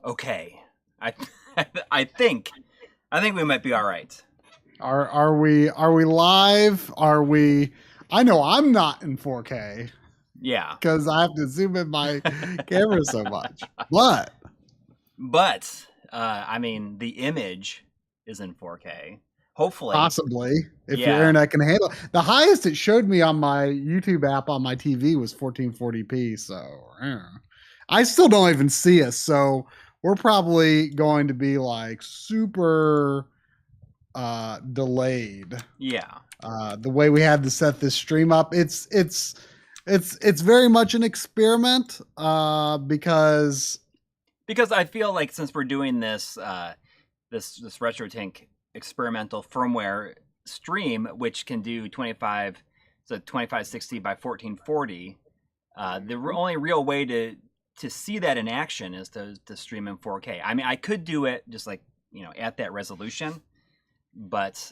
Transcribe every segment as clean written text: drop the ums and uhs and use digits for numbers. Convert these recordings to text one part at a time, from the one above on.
okay. I I think we might be all right. Are we live? Are we? I know I'm not in 4K Yeah. because I have to zoom in my camera so much. But I mean, the image is in 4K. Hopefully, possibly, if your yeah. internet can handle. The highest it showed me on my YouTube app on my TV was 1440p. So I still don't even see us. So we're probably going to be like super delayed. Yeah. The way we had to set this stream up, it's very much an experiment because I feel like since we're doing this this RetroTINK experimental firmware stream, which can do 2560 by 1440, the only real way to see that in action is to stream in 4K. I mean, I could do it just like, you know, at that resolution, but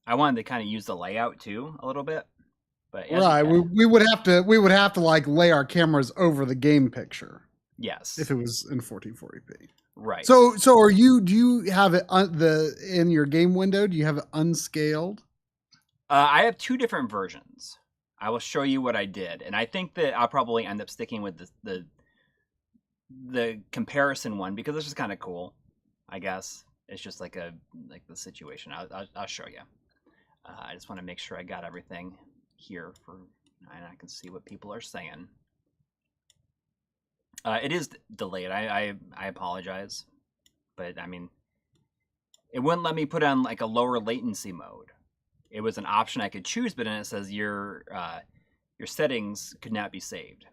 I wanted to kind of use the layout too a little bit. But right, we would have to like lay our cameras over the game picture. Yes, if it was in 1440p. Right. So do you have it in your game window? Do you have it unscaled? I have two different versions. I will show you what I did, and I think that I'll probably end up sticking with the comparison one because it's just kind of cool. I guess it's just like the situation. I'll show you. I just want to make sure I got everything here and I can see what people are saying. It is delayed. I apologize, but I mean, it wouldn't let me put on like a lower latency mode. It was an option I could choose, but then it says your settings could not be saved.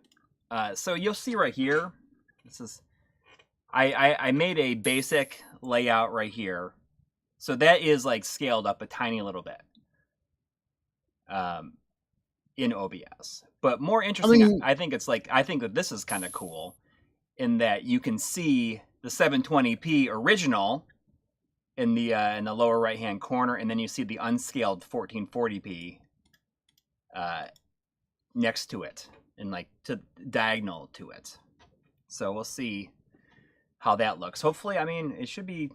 So you'll see right here. This is I made a basic layout right here, so that is like scaled up a tiny little bit. In OBS. But more interesting, I think that this is kind of cool in that you can see the 720p original in the lower right hand corner, and then you see the unscaled 1440p next to it and like diagonal to it. So we'll see how that looks. Hopefully, I mean, it should be.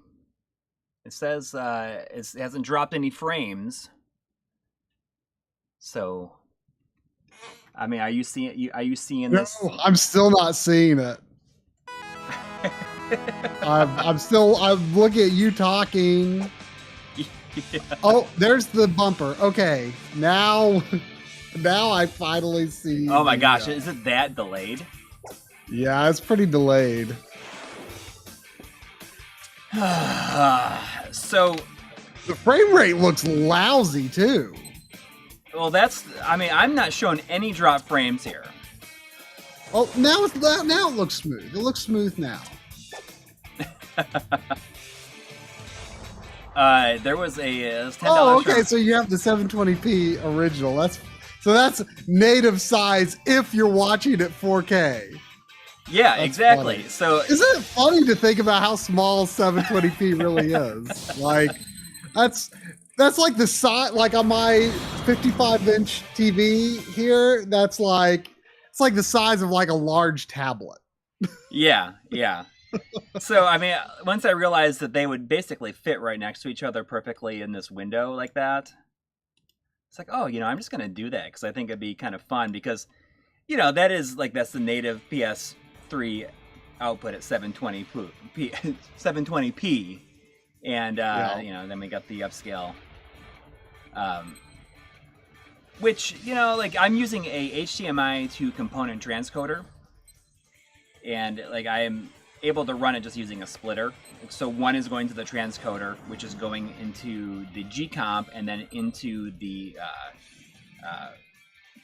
It says it hasn't dropped any frames. So, I mean, are you seeing this? No, I'm still not seeing it. I'm looking at you talking. Yeah. Oh, there's the bumper. Okay, now I finally see. Oh my gosh, is it that delayed? Yeah, it's pretty delayed. So the frame rate looks lousy too. Well, I mean, I'm not showing any drop frames here. Oh, now it looks smooth. It looks smooth now. There was a $10. Oh, okay. So you have the 720p original. That's native size if you're watching at 4K. Yeah, that's exactly. Funny. So isn't it funny to think about how small 720p really is? Like that's like the size, like on my 55-inch TV here. It's like the size of like a large tablet. Yeah. So I mean, once I realized that they would basically fit right next to each other perfectly in this window like that, it's like, oh, you know, I'm just gonna do that because I think it'd be kind of fun because, you know, that's the native PS3 output at 720p. And, you know, then we got the upscale, which, you know, like I'm using a HDMI to component transcoder, and like I am able to run it just using a splitter. So one is going to the transcoder, which is going into the G-Comp and then into the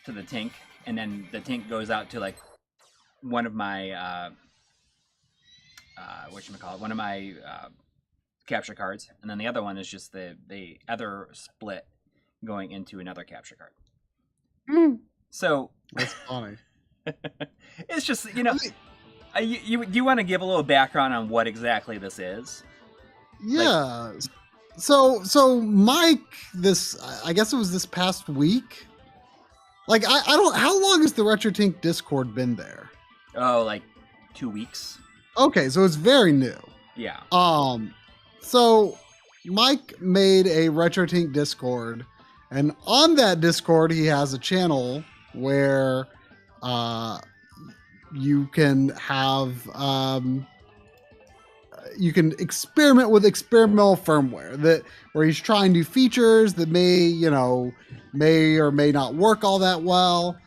to the TINK, and then the TINK goes out to like one of my one of my capture cards, and then the other one is just the other split going into another capture card. So that's funny. It's just, you know, you want to give a little background on what exactly this is? Yeah. Like, so Mike, I guess it was this past week. Like I don't. How long has the RetroTINK Discord been there? Oh, like 2 weeks. Okay, so it's very new. Yeah. So Mike made a RetroTINK Discord, and on that Discord he has a channel where you can have you can experiment with experimental firmware where he's trying new features that may or may not work all that well,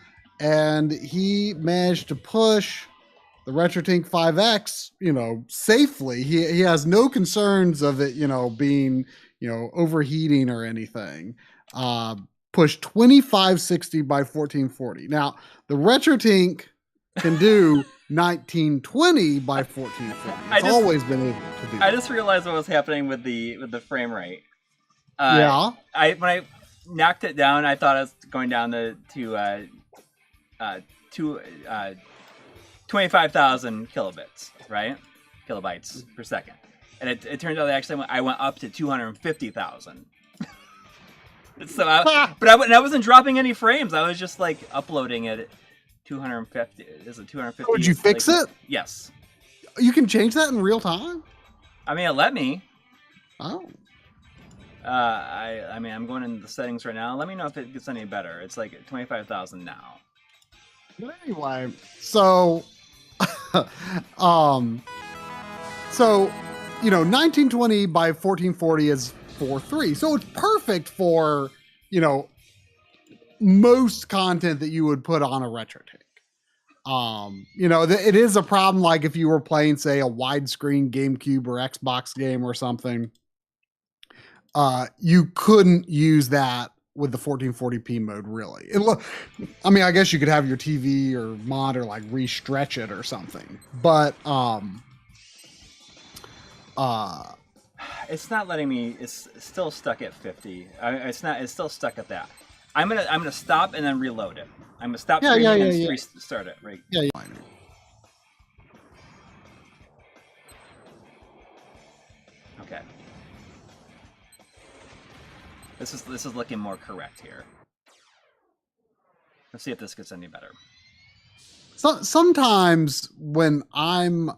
and he managed to push the RetroTINK 5X, safely. He has no concerns of it, being, overheating or anything. Pushed 2560 by 1440. Now, the RetroTINK can do 1920 by 1440. It's always been able to do that. I just realized what was happening with the frame rate. Yeah. When I knocked it down, I thought I was going down to 25,000 kilobits, right? Kilobytes per second. And it turns out I went up to 250,000. So I wasn't dropping any frames. I was just like uploading it 250. Is it 250? Oh, did you fix it? Yes. You can change that in real time? I mean, it let me. Oh. I'm going into the settings right now. Let me know if it gets any better. It's like 25,000 now. But anyway, so 1920 by 1440 is 4.3. So it's perfect for, most content that you would put on a RetroTINK. It is a problem like if you were playing, say, a widescreen GameCube or Xbox game or something. You couldn't use that with the 1440p mode, really. I guess you could have your TV or monitor like re-stretch it or something, but it's not letting me. It's still stuck at 50. It's still stuck at that. I'm gonna stop and then reload it. I'm gonna stop streaming and restart it. Right? Yeah. Okay. This is looking more correct here. Let's see if this gets any better. So sometimes when I'm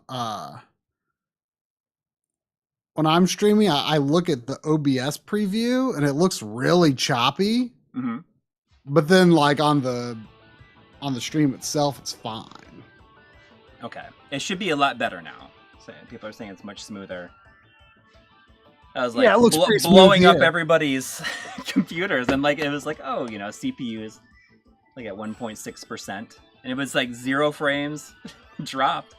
streaming, I look at the OBS preview and it looks really choppy. Mm-hmm. But then, like on the stream itself, it's fine. Okay, it should be a lot better now. So people are saying it's much smoother. I was like, it looks blowing up everybody's computers, and like it was like, oh, CPU is like at 1.6%, and it was like 0 frames dropped.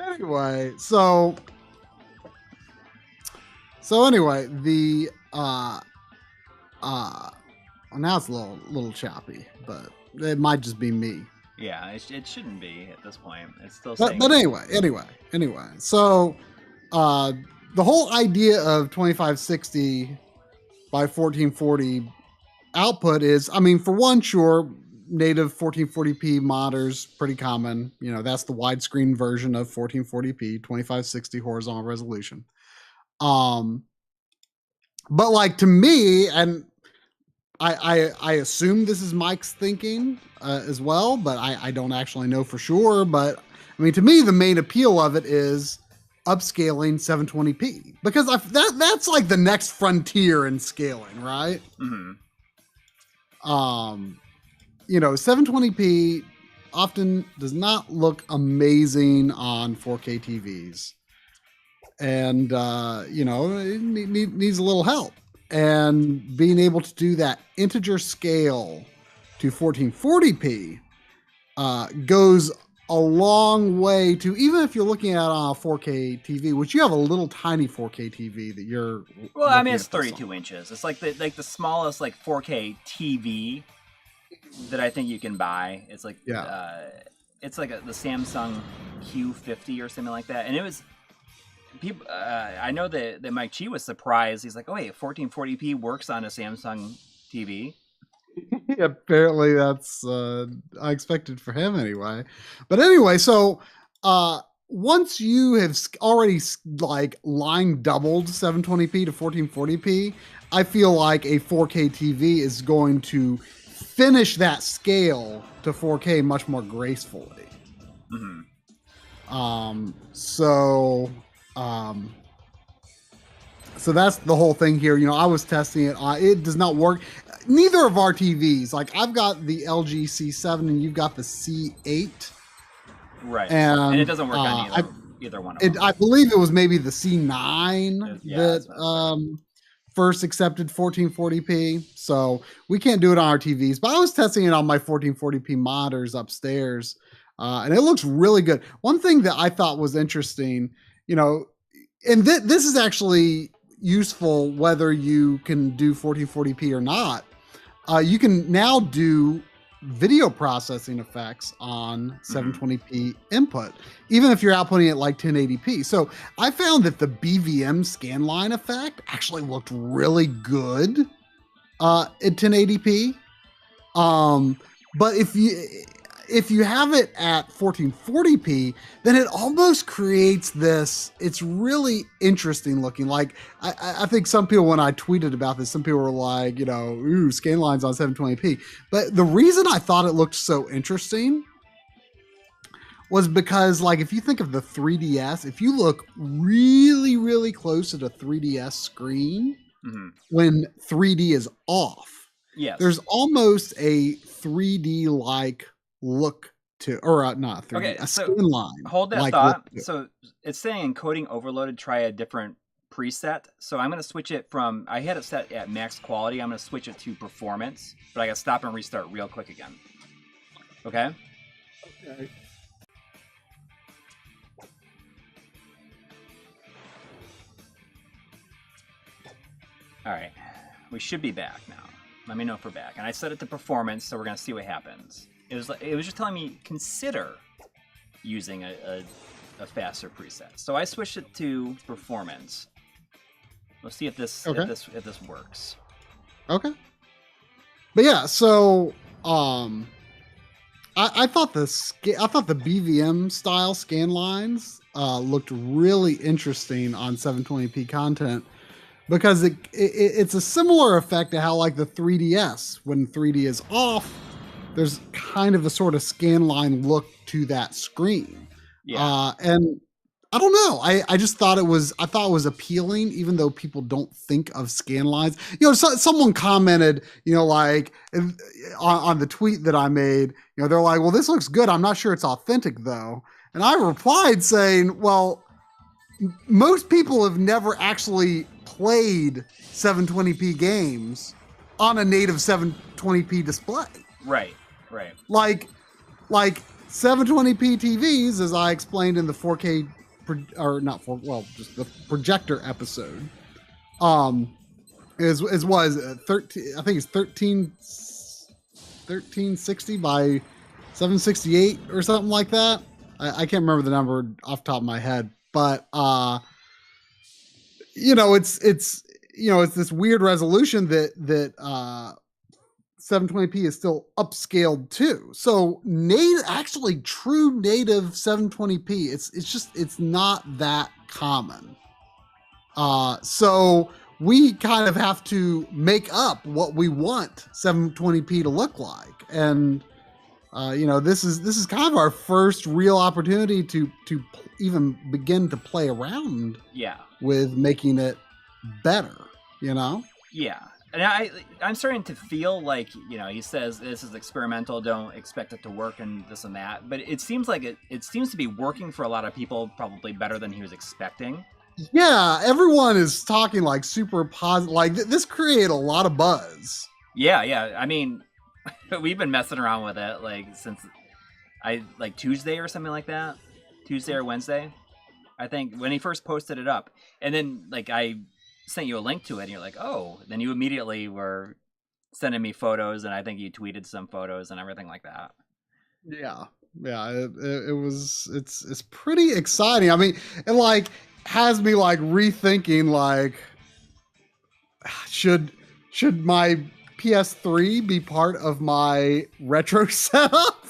Anyway, so anyway, the well, now it's a little choppy, but it might just be me. Yeah, it shouldn't be at this point. It's still saying. But anyway. So the whole idea of 2560 by 1440 output is, for one, sure, native 1440p monitors pretty common. That's the widescreen version of 1440p, 2560 horizontal resolution. But like to me, and I assume this is Mike's thinking as well, but I don't actually know for sure. But to me, the main appeal of it is upscaling 720p, because that's like the next frontier in scaling, right? Mm-hmm. 720p often does not look amazing on 4K TVs, and it needs a little help. And being able to do that integer scale to 1440p goes a long way to, even if you're looking at on a 4K TV, which you have a little tiny 4K TV that you're. Well, it's 32 inches. It's like the smallest 4K TV that I think you can buy. It's like it's like the Samsung Q50 or something like that, and it was. People, I know that Mike Chi was surprised. He's like, "Oh, wait, 1440p works on a Samsung TV." Apparently, that's unexpected for him, anyway. But anyway, so once you have already line doubled 720p to 1440p, I feel like a 4K TV is going to finish that scale to 4K much more gracefully. So that's the whole thing here. You know, I was testing it. It does not work. Neither of our TVs. Like I've got the LG C7 and you've got the C8. Right. And it doesn't work on either one of them. I believe it was maybe the C9 that first accepted 1440p. So we can't do it on our TVs. But I was testing it on my 1440p monitors upstairs. And it looks really good. One thing that I thought was interesting, you know, and this is actually useful whether you can do 1440p or not. You can now do video processing effects on 720p input, even if you're outputting it like 1080p. So I found that the BVM scanline effect actually looked really good at 1080p. But if you have it at 1440p, then it almost creates this, it's really interesting looking. Like, I think some people, when I tweeted about this, some people were like, you know, ooh, scan lines on 720p. But the reason I thought it looked so interesting was because, like, if you think of the 3DS, if you look really, really close at a 3DS screen, when 3D is off, there's almost a 3D-like look to, or not 3D, a scan line. Hold that thought. So it's saying encoding overloaded, try a different preset. So I'm going to switch it from, I had it set at max quality. I'm going to switch it to performance, but I got to stop and restart real quick again. Okay? Okay. All right. We should be back now. Let me know if we're back. And I set it to performance, so we're going to see what happens. It was just telling me consider using a faster preset. So I switched it to performance. Let's see if this works. Okay. But yeah, so I thought the BVM style scan lines looked really interesting on 720p content, because it's a similar effect to how, like, the 3DS, when 3D is off, there's kind of a sort of scan line look to that screen. Yeah. And I don't know. I just thought it was appealing, even though people don't think of scan lines. You know, someone commented, you know, like on the tweet that I made, you know, they're like, well, this looks good. I'm not sure it's authentic though. And I replied saying, well, most people have never actually played 720p games on a native 720p display. Right. Like 720p TVs, as I explained in the 4K just the projector episode, was 13. I think it's 1360 by 768 or something like that. I can't remember the number off the top of my head, but you know, it's this weird resolution that 720p is still upscaled to. So actually true native 720p, it's not that common. So we kind of have to make up what we want 720p to look like. And you know, this is kind of our first real opportunity to even begin to play around with making it better, you know? Yeah. And I'm starting to feel like, you know, he says this is experimental, don't expect it to work and this and that. But it seems like it seems to be working for a lot of people, probably better than he was expecting. Yeah, everyone is talking like super positive. Like this created a lot of buzz. Yeah. I mean, we've been messing around with it like since Tuesday or something like that. Tuesday or Wednesday, I think, when he first posted it up. And then like I sent you a link to it and you're like, oh, then you immediately were sending me photos, and I think you tweeted some photos and everything like that. Yeah, it's pretty exciting. I mean, it like has me like rethinking, like, should my PS3 be part of my retro setup?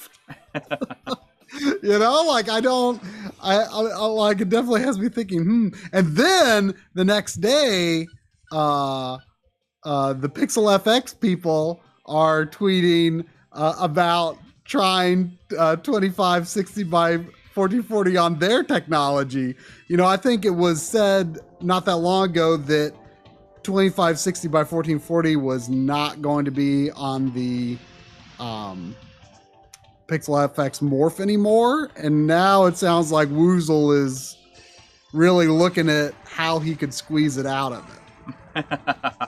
You know, like I like, it definitely has me thinking, And then the next day, the Pixel FX people are tweeting about trying 2560 by 1440 on their technology. I think it was said not that long ago that 2560 by 1440 was not going to be on the Pixel FX Morph anymore, and now it sounds like Woozle is really looking at how he could squeeze it out of it.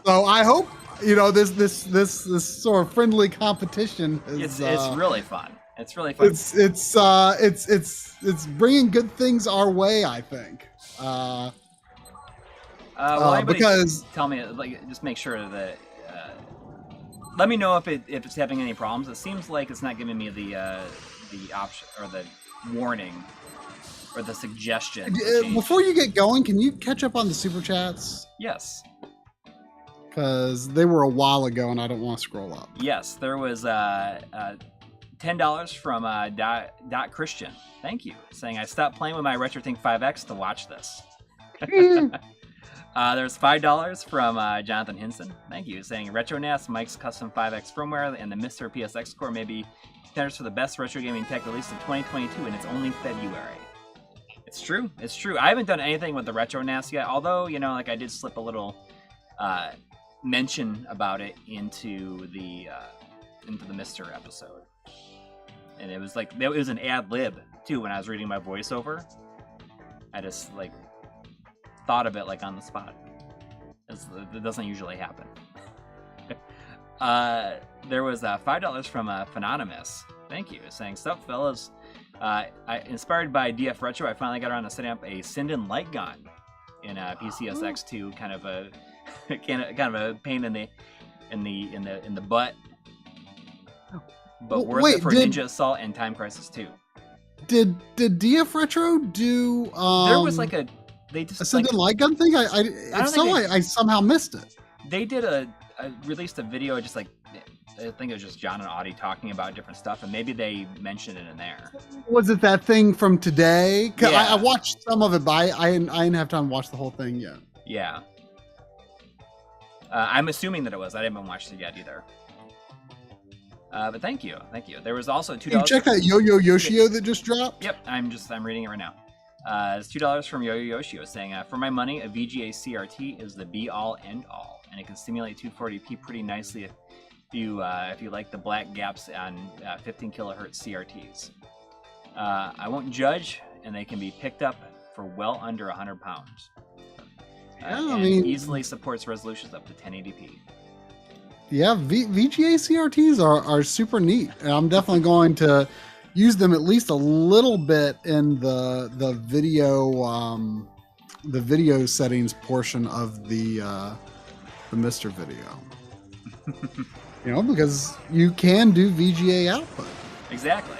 So I hope this sort of friendly competition is it's really fun. It's really fun. It's bringing good things our way, I think. Because tell me, just make sure that let me know if it's having any problems. It seems like it's not giving me the option or the warning or the suggestion. Before you get going, can you catch up on the super chats? Yes. Because they were a while ago, and I don't want to scroll up. Yes, there was $10 from Dot Christian. Thank you, saying I stopped playing with my RetroTINK 5X to watch this. There's $5 from Jonathan Hinson. Thank you, saying RetroNAS, Mike's custom 5X firmware, and the Mr. PSX core may be contenders for the best retro gaming tech released in 2022, and it's only February. It's true. It's true. I haven't done anything with the RetroNAS yet, although I did slip a little mention about it into the Mr. episode, and it was an ad lib too when I was reading my voiceover. I just thought of it on the spot. It doesn't usually happen. There was $5 from Phenonymous. Thank you, saying sup fellas. Inspired by DF Retro, I finally got around to setting up a Sinden light gun in PCSX2. Kind of a pain in the butt, but worth it for Ninja Assault and Time Crisis 2. Did DF Retro do? There was a Sinden light gun thing. I somehow missed it. They did released a video just I think it was just John and Audie talking about different stuff, and maybe they mentioned it in there. Was it that thing from today? Yeah. I watched some of it, but I didn't have time to watch the whole thing yet. Yeah. I'm assuming that it was. I haven't watched it yet either. But thank you. There was also $2. You check that Yo-Yo Yoshio that just dropped? Yep, I'm reading it right now. It's $2 from Yo-Yo Yoshio saying, for my money, a VGA CRT is the be-all, end-all, and it can simulate 240p pretty nicely if you like the black gaps on 15 kilohertz CRTs. I won't judge, and they can be picked up for well under 100 pounds. Easily supports resolutions up to 1080p. Yeah, VGA CRTs are super neat, and I'm definitely going to use them at least a little bit in the video settings portion of the Mr. video. Because you can do VGA output. Exactly.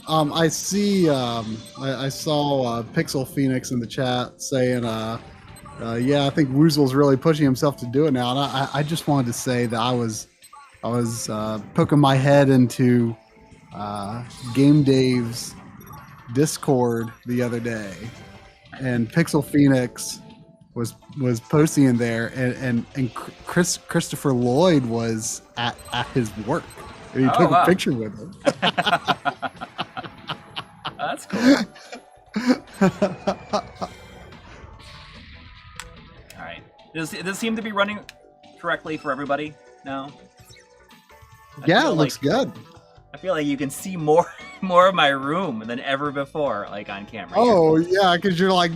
I see. I saw Pixel Phoenix in the chat saying, "Yeah, I think Woozle's really pushing himself to do it now." And I just wanted to say that I was poking my head into Game Dave's Discord the other day, and Pixel Phoenix was posting in there, and Christopher Lloyd was at his work. And he took a picture with him. That's cool. All right. Does this seem to be running correctly for everybody now? Yeah, it looks good. I feel like you can see more of my room than ever before, on camera. Oh yeah, because you're not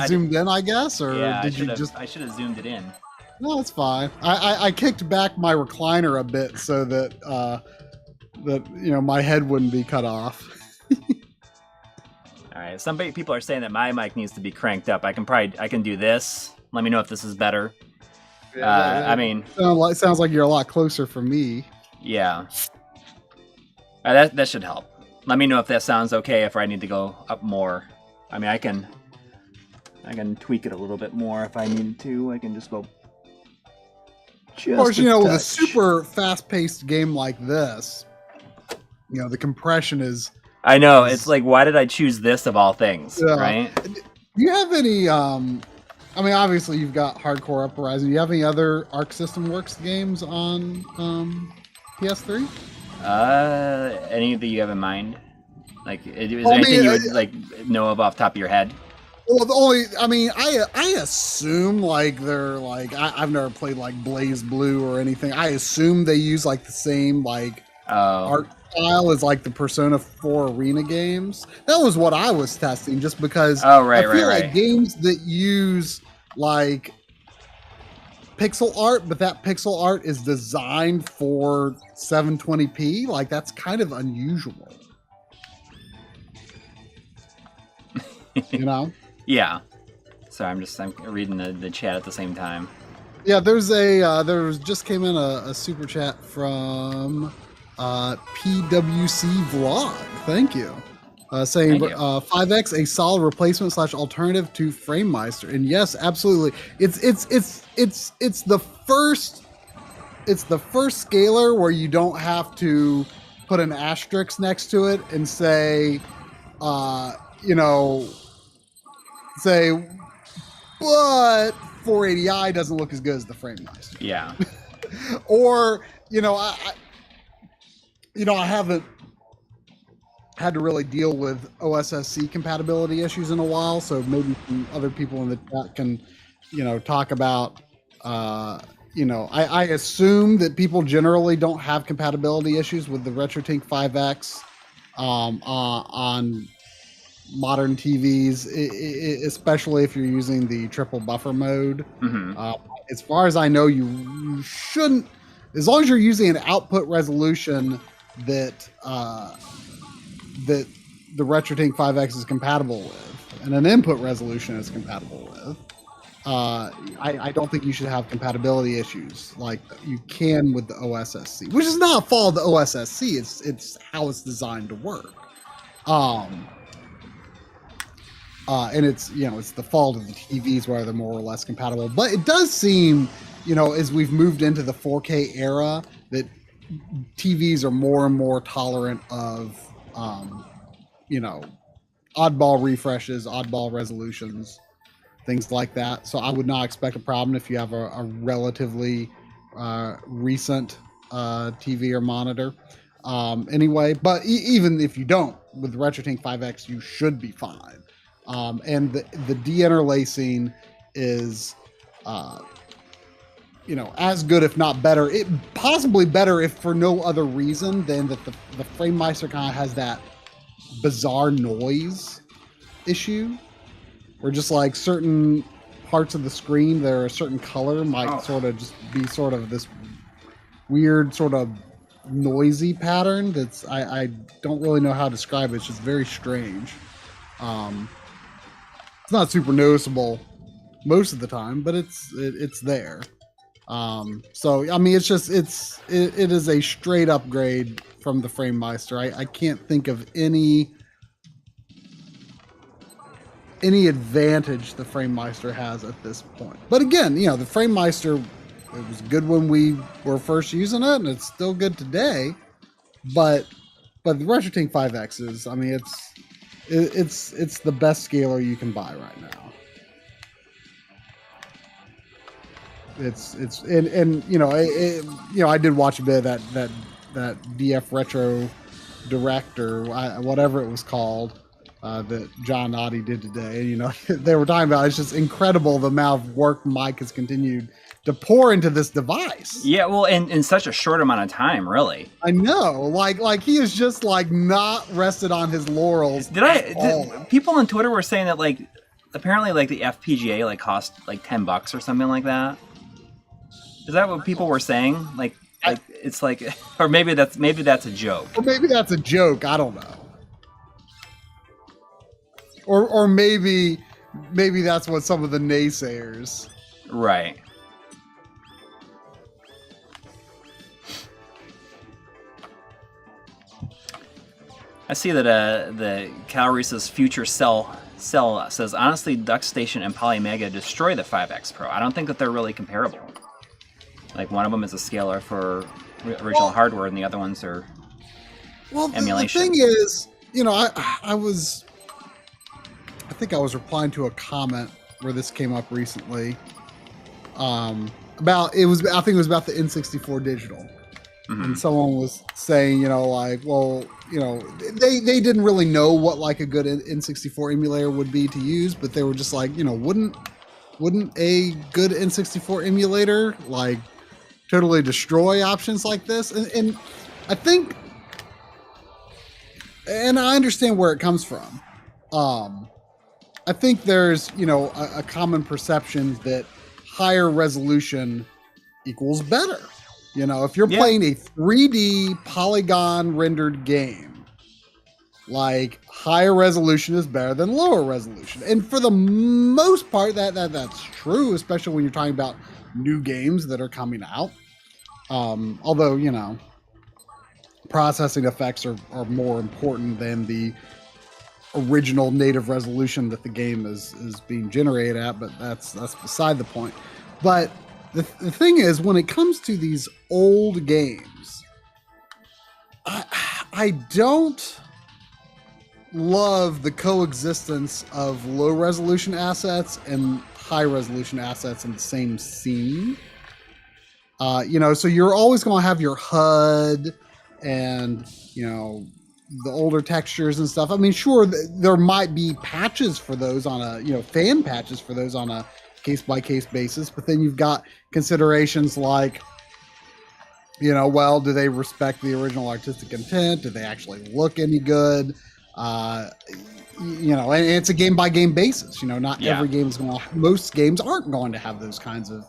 zoomed in, I guess, or yeah, did you just? I should have zoomed it in. No, it's fine. I kicked back my recliner a bit so that my head wouldn't be cut off. All right. Some people are saying that my mic needs to be cranked up. I can do this. Let me know if this is better. Yeah, it sounds like you're a lot closer for me. Yeah. That should help. Let me know if that sounds okay. If I need to go up more. I can tweak it a little bit more if I need to. I can just go. Of course, with a super fast-paced game like this, the compression is. I know. It's why did I choose this of all things, right? Do you have any? Obviously you've got Hardcore Uprising. Do you have any other Arc System Works games on PS3? Any that you have in mind? Like, is there anything you would like know of off the top of your head? Well, the only, I mean, I assume like they're like I've never played like Blaze Blue or anything. I assume they use like the same like art style as like the Persona 4 Arena games. That was what I was testing, just because I feel like games that use like pixel art, but that pixel art is designed for 720p, like that's kind of unusual. You know? Yeah. Sorry, I'm reading the chat at the same time. Yeah, there just came in a super chat from PWC Vlog. Thank you. Saying 5X a solid replacement / alternative to FrameMeister. And yes, absolutely. It's the first scaler where you don't have to put an asterisk next to it and say but 480i doesn't look as good as the FrameMeister. Yeah. Or, I haven't had to really deal with OSSC compatibility issues in a while, so maybe some other people in the chat can, talk about, I assume that people generally don't have compatibility issues with the RetroTINK 5X on modern TVs, especially if you're using the triple buffer mode. As far as I know, you shouldn't, as long as you're using an output resolution that the RetroTINK 5X is compatible with, and an input resolution is compatible with. I don't think you should have compatibility issues like you can with the OSSC, which is not a fault of the OSSC. It's how it's designed to work. And it's the fault of the TVs where they're more or less compatible. But it does seem, as we've moved into the 4K era, that TVs are more and more tolerant of, oddball refreshes, oddball resolutions, things like that. So I would not expect a problem if you have a relatively recent TV or monitor. Anyway, but even if you don't, with the RetroTINK 5X, you should be fine. And the deinterlacing is, as good, if not better. It possibly better if for no other reason than that the FrameMeister kind of has that bizarre noise issue, where just like certain parts of the screen that are a certain color might sort of just be sort of this weird sort of noisy pattern that's I don't really know how to describe it. It's just very strange. It's not super noticeable most of the time, but it's there. So I mean, it is a straight upgrade from the FrameMeister. I can't think of any advantage the FrameMeister has at this point. But again, the FrameMeister, it was good when we were first using it, and it's still good today. But the RetroTINK 5X is, I mean, it's the best scaler you can buy right now. I did watch a bit of that DF Retro Direct or whatever it was called that John Oddie did today. They were talking about, it's just incredible the amount of work Mike has continued to pour into this device. Yeah, well, in such a short amount of time, really. I know, like he is just like not rested on his laurels. People on Twitter were saying that like apparently like the FPGA like cost like $10 or something like that. Is that what people were saying? Like it's like, or maybe that's a joke. Or maybe that's a joke. I don't know. Or maybe that's what some of the naysayers. Right. I see that the Calreese's Future Cell says, honestly, DuckStation and Polymega destroy the 5X Pro. I don't think that they're really comparable. Like, one of them is a scaler for original hardware, and the other ones are emulation. The thing is, I think I was replying to a comment where this came up recently. I think it was about the N64 Digital. and someone was saying, like, well, they didn't really know what like a good N64 emulator would be to use, but they were just like, wouldn't a good N64 emulator like totally destroy options like this? And I think, and I understand where it comes from. I think there's, a common perception that higher resolution equals better. If you're playing a 3D polygon rendered game, like higher resolution is better than lower resolution. And for the most part, that's true, especially when you're talking about new games that are coming out. Although, processing effects are more important than the original native resolution that the game is being generated at, but that's beside the point. But the thing is, when it comes to these old games, I don't love the coexistence of low resolution assets and high resolution assets in the same scene. So you're always going to have your HUD and, the older textures and stuff. I mean, sure, there might be patches for those on a, fan patches for those on a case-by-case basis, but then you've got considerations like, well, do they respect the original artistic intent? Do they actually look any good? And it's a game-by-game basis. Not every game is most games aren't going to have those kinds of,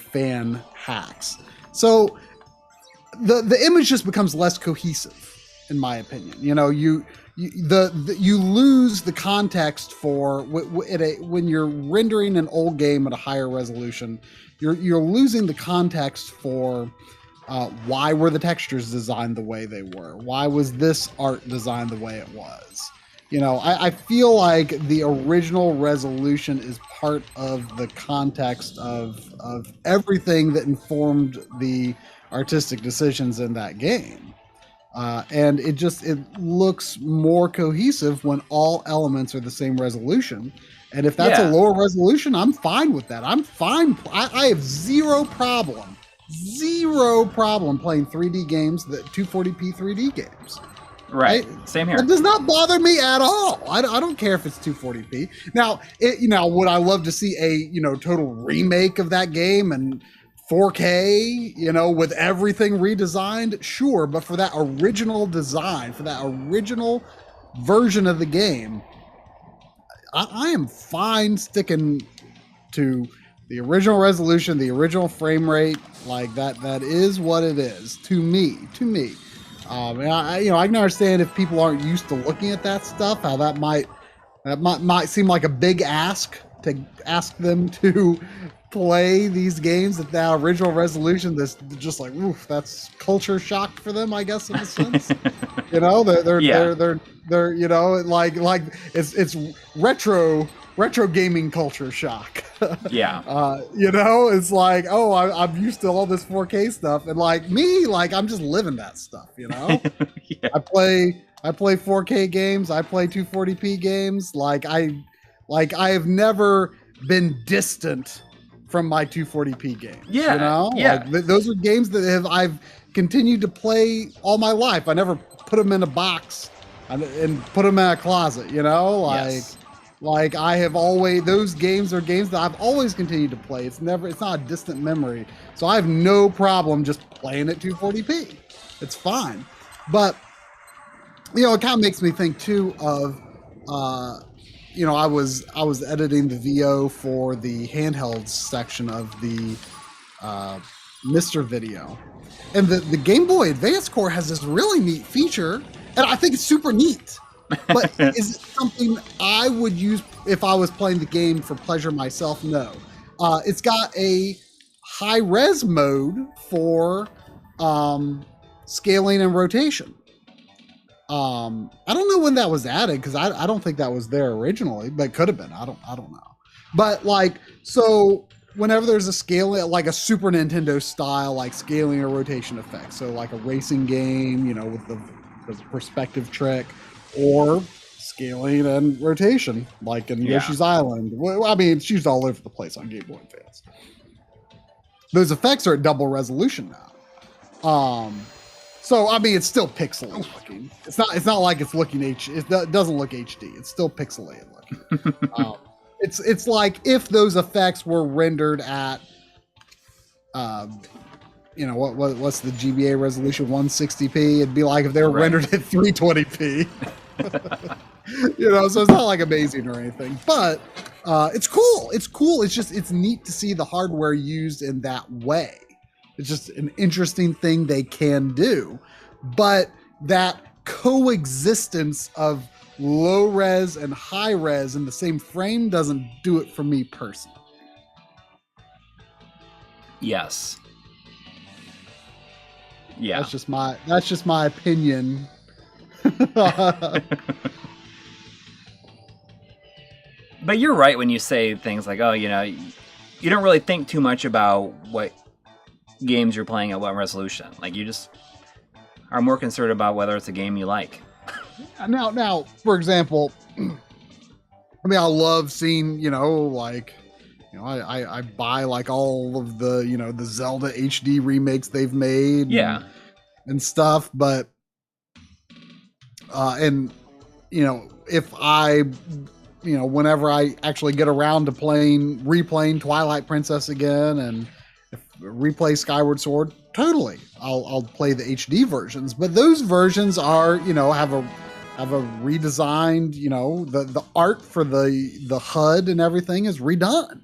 fan hacks. So the image just becomes less cohesive, in my opinion. You lose the context for when you're rendering an old game at a higher resolution. You're losing the context for why were the textures designed the way they were? Why was this art designed the way it was? I feel like the original resolution is part of the context of everything that informed the artistic decisions in that game. And it looks more cohesive when all elements are the same resolution. And if that's a lower resolution, I'm fine with that. I'm fine. I have zero problem playing 3D games, 240p 3D games. Right. Same here. It does not bother me at all. I don't care if it's 240p. Now, would I love to see a, total remake of that game and 4K, with everything redesigned? Sure. But for that original design, for that original version of the game, I am fine sticking to the original resolution, the original frame rate. Like that is what it is to me. And I can understand if people aren't used to looking at that stuff, how that might seem like a big ask to ask them to play these games at that original resolution. That's just like, oof, that's culture shock for them, I guess, in a sense. They're like it's retro gaming culture shock. It's like, oh, I'm used to all this 4K stuff, and like me, like I'm just living that stuff. I play 4K games, I play 240p games. I have never been distant from my 240p games. Those are games that I've continued to play all my life. I never put them in a box and put them in a closet. Like I have always, those games are games that I've always continued to play. It's not a distant memory. So I have no problem just playing at 240p. It's fine. But, it kind of makes me think too of, I was editing the VO for the handhelds section of the Mr. video. And the Game Boy Advance core has this really neat feature, and I think it's super neat. But is it something I would use if I was playing the game for pleasure myself? No. It's got a high-res mode for scaling and rotation. I don't know when that was added, because I don't think that was there originally, but it could have been. I don't know. But so whenever there's a scaling, like a Super Nintendo style, like scaling or rotation effect, so like a racing game, with the perspective trick, or scaling and rotation, like in Yoshi's Island. Well, I mean, it's used all over the place on Game Boy Advance. Those effects are at double resolution now. So I mean, it's still pixelated looking. It's not like it's looking It doesn't look HD. It's still pixelated looking. It's like if those effects were rendered at, what's the GBA resolution, 160p? It'd be like if they were rendered at 320p. So it's not like amazing or anything, but it's cool. It's cool. It's neat to see the hardware used in that way. It's just an interesting thing they can do, but that coexistence of low res and high res in the same frame doesn't do it for me personally. Yes. Yeah. That's just my opinion. But you're right when you say things like, oh, you don't really think too much about what games you're playing at what resolution. Like, you just are more concerned about whether it's a game you like. Now, for example, I love seeing, I buy like all of the, the Zelda HD remakes they've made. Yeah. And stuff. But, if I, whenever I actually get around to replaying Twilight Princess again and replay Skyward Sword, totally, I'll play the HD versions. But those versions are, have a redesigned, the art for the HUD and everything is redone.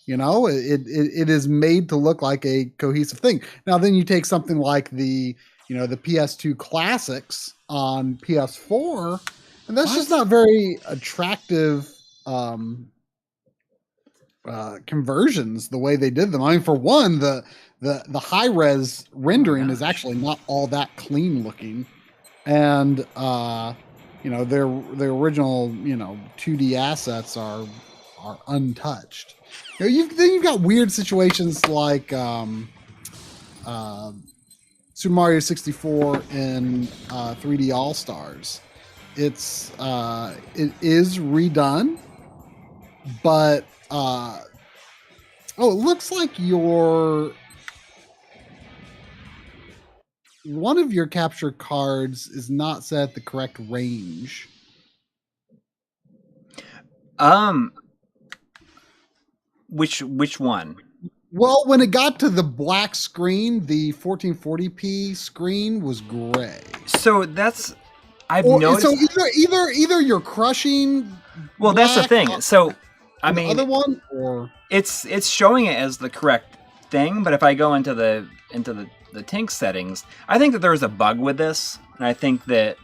It is made to look like a cohesive thing. Now, then you take something like the PS2 classics on PS4, and that's just not very attractive conversions the way they did them. I mean, for one, the high res rendering is actually not all that clean looking, and their original 2D assets are untouched. Then you've got weird situations like Super Mario 64 and 3D All Stars. It is redone, but it looks like one of your capture cards is not set at the correct range. Which one? Well, when it got to the black screen, the 1440p screen was gray. So that's I've noticed. So either you're crushing. Well, that's the thing. So I mean, the other one, or it's showing it as the correct thing, but if I go into the Tink settings, I think that there's a bug with this, and I think that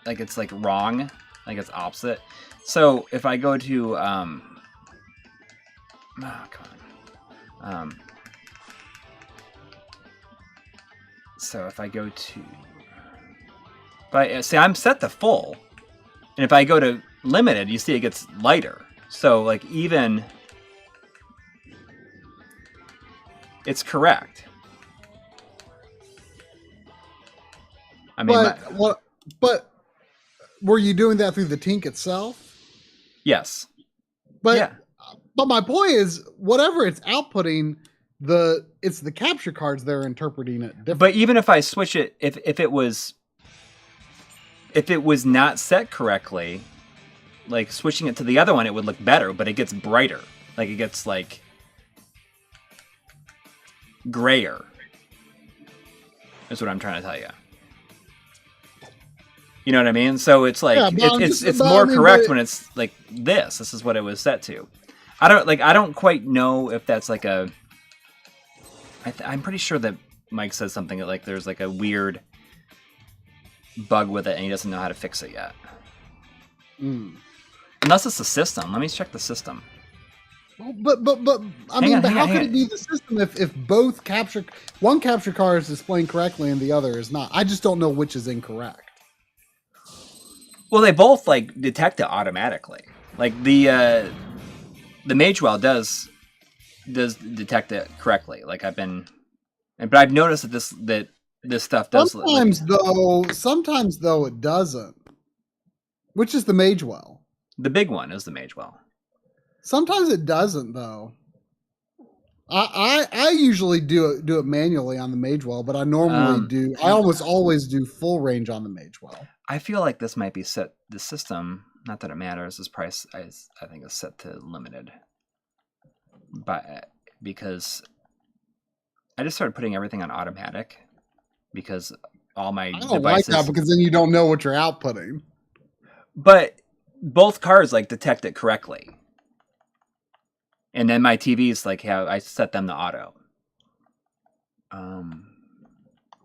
it's like wrong, like it's opposite. So if I go to so if I go to, see, I'm set to full, and if I go to limited, you see it gets lighter. So like even it's correct. I mean, but were you doing that through the Tink itself? Yes. But yeah. But my point is, whatever it's outputting, it's the capture cards they're interpreting it differently. But even if I switch it, if it was not set correctly, like switching it to the other one, it would look better, but it gets brighter. Like it gets like grayer. That's what I'm trying to tell you. You know what I mean? So it's like it's more correct when it's like this. This is what it was set to. I don't quite know if that's like a. I'm pretty sure that Mike says something like there's like a weird bug with it and he doesn't know how to fix it yet. Unless it's the system. Let me check the system. But I mean, how could it be the system if both one capture card is displaying correctly and the other is not? I just don't know which is incorrect. Well, they both like detect it automatically. Like the Magewell does detect it correctly. Like but I've noticed that this stuff does. Sometimes though it doesn't. Which is the Magewell? The big one is the Magewell. Sometimes it doesn't though. I usually do it manually on the Magewell, but I normally do. I almost always do full range on the Magewell. I feel like this might be set. The system, not that it matters. This price, I think, is set to limited, but because I just started putting everything on automatic because all my I don't devices. like that because then you don't know what you're outputting. But both cards like detect it correctly. And then my TVs like how I set them to auto.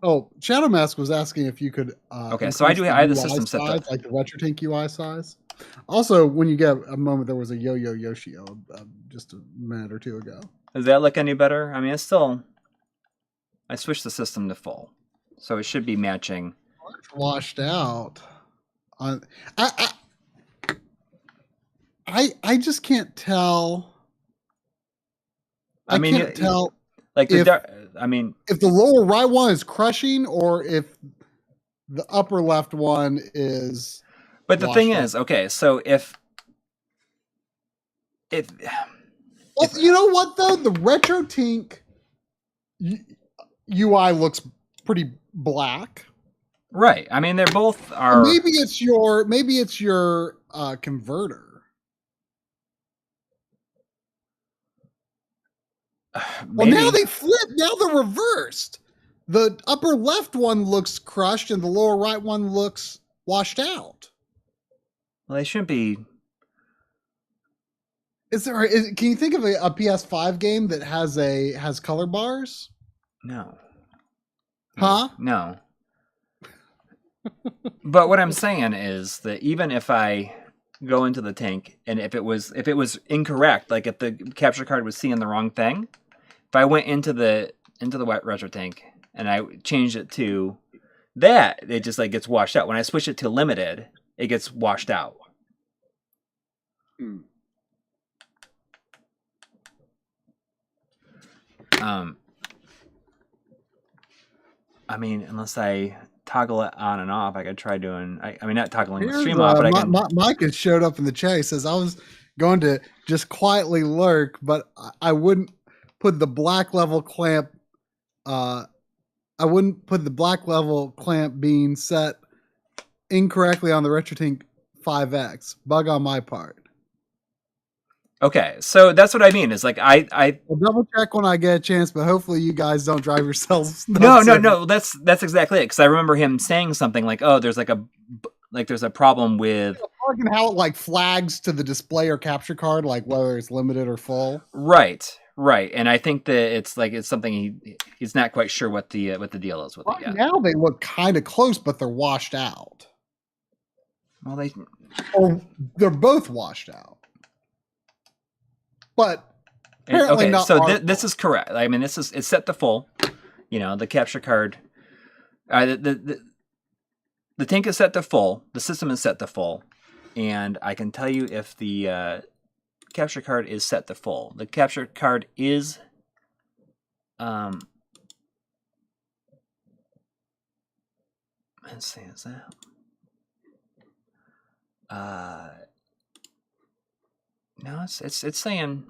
Oh, Shadow Mask was asking if you could. Okay, so I have the system set size, like the RetroTINK UI size. Also, when you get a moment, there was a Yo-Yo Yoshio just a minute or two ago. Does that look any better? I mean, it's still. I switched the system to full, so it should be matching. It's washed out. I just can't tell. I can't tell. Like if the lower right one is crushing or if the upper left one is. But the thing is, okay, so if well, you know what though, the RetroTINK UI looks pretty black. Right. I mean, they're both are. Maybe it's your converter. Well, now they flip. Now they're reversed. The upper left one looks crushed, and the lower right one looks washed out. Well, they shouldn't be. Can you think of a PS5 game that has color bars? No. Huh? No. But what I'm saying is that even if I go into the tank and if it was incorrect, like if the capture card was seeing the wrong thing, if I went into the RetroTINK and I changed it to that, it just like gets washed out. When I switch it to limited, it gets washed out. I mean, unless I toggle it on and off, I could try doing. I mean, not toggling the stream off, but I can. Mike has showed up in the chat. He says I was going to just quietly lurk, but I wouldn't put the black level clamp. I wouldn't put the black level clamp being set incorrectly on the RetroTINK 5X. Bug on my part. Okay, so that's what I mean. Is like I'll double check when I get a chance, but hopefully you guys don't drive yourselves nuts. No. That's exactly it. Because I remember him saying something like, "Oh, there's there's a problem with how it like flags to the display or capture card, like whether it's limited or full." Right. And I think that it's something he's not quite sure what the deal is with it yet. Now they look kind of close, but they're washed out. Well, they're both washed out. But apparently not. So this is correct. I mean, it's set to full. You know, the capture card. The tank is set to full. The system is set to full, and I can tell you if the capture card is set to full. The capture card is. Let's see, is that? No, it's saying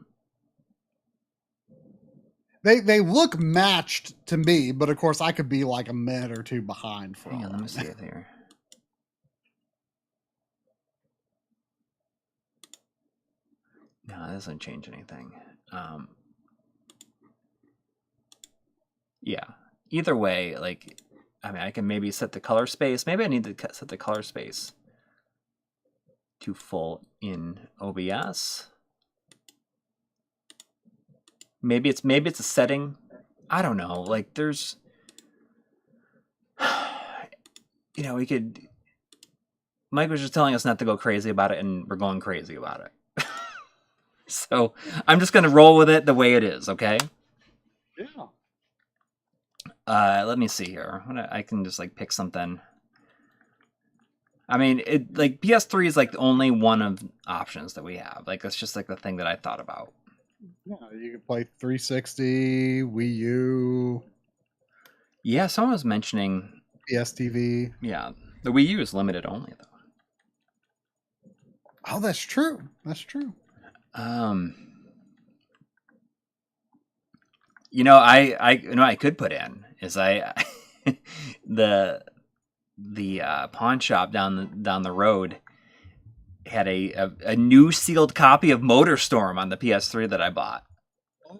they look matched to me, but of course I could be like a minute or two behind. Hang on, let me see it here. No, it doesn't change anything. Yeah. Either way, like, I mean, I can maybe set the color space. Maybe I need to set the color space to full in OBS. Maybe it's a setting. I don't know. Like there's, you know, we could. Mike was just telling us not to go crazy about it, and we're going crazy about it. So I'm just gonna roll with it the way it is. Okay. Yeah. Let me see here. I can just like pick something. I mean, it like PS3 is like the only one of options that we have. Like that's just like the thing that I thought about. Yeah, you can play 360, Wii U. Yeah, someone was mentioning PSTV. Yeah, the Wii U is limited only though. Oh, that's true. That's true. I could put in is the pawn shop down the road had a new sealed copy of MotorStorm on the PS3 that I bought. Oh,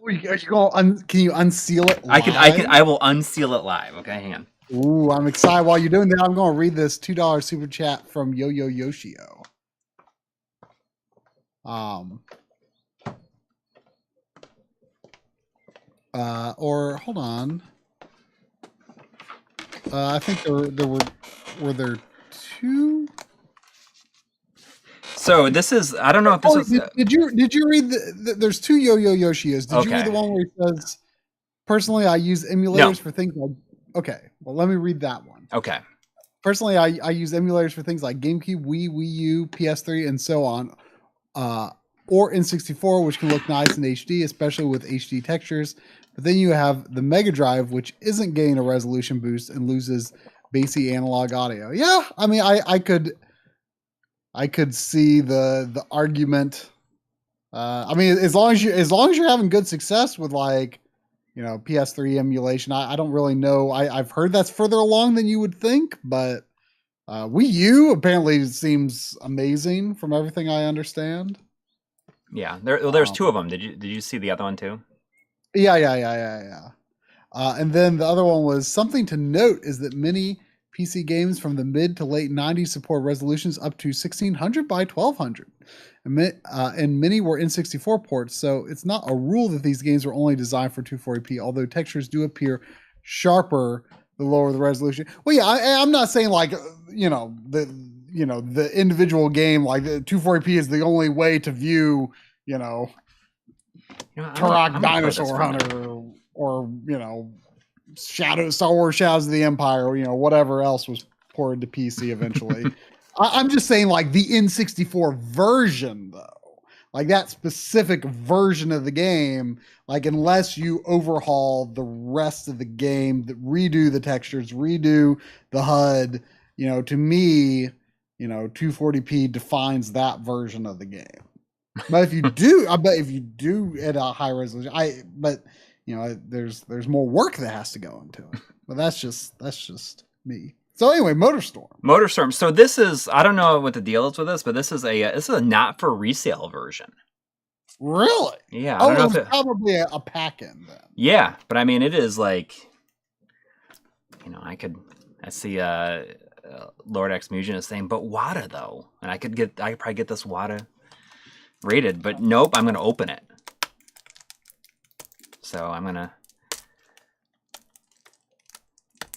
can you unseal it live? I will unseal it live. Okay, hang on. Ooh, I'm excited. While you're doing that, I'm going to read this $2 super chat from Yo-Yo Yoshio. Or hold on. I think there were there two. So this is, I don't know if this is. Did you read there's two Yo-Yo Yoshios. Did you read the one where he says, personally, I use emulators for things like, okay, well, let me read that one. Okay. Personally, I use emulators for things like GameCube, Wii, Wii U, PS3, and so on. Or N64, which can look nice in HD, especially with HD textures. But then you have the Mega Drive, which isn't getting a resolution boost and loses basic analog audio. Yeah, I mean, I could see the argument. I mean, as long as you're having good success with like, PS3 emulation, I don't really know. I've heard that's further along than you would think, but Wii U apparently seems amazing from everything I understand. Yeah, there's two of them. Did you see the other one too? Yeah. And then the other one was something to note is that many PC games from the mid to late 90s support resolutions up to 1600 by 1200. And many were N64 ports, so it's not a rule that these games were only designed for 240p, although textures do appear sharper the lower the resolution. Well, yeah, I'm not saying like, the individual game, like the 240p is the only way to view, Turok Dinosaur Hunter or Star Wars Shadows of the Empire, or whatever else was ported to PC eventually. I'm just saying like the N64 version though, like that specific version of the game, like unless you overhaul the rest of the game, redo the textures, redo the HUD, to me, 240p defines that version of the game. But if you do, I bet if you do at a high resolution, there's more work that has to go into it. But that's just me. So anyway, MotorStorm. So this is, I don't know what the deal is with this, but this is a not for resale version. Really? Yeah. I don't know if it's probably a pack-in then. Yeah, but I mean, it is like, I see Lord X Musion is saying, but WATA though, and I could probably get this WATA rated, but nope, I'm gonna open it. So I'm gonna.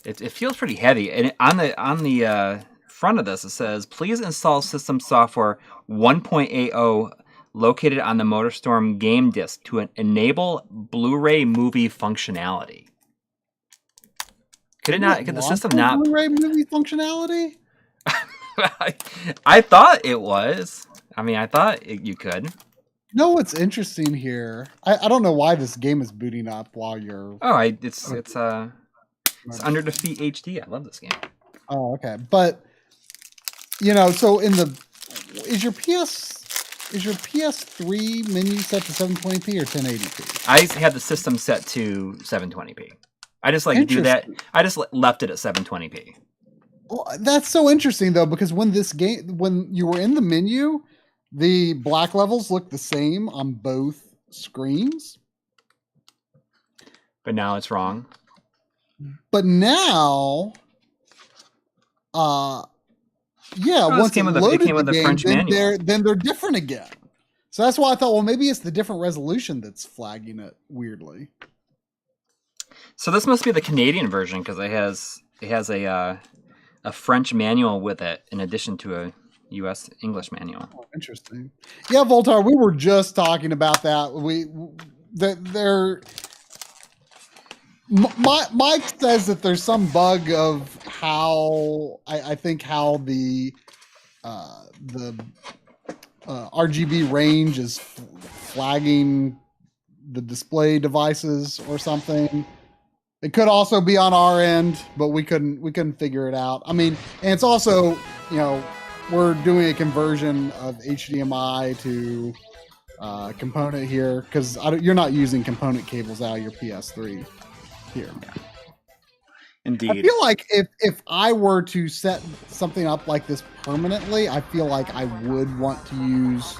It feels pretty heavy, and on the front of this it says, "Please install system software 1.80 located on the MotorStorm game disc to enable Blu-ray movie functionality." Could it not? Could the system not Blu-ray movie functionality? I thought it was. I mean, I thought you could. No, what's interesting here? I don't know why this game is booting up while you're. Oh, it's Under Defeat HD. I love this game. Oh, okay, but so is your PS3 menu set to 720p or 1080p? I had the system set to 720p. I just like to do that. I just left it at 720p. Well, that's so interesting though, because when you were in the menu, the black levels look the same on both screens. But now it's wrong. But now, once it came with the French manual, then they're different again. So that's why I thought, well, maybe it's the different resolution that's flagging it weirdly. So this must be the Canadian version because it has a French manual with it in addition to a U.S. English manual. Oh, interesting. Yeah, Voltar, we were just talking about that. Mike says that there's some bug of how I think how the RGB range is flagging the display devices or something. It could also be on our end, but we couldn't figure it out. I mean, and it's also, we're doing a conversion of HDMI to component here, because you're not using component cables out of your PS3 here. Yeah. Indeed. I feel like if I were to set something up like this permanently, I feel like I would want to use,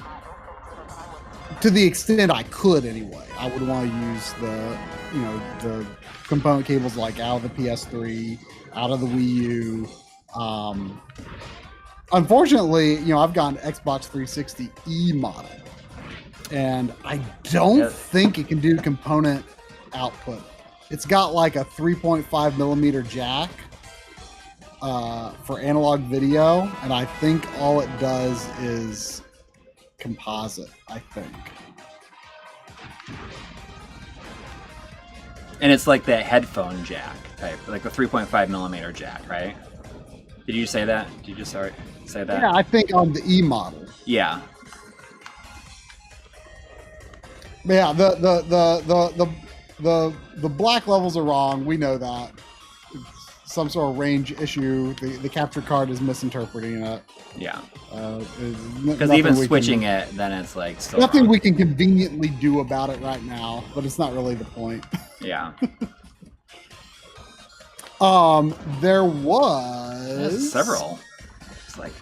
to the extent I could anyway, I would want to use the component cables like out of the PS3, out of the Wii U. Unfortunately, I've got an Xbox 360e model, and I don't think it can do component output. It's got like a 3.5 millimeter jack for analog video, and I think all it does is composite, I think. And it's like that headphone jack type, like the 3.5 millimeter jack, right? Did you say that? Did you just say that? Yeah, I think on the E model. Yeah. But yeah, the black levels are wrong. We know that. It's some sort of range issue. The capture card is misinterpreting it. Yeah. Because even switching it, then it's like still nothing wrong. we can conveniently do about it right now, but it's not really the point. Yeah. There was There's several. It's like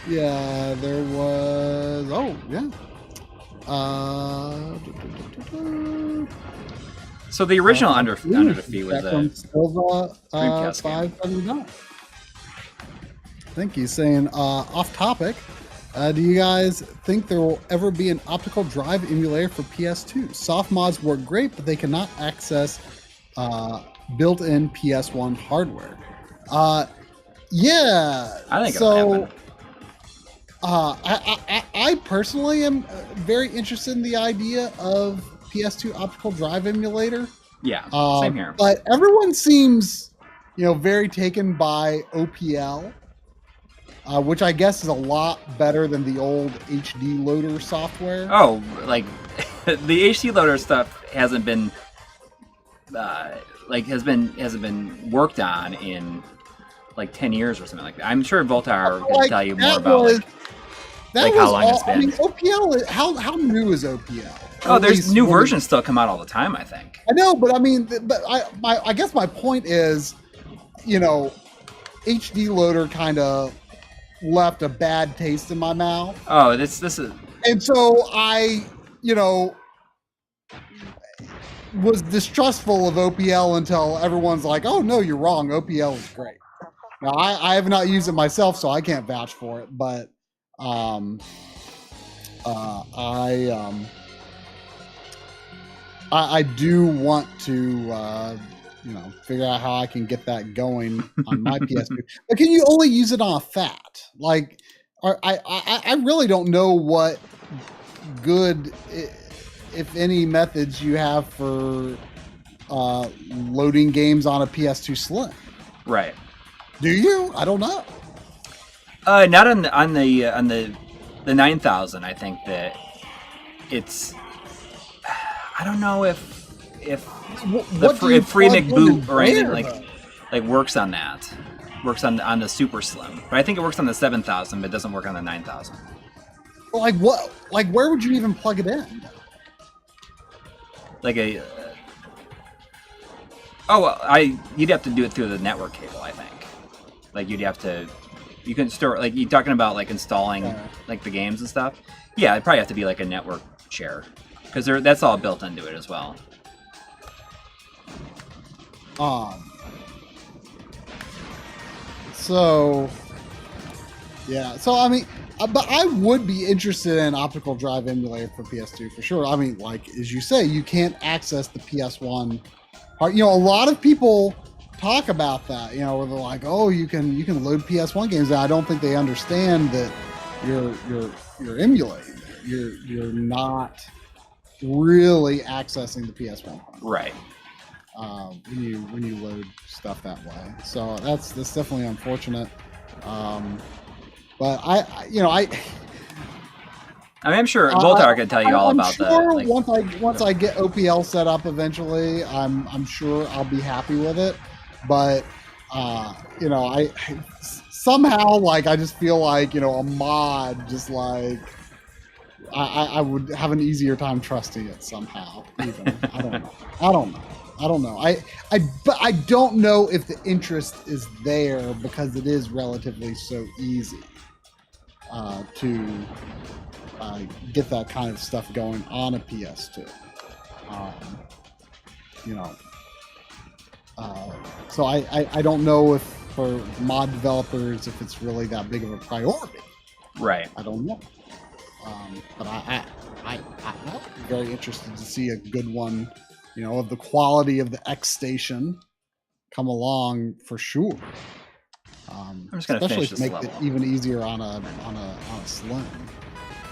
yeah, there was. Oh yeah. So the original under the fee was a Silva, Dreamcast game. 579. Thank you. Saying off topic. Do you guys think there will ever be an optical drive emulator for PS2? Soft mods work great, but they cannot access built-in PS1 hardware. Yeah. I think so. I personally am very interested in the idea of PS2 optical drive emulator. Yeah, same here. But everyone seems, very taken by OPL, which I guess is a lot better than the old HD loader software. Oh, like the HD loader stuff hasn't been hasn't been worked on in like 10 years or something like that. I'm sure Voltar can tell you more about how long it's been. I mean, OPL. How new is OPL? Oh, there's new versions still come out all the time, I think. I know, but I mean, I guess my point is, HD loader kind of left a bad taste in my mouth. Oh, this is. And so I, was distrustful of OPL until everyone's like, "Oh no, you're wrong. OPL is great." Now I have not used it myself, so I can't vouch for it, but I do want to figure out how I can get that going on my PS2. But can you only use it on a FAT? Like, I really don't know what good, if any, methods you have for loading games on a PS2 Slim. Right. Do you? I don't know. Not on the 9000. I think that it's. I don't know if FreeMIC boot or anything like works on that. Works on the Super Slim, but I think it works on the 7000, but it doesn't work on the 9000. Like what? Like where would you even plug it in? Like a. You'd have to do it through the network cable, I think. Like you'd have to. You can store like you're talking about like installing like the games and stuff. Yeah, it'd probably have to be like a network share because that's all built into it as well. So yeah, so I mean, but I would be interested in optical drive emulator for PS2 for sure. I mean, like as you say, you can't access the PS1 part. A lot of people talk about that, where they're like, "Oh, you can load PS1 games." And I don't think they understand that you're emulating. You're not really accessing the PS1 part. Right. When you load stuff that way. So that's definitely unfortunate. But I mean, I'm sure Voltar can tell you all about that. Once I get OPL set up eventually, I'm sure I'll be happy with it. But I somehow I just feel like a mod just like I would have an easier time trusting it somehow. Even I don't know. But I don't know if the interest is there because it is relatively so easy to get that kind of stuff going on a PS2. You know, so I don't know if for mod developers if it's really that big of a priority. Right. I don't know. But I'm very interested to see a good one, you know, of the quality of the X Station come along for sure. I'm just gonna especially finish to this make level. it even easier on a Slim.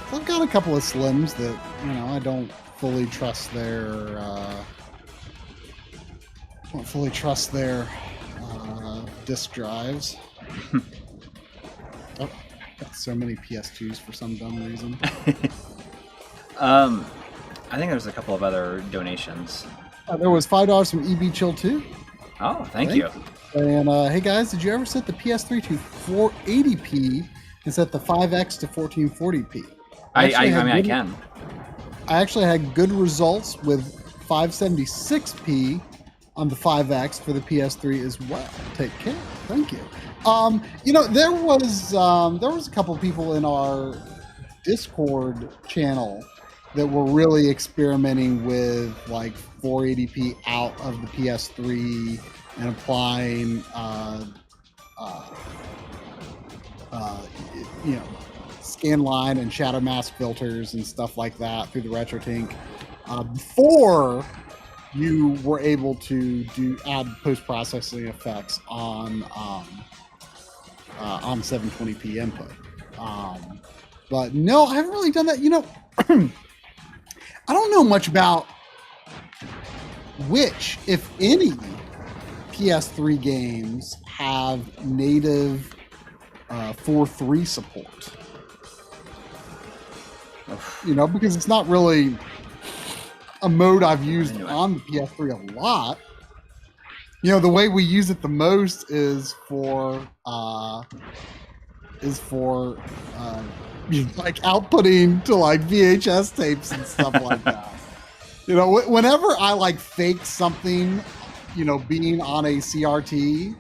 So I've got a couple of Slims that, you know, I don't fully trust their disk drives. Oh, got so many PS2s for some dumb reason. I think there's a couple of other donations. There was $5 from EB Chill 2. Oh, thank you. And hey guys, did you ever set the PS3 to 480p and set the 5X to 1440p? I can. I actually had good results with 576p on the 5X for the PS3 as well. Take care. Thank you. You know, there was a couple of people in our Discord channel that were really experimenting with like 480p out of the PS3 and applying you know, scanline and shadow mask filters and stuff like that through the RetroTINK before you were able to add post-processing effects on 720p input. But no, I haven't really done that. You know, I don't know much about which, if any, PS3 games have native 4.3 support. You know, because it's not really a mode I've used on the PS3 a lot. You know, the way we use it the most is for like outputting to like VHS tapes and stuff like that. You know, whenever I like fake something, you know, being on a CRT,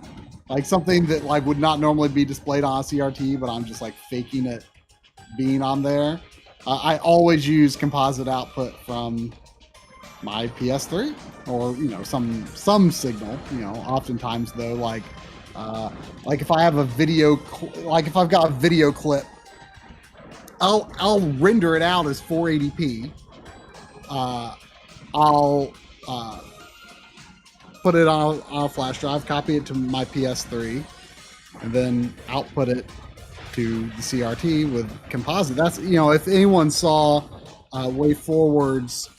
like something that like would not normally be displayed on a CRT, but I'm just like faking it being on there. I always use composite output from my PS3 or, you know, some signal, you know. Oftentimes though, like if I have a video, like if I've got a video clip, I'll render it out as 480p. I'll put it on a flash drive, copy it to my PS3, and then output it to the CRT with composite. That's, you know, if anyone saw Way Forward's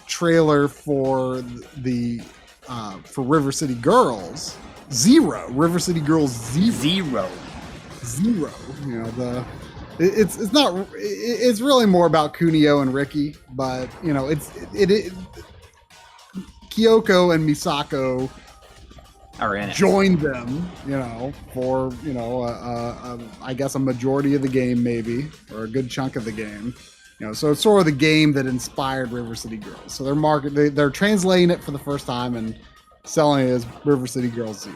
trailer for the for River City Girls Zero, River City Girls Zero. You know, it's really more about Kunio and Ricky, but you know, it Kyoko and Misako are in it. Joined them, you know, for, you know, I guess a majority of the game, maybe, or a good chunk of the game. You know, so it's sort of the game that inspired River City Girls. So they're translating it for the first time and selling it as River City Girls Zero.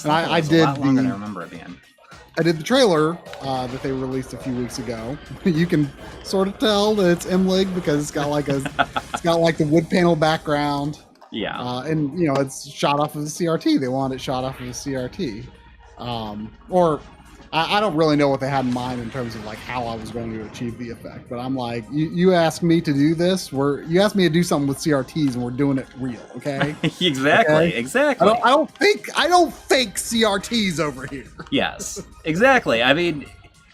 And I did a lot longer than I remember it being. I did the trailer that they released a few weeks ago. You can sort of tell that it's MLiG because it's got like the wood panel background. Yeah. And you know, it's shot off of the CRT. They wanted it shot off of the CRT. Or I don't really know what they had in mind in terms of like how I was going to achieve the effect. But I'm like, you asked me to do this. You asked me to do something with CRTs, and we're doing it real, okay? Exactly. Okay? Exactly. I don't fake CRTs over here. Yes, exactly. I mean,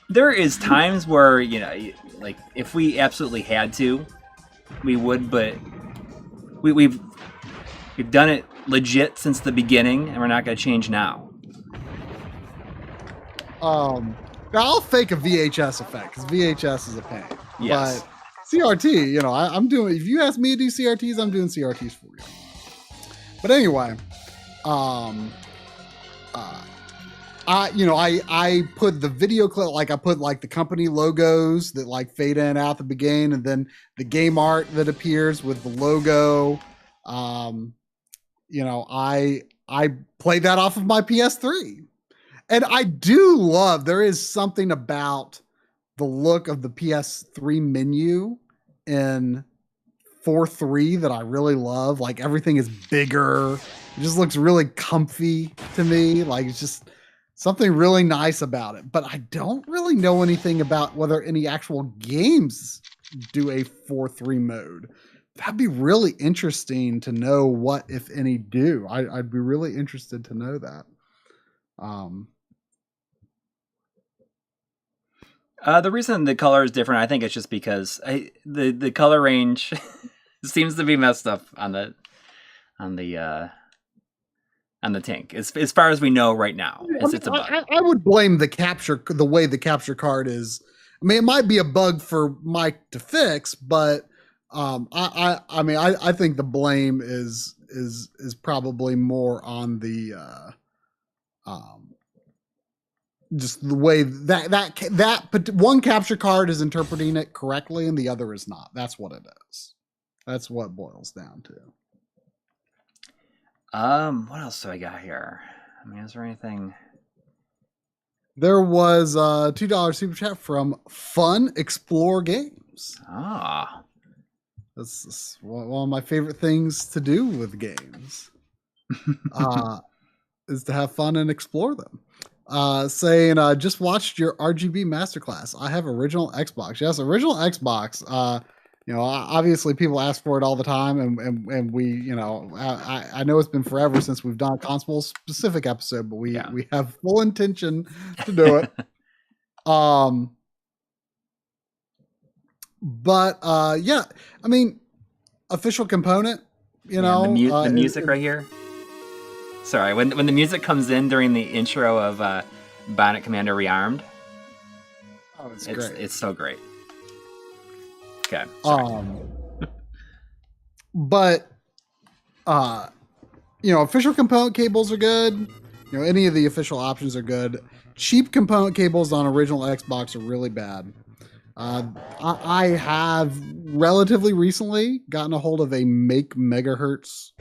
there is times where, you know, like if we absolutely had to, we would, but we've done it legit since the beginning, and we're not going to change now. I'll fake a VHS effect because VHS is a pain. Yes. But CRT, you know, I'm doing. If you ask me to do CRTs, I'm doing CRTs for you. But anyway, I put the video clip, like I put like the company logos that like fade in and out at the beginning, and then the game art that appears with the logo. I played that off of my PS3, and I do love. There is something about the look of the PS3 menu in 4.3 that I really love. Like everything is bigger. It just looks really comfy to me. Like it's just something really nice about it. But I don't really know anything about whether any actual games do a 4.3 mode. That'd be really interesting to know what, if any, do. I'd be really interested to know that. The reason the color is different, I think it's just because the color range seems to be messed up on the tank, as far as we know right now. It's a bug. I would blame the way the capture card is. I mean, it might be a bug for Mike to fix, but I think the blame is probably more on the just the way that one capture card is interpreting it correctly and the other is not. That's what it is. That's what it boils down to. What else do I got here? I mean, is there anything? There was a $2 super chat from Fun Explore Games. Ah, that's one of my favorite things to do with games. Is to have fun and explore them. Saying, just watched your RGB masterclass. I have original Xbox. Yes, original Xbox. Obviously people ask for it all the time, and we, I know it's been forever since we've done a console specific episode, but we have full intention to do it. I mean, official component, the music right here. Sorry, when the music comes in during the intro of Bionic Commando ReArmed. Oh, it's great. It's so great. Okay. But official component cables are good. Any of the official options are good. Cheap component cables on original Xbox are really bad. I have relatively recently gotten a hold of a Make Megahertz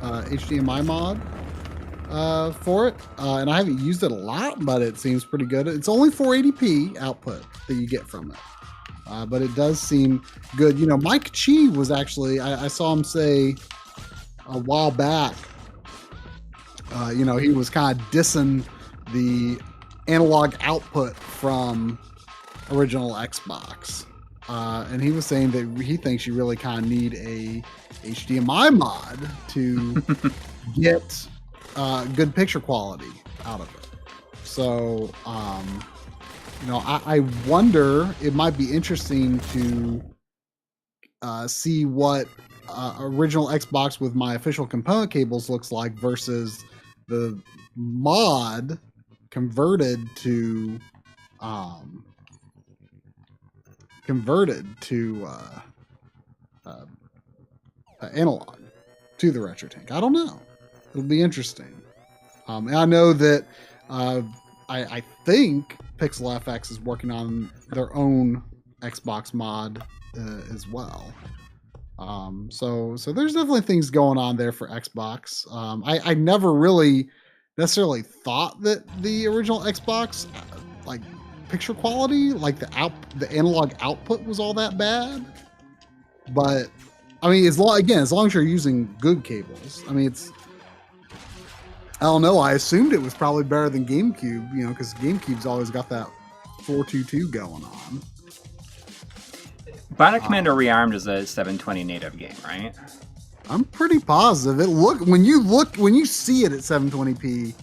HDMI mod for it, and I haven't used it a lot, but it seems pretty good. It's only 480p output that you get from it. But it does seem good. Mike Chi was actually, I saw him say a while back, he was kind of dissing the analog output from original Xbox. And he was saying that he thinks you really kind of need a HDMI mod to get good picture quality out of it. So, I wonder, it might be interesting to see what original Xbox with my official component cables looks like versus the mod converted to analog to the RetroTINK. I don't know. It'll be interesting. And I know that I think Pixel FX is working on their own Xbox mod as well. So there's definitely things going on there for Xbox. I never really necessarily thought that the original Xbox, like picture quality, like the analog output was all that bad. But I mean, as long as you're using good cables, I mean, I don't know. I assumed it was probably better than GameCube, because GameCube's always got that 422 going on. Bionic Commando ReArmed is a 720 native game, right? I'm pretty positive. When you see it at 720p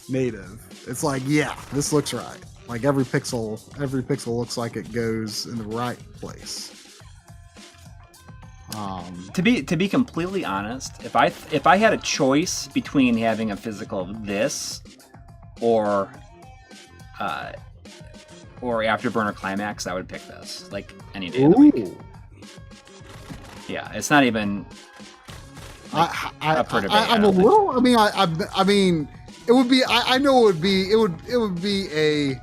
native, it's like, yeah, this looks right. Like every pixel looks like it goes in the right place. To be completely honest, if I had a choice between having a physical of this or Afterburner Climax, I would pick this like any day of the week. Yeah, it's not even. Like, I'm a little. I mean, it would be. I know it would be. It would be a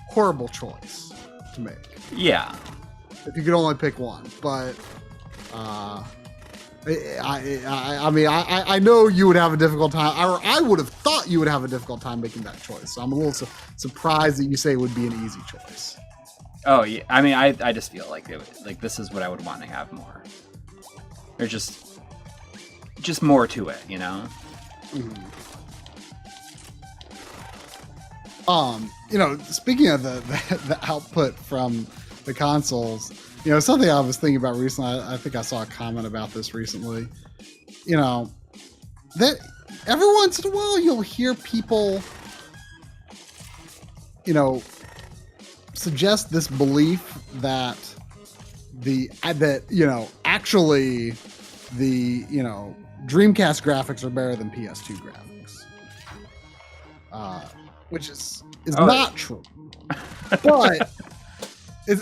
horrible choice to make. Yeah. If you could only pick one, but I mean, I know you would have a difficult time, or I would have thought you would have a difficult time making that choice. So I'm a little surprised that you say it would be an easy choice. Oh yeah, I mean, I just feel like this is what I would want to have more. There's just more to it, you know. Mm-hmm. You know, speaking of the output from the consoles, you know, something I was thinking about recently. I think I saw a comment about this recently. You know, that every once in a while you'll hear people, you know, suggest this belief that you know, actually the, you know, Dreamcast graphics are better than PS2 graphics, which is not true. But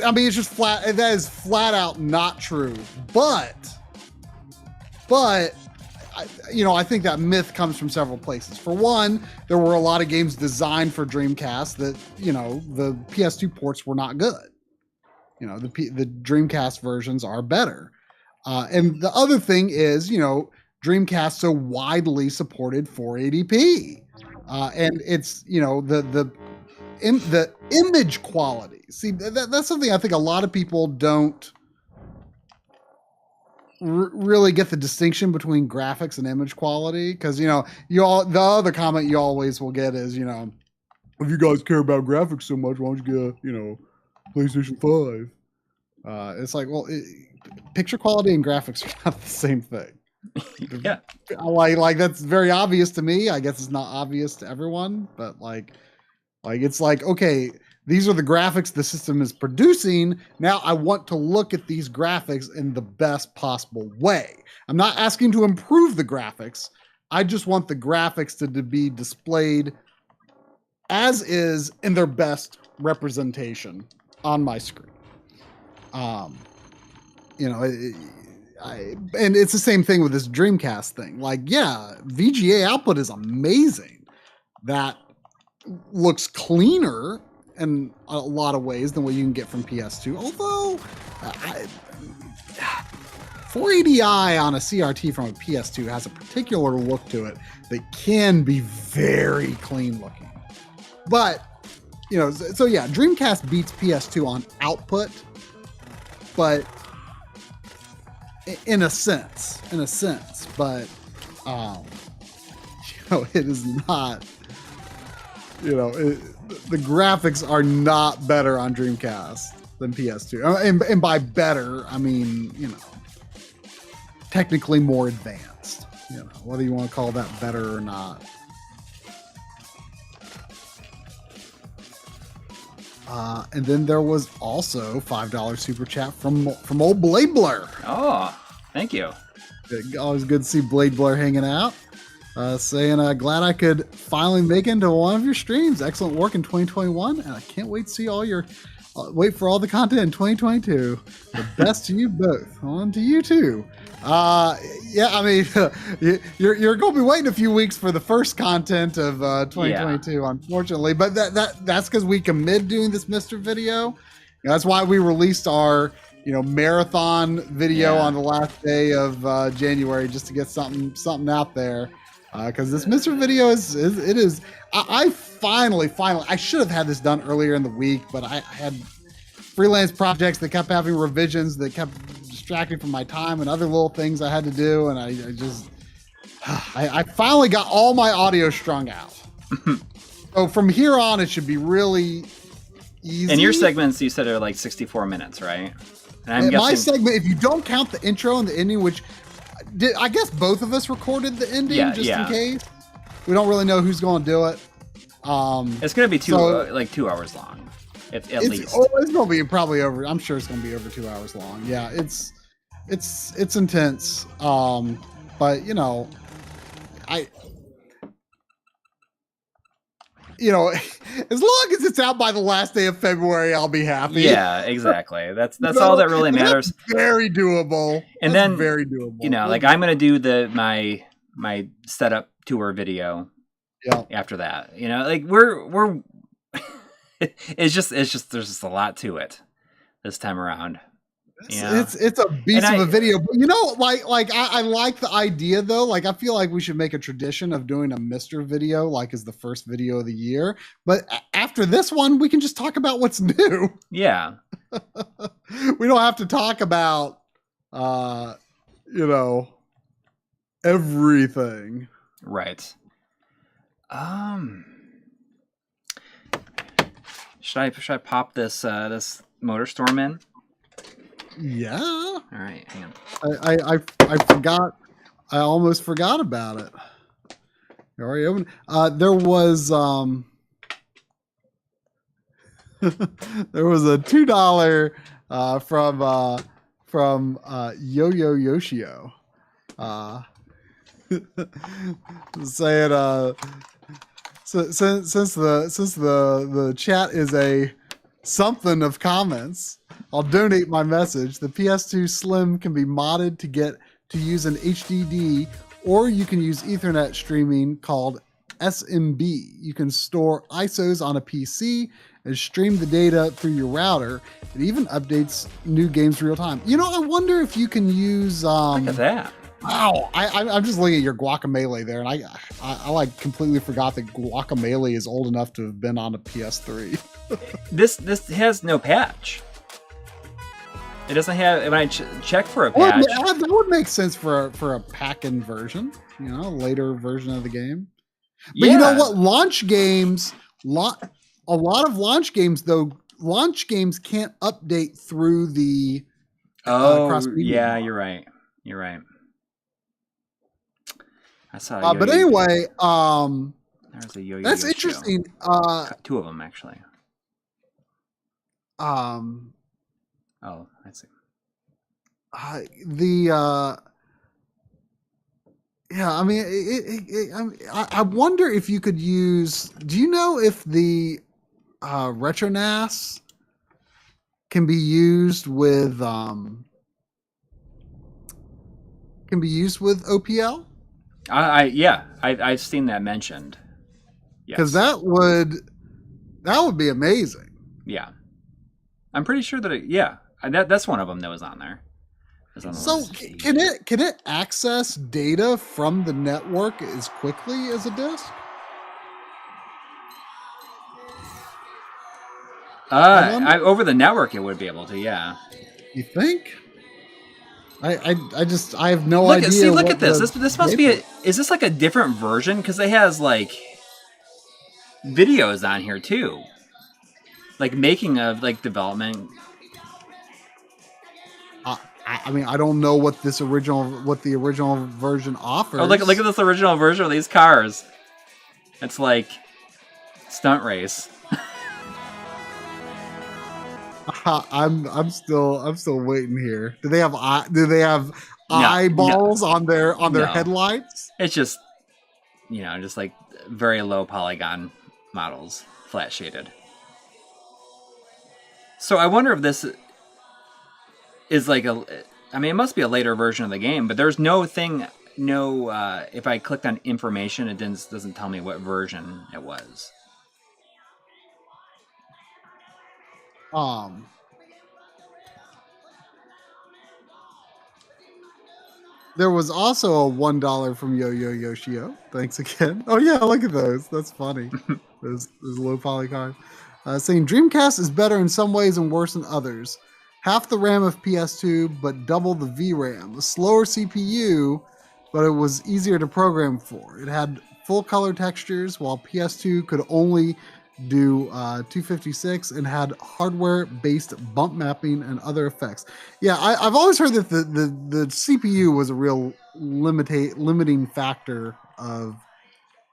I mean, it's just flat. That is flat out not true. But you know, I think that myth comes from several places. For one, there were a lot of games designed for Dreamcast that, you know, the PS2 ports were not good. You know, the Dreamcast versions are better. And the other thing is, you know, Dreamcast so widely supported 480p, and it's, you know, the image quality. See, that's something I think a lot of people don't really get the distinction between graphics and image quality, because, you know, the other comment you always will get is, you know, if you guys care about graphics so much, why don't you get, you know, PlayStation 5? It's like, well, picture quality and graphics are not the same thing. Yeah, like that's very obvious to me. I guess it's not obvious to everyone, but like it's like, okay, these are the graphics the system is producing. Now I want to look at these graphics in the best possible way. I'm not asking to improve the graphics. I just want the graphics to be displayed as is in their best representation on my screen. You know, and it's the same thing with this Dreamcast thing. Like, yeah, VGA output is amazing. That looks cleaner in a lot of ways than what you can get from PS2. Although 480i on a CRT from a PS2 has a particular look to it that can be very clean looking. But, you know, so yeah, Dreamcast beats PS2 on output, but in a sense, but you know, it is not, you know, the graphics are not better on Dreamcast than PS2. And by better, I mean, you know, technically more advanced, you know, whether you want to call that better or not. And then there was also $5 super chat from old Blade Blur. Oh, thank you. Always good to see Blade Blur hanging out. Saying, glad I could finally make it into one of your streams. Excellent work in 2021, and I can't wait to see all your wait for all the content in 2022. The best to you both. On to you too. Yeah, I mean, you're going to be waiting a few weeks for the first content of 2022, unfortunately. But that's because we committed doing this Mr. video. That's why we released our, you know, marathon video on the last day of January, just to get something out there. Because this Mr. video is I finally I should have had this done earlier in the week, but I had freelance projects that kept having revisions that kept distracting from my time and other little things I had to do, and I finally got all my audio strung out. So from here on, it should be really easy. And your segments, you said, are like 64 minutes, right? And I'm guessing... my segment, if you don't count the intro and the ending, which I guess both of us recorded the ending in case. We don't really know who's going to do it. It's going to be 2 hours long, at least. It's going to be probably over. I'm sure it's going to be over 2 hours long. Yeah, it's intense. But you know, you know, as long as it's out by the last day of February, I'll be happy. Yeah, exactly. That's all that really matters. Very doable. And then very doable. You know, like I'm gonna do my setup tour video. Yeah. after that. You know, like we're it's just there's just a lot to it this time around. It's a beast of a video, but you know, like I like the idea though. Like I feel like we should make a tradition of doing a Mr. video, like as the first video of the year. But after this one, we can just talk about what's new. Yeah, we don't have to talk about, you know, everything. Right. Should I pop this this MotorStorm in? Yeah. All right, hang on. I forgot. I almost forgot about it. You already opened. There was there was a $2 from Yo-Yo Yoshio. Saying since the chat is a something of comments, I'll donate my message. The PS2 Slim can be modded to get to use an HDD, or you can use Ethernet streaming called SMB. You can store ISOs on a PC and stream the data through your router. It even updates new games real time. You know, I wonder if you can use Look at that. Wow, I'm just looking at your Guacamelee there, and I like completely forgot that Guacamelee is old enough to have been on a PS3. This has no patch. It doesn't have. When I check for a patch, that would make sense for a pack-in version, you know, a later version of the game. But you know what? Launch games, a lot of launch games though, launch games can't update through the. Yeah, you're right. You're right. I saw. But anyway, there's a Yo-Yo that's Yoshio. interesting. Two of them actually. Oh, I see. Yeah, I mean, I wonder if you could use. Do you know if the RetroNAS can be used with OPL? I've seen that mentioned. Because that would be amazing. Yeah, I'm pretty sure that that's one of them that was on there. So can it access data from the network as quickly as a disk? Over the network it would be able to. Yeah. You think? I have no idea. See, look at this. This must be is this like a different version? Because it has like videos on here too, like making of like development. I mean, I don't know what the original version offers. Oh, look at this original version of these cars. It's like stunt race. I'm still waiting here. Do they have eyeballs on their headlights? It's just just like very low polygon models, flat shaded. So I wonder if this is like it must be a later version of the game, but there's if I clicked on information, it doesn't tell me what version it was. There was also a $1 from Yo-Yo Yoshio. Thanks again. Oh yeah, look at those. That's funny. those low polygon. Saying Dreamcast is better in some ways and worse in others. Half the RAM of PS2, but double the VRAM. A slower CPU, but it was easier to program for. It had full color textures, while PS2 could only do 256 and had hardware-based bump mapping and other effects. Yeah, I've always heard that the CPU was a real limiting factor of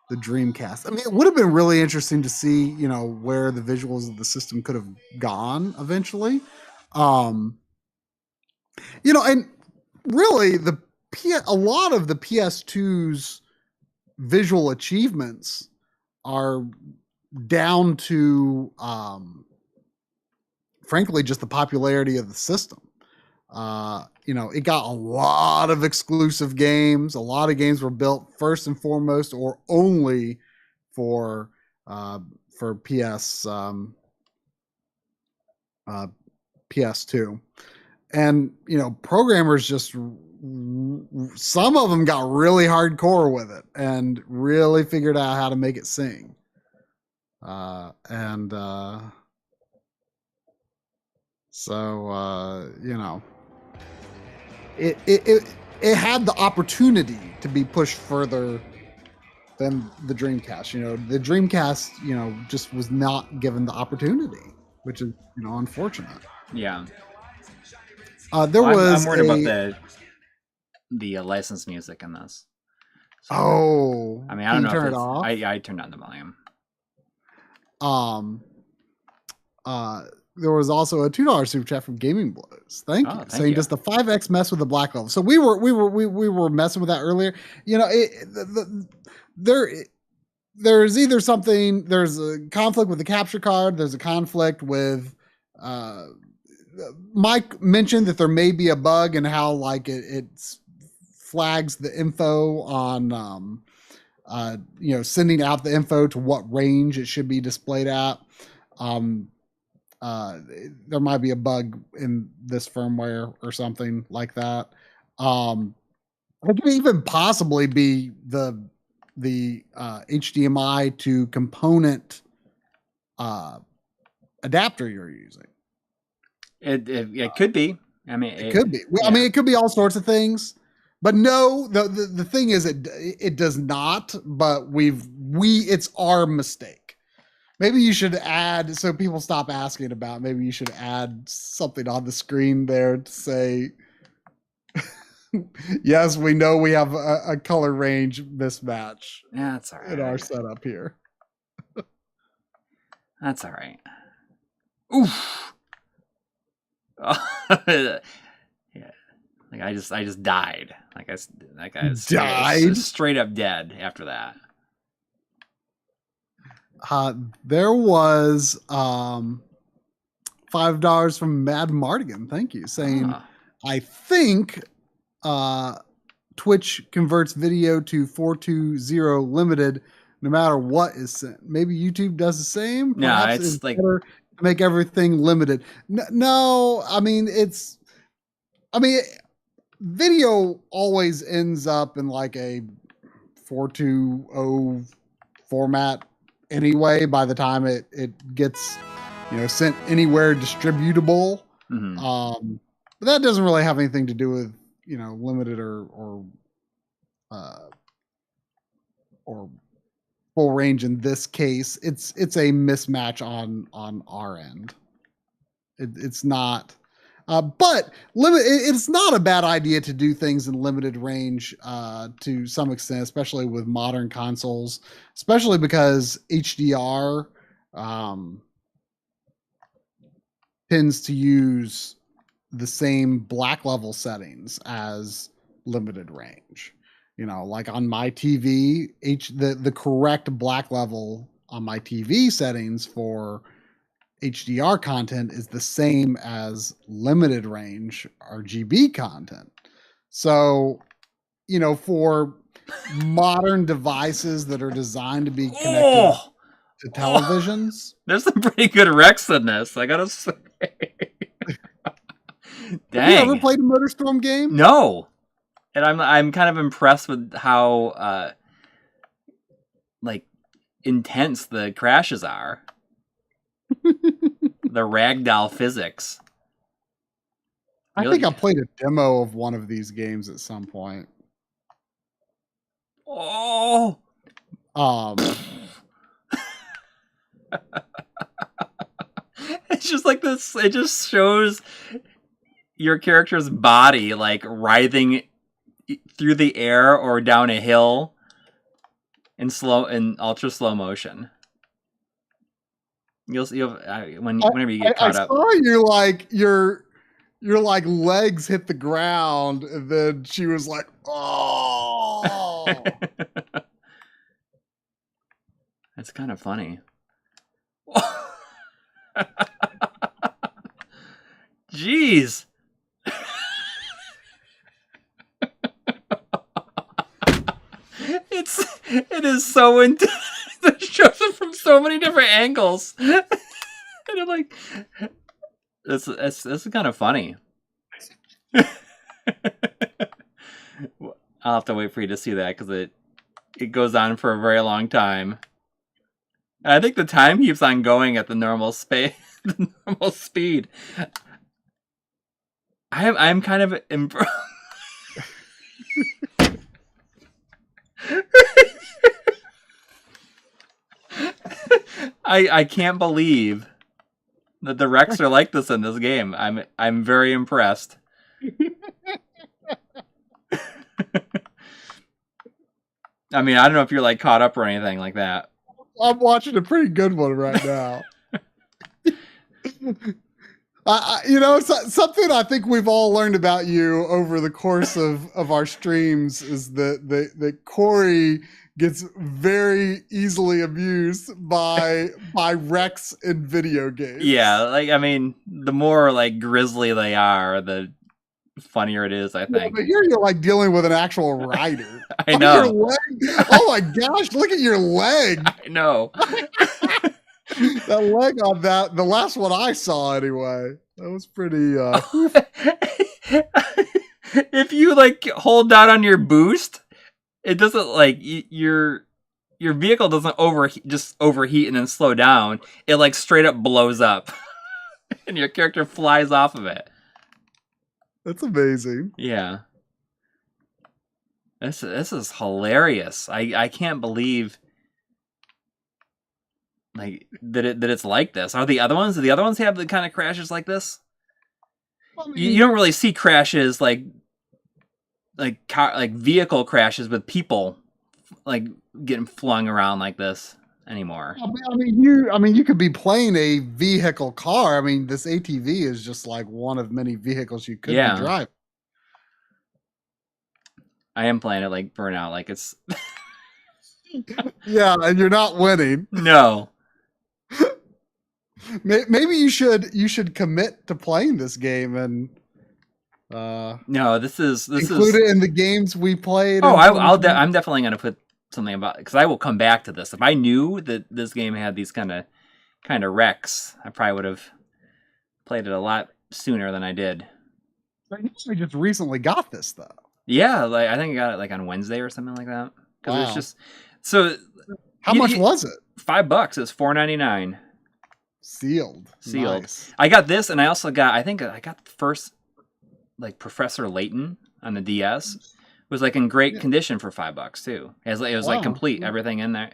the Dreamcast. I mean, it would have been really interesting to see, where the visuals of the system could have gone eventually. And really a lot of the PS2's visual achievements are down to frankly just the popularity of the system. It got a lot of exclusive games. A lot of games were built first and foremost or only for PS2. And, you know, programmers just, some of them got really hardcore with it and really figured out how to make it sing. So, you know, it had the opportunity to be pushed further than the Dreamcast. You know, the Dreamcast, you know, just was not given the opportunity, which is, you know, unfortunate. Yeah. I'm worried about the licensed music in this. So, I mean, I don't know. Turn it off. I turned down the volume. There was also a $2 super chat from Gaming Blues. Thank you. Saying, does the 5X mess with the black level? So we were messing with that earlier. You know, there's either something, there's a conflict with the capture card, there's a conflict with Mike mentioned that there may be a bug in how like it flags the info on you know, sending out the info to what range it should be displayed at. There might be a bug in this firmware or something like that. It could even possibly be the HDMI to component adapter you're using. It could be. I mean, it could be. I mean, it could be all sorts of things. But no, the thing is, it does not. But it's our mistake. Maybe you should add, so people stop asking about. Maybe you should add something on the screen there to say, yes, we know we have a color range mismatch. Yeah, that's all right. In our setup here. That's all right. Oof. Yeah. Like I just died. Like I was died? Straight up dead after that. There was $5 from Mad Mardigan. Thank you. Saying, I think Twitch converts video to 420 limited no matter what is sent. Maybe YouTube does the same. Perhaps it's like better to make everything limited. No, I mean video always ends up in like a 420 format anyway by the time it gets, you know, sent anywhere distributable. Mm-hmm. But that doesn't really have anything to do with, you know, limited or full range in this case. It's a mismatch on our end. It's not but it's not a bad idea to do things in limited range to some extent, especially with modern consoles, especially because HDR tends to use the same black level settings as limited range. You know, like on my TV, the correct black level on my TV settings for HDR content is the same as limited range RGB content. So, you know, for modern devices that are designed to be connected to televisions, there's some pretty good Rex in this, I gotta say. Dang. Have you ever played a MotorStorm game? No. And I'm kind of impressed with how like intense the crashes are. The ragdoll physics. I think I played a demo of one of these games at some point. Oh. It's just like this. It just shows your character's body like writhing through the air or down a hill in ultra slow motion. You'll whenever you get caught up. I saw you like your like legs hit the ground, and then she was like, "Oh." That's kind of funny. Jeez. It is so intense. shows it from so many different angles. And I'm like, this is kind of funny. I'll have to wait for you to see that because it goes on for a very long time. I think the time keeps on going at the normal speed. I'm kind of I can't believe that the wrecks are like this in this game. I'm very impressed. I mean, I don't know if you're like caught up or anything like that. I'm watching a pretty good one right now. Something I think we've all learned about you over the course of our streams is that Corey gets very easily abused by wrecks in video games. Yeah, like I mean, the more like grisly they are, the funnier it is, I think. Yeah, but here you're like dealing with an actual rider. I know. Your leg. Oh my gosh, look at your leg. I know. That leg on that, the last one I saw anyway. That was pretty if you like hold down on your boost, it doesn't like your vehicle doesn't overheat and then slow down. It like straight up blows up. And your character flies off of it. That's amazing. Yeah. This is hilarious. I can't believe like that it's like this. Are the other ones? Do the other ones have the kind of crashes like this? I mean, you don't really see crashes like vehicle crashes with people like getting flung around like this anymore. I mean, you could be playing a vehicle car. I mean, this ATV is just like one of many vehicles you could be driving. I am playing it like Burnout, like it's. Yeah, and you're not winning. No. Maybe you should commit to playing this game and. No, this is include it in the games we played. Oh, I'm definitely gonna put something about it because I will come back to this. If I knew that this game had these kind of wrecks, I probably would have played it a lot sooner than I did. I just recently got this though. Yeah, like I think I got it like on Wednesday or something like that. Because it's just so. How much was it? $5. It's $4.99. Sealed. Nice. I got this, and I also got. I think I got the first like Professor Layton on the DS. It was like in great condition for $5 too. It was like complete, everything in there,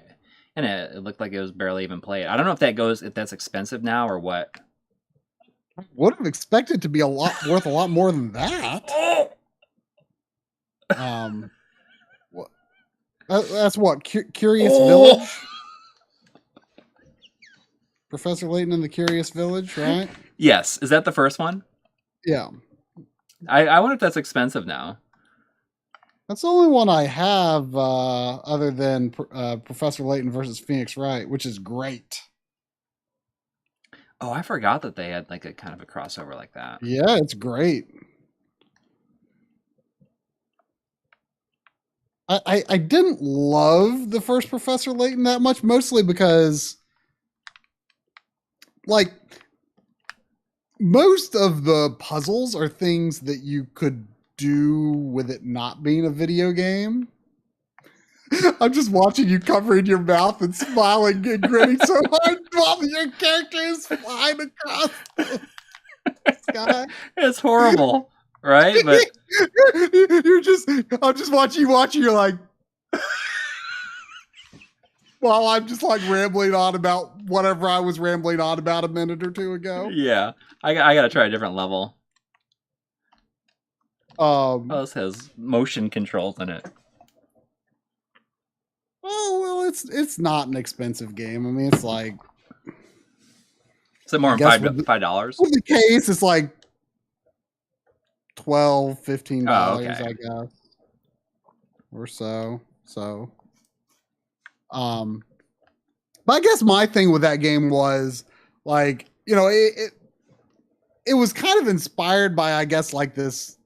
and it looked like it was barely even played. I don't know if that's expensive now or what. I would have expected to be worth a lot more than that. What? That's what Curious Village. Professor Layton in the Curious Village, right? Yes. Is that the first one? Yeah. I wonder if that's expensive now. That's the only one I have other than Professor Layton versus Phoenix Wright, which is great. Oh, I forgot that they had like a kind of a crossover like that. Yeah, it's great. I didn't love the first Professor Layton that much, mostly because like most of the puzzles are things that you could do with it not being a video game. I'm just watching you covering your mouth and smiling and grinning so hard while your character is flying across the sky. It's horrible, right? But I'm just watching you watching. You're like, while I'm just like rambling on about whatever I was rambling on about a minute or two ago. Yeah, I got to try a different level. This has motion controls in it. Oh well, it's not an expensive game. I mean, it's like. Is it more than $5? For the case, it's like $12, $15, okay. I guess, or so. But I guess my thing with that game was like, you know, it was kind of inspired by, I guess, like this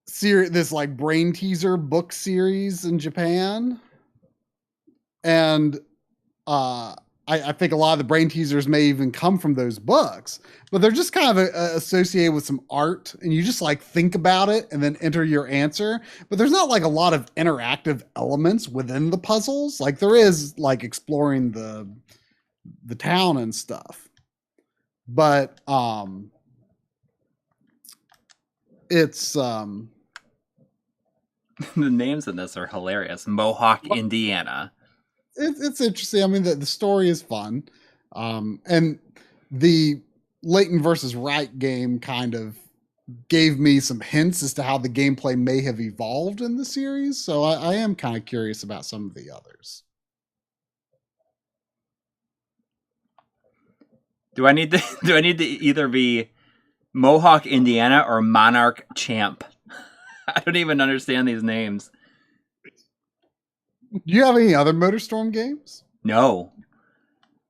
series, this like brain teaser book series in Japan. and I think a lot of the brain teasers may even come from those books, but they're just kind of associated with some art, and you just like think about it and then enter your answer. But there's not like a lot of interactive elements within the puzzles. Like there is like exploring the town and stuff, but it's The names in this are hilarious. Mohawk, Indiana. it's interesting. I mean, the story is fun. And the Leighton versus Wright game kind of gave me some hints as to how the gameplay may have evolved in the series. So I am kind of curious about some of the others. Do I need to either be Mohawk, Indiana, or Monarch Champ? I don't even understand these names. Do you have any other MotorStorm games? No.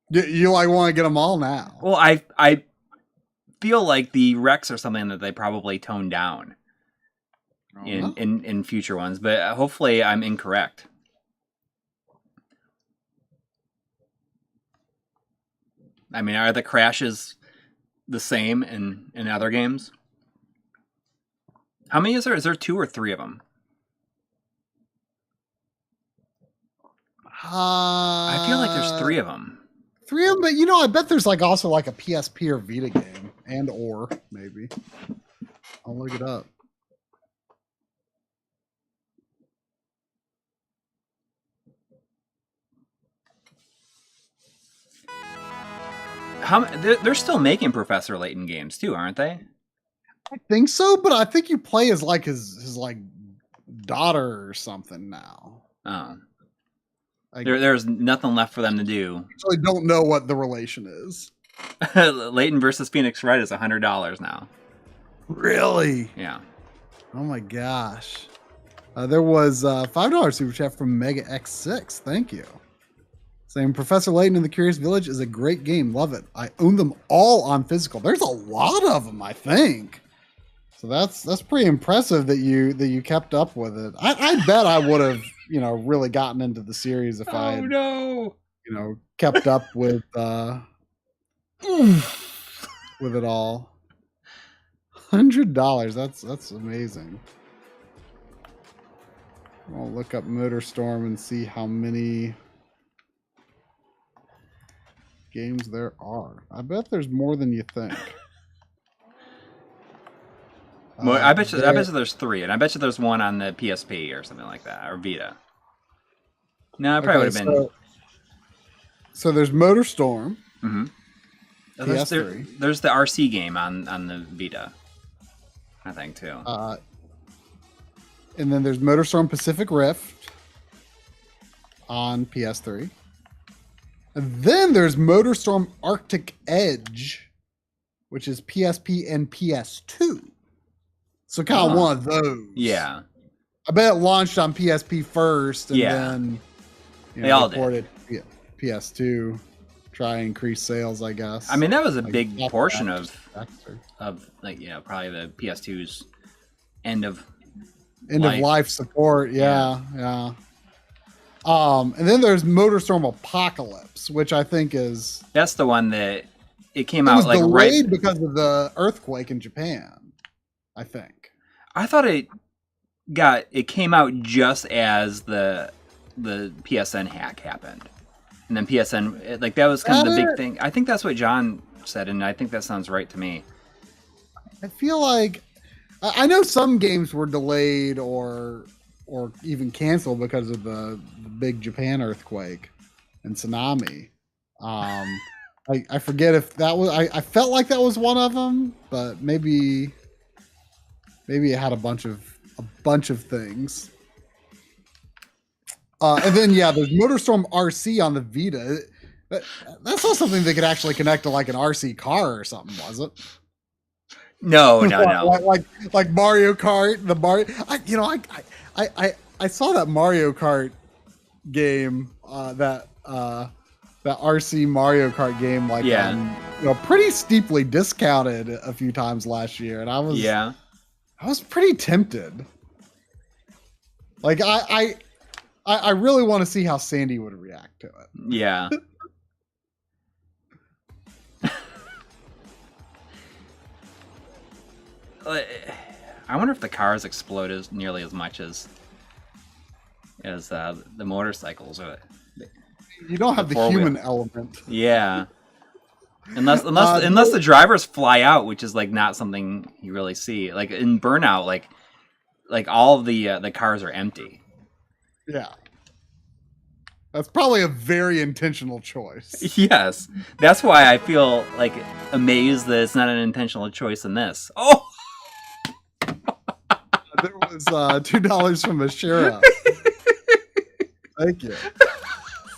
You like want to get them all now? Well, I feel like the Rex are something that they probably toned down in future ones, but hopefully I'm incorrect. I mean, are the crashes the same in other games? How many is there? Is there 2 or 3 of them? I feel like there's 3 of them. 3 of them, but you know, I bet there's like also like a PSP or Vita game, and or maybe. I'll look it up. They're still making Professor Layton games too, aren't they? I think so, but I think you play as like his like daughter or something now. Oh. There's nothing left for them to do. I don't know what the relation is. Layton versus Phoenix Wright is $100 now. Really? Yeah. Oh my gosh. There was $5 super chat from Mega X6. Thank you. Saying Professor Layton in the Curious Village is a great game. Love it. I own them all on physical. There's a lot of them, I think. So that's pretty impressive that you kept up with it. I bet I would have, really gotten into the series if I had, kept up with it all. $100. That's amazing. I'll look up MotorStorm and see how many games there are. I bet there's more than you think. I bet you there's 3, and I bet you there's one on the PSP or something like that, or Vita. No, it probably would have been. So there's MotorStorm. Mm-hmm. PS3. There's the RC game on the Vita, I think too. And then there's MotorStorm Pacific Rift on PS3. And then there's MotorStorm Arctic Edge, which is PSP and PS2. So kind of one of those. Yeah. I bet it launched on PSP first, and then they all ported PS2. Try and increase sales, I guess. I mean, that was a big portion of probably the PS2's end of life support. Yeah. And then there's MotorStorm Apocalypse, which I think that's the one that it came out like delayed because of the earthquake in Japan. I think. I thought it came out just as the PSN hack happened. And then PSN, that was kind of the big thing. I think that's what John said, and I think that sounds right to me. I feel like I know some games were delayed or even canceled because of the big Japan earthquake and tsunami. I forget if that was. I felt like that was one of them, but maybe it had a bunch of things. And then there's MotorStorm RC on the Vita. That's not something that could actually connect to like an RC car or something, was it? No. Like Mario Kart, I saw that Mario Kart game, that RC Mario Kart game, pretty steeply discounted a few times last year, and I was pretty tempted. Like I really want to see how Sandy would react to it. Yeah. I wonder if the cars explode as nearly as much as the motorcycles. You don't have the human element. Yeah. Unless the drivers fly out, which is like not something you really see. Like in Burnout, like all of the cars are empty. Yeah. That's probably a very intentional choice. Yes. That's why I feel like amazed that it's not an intentional choice in this. Oh! There was $2 from Ashira. Thank you.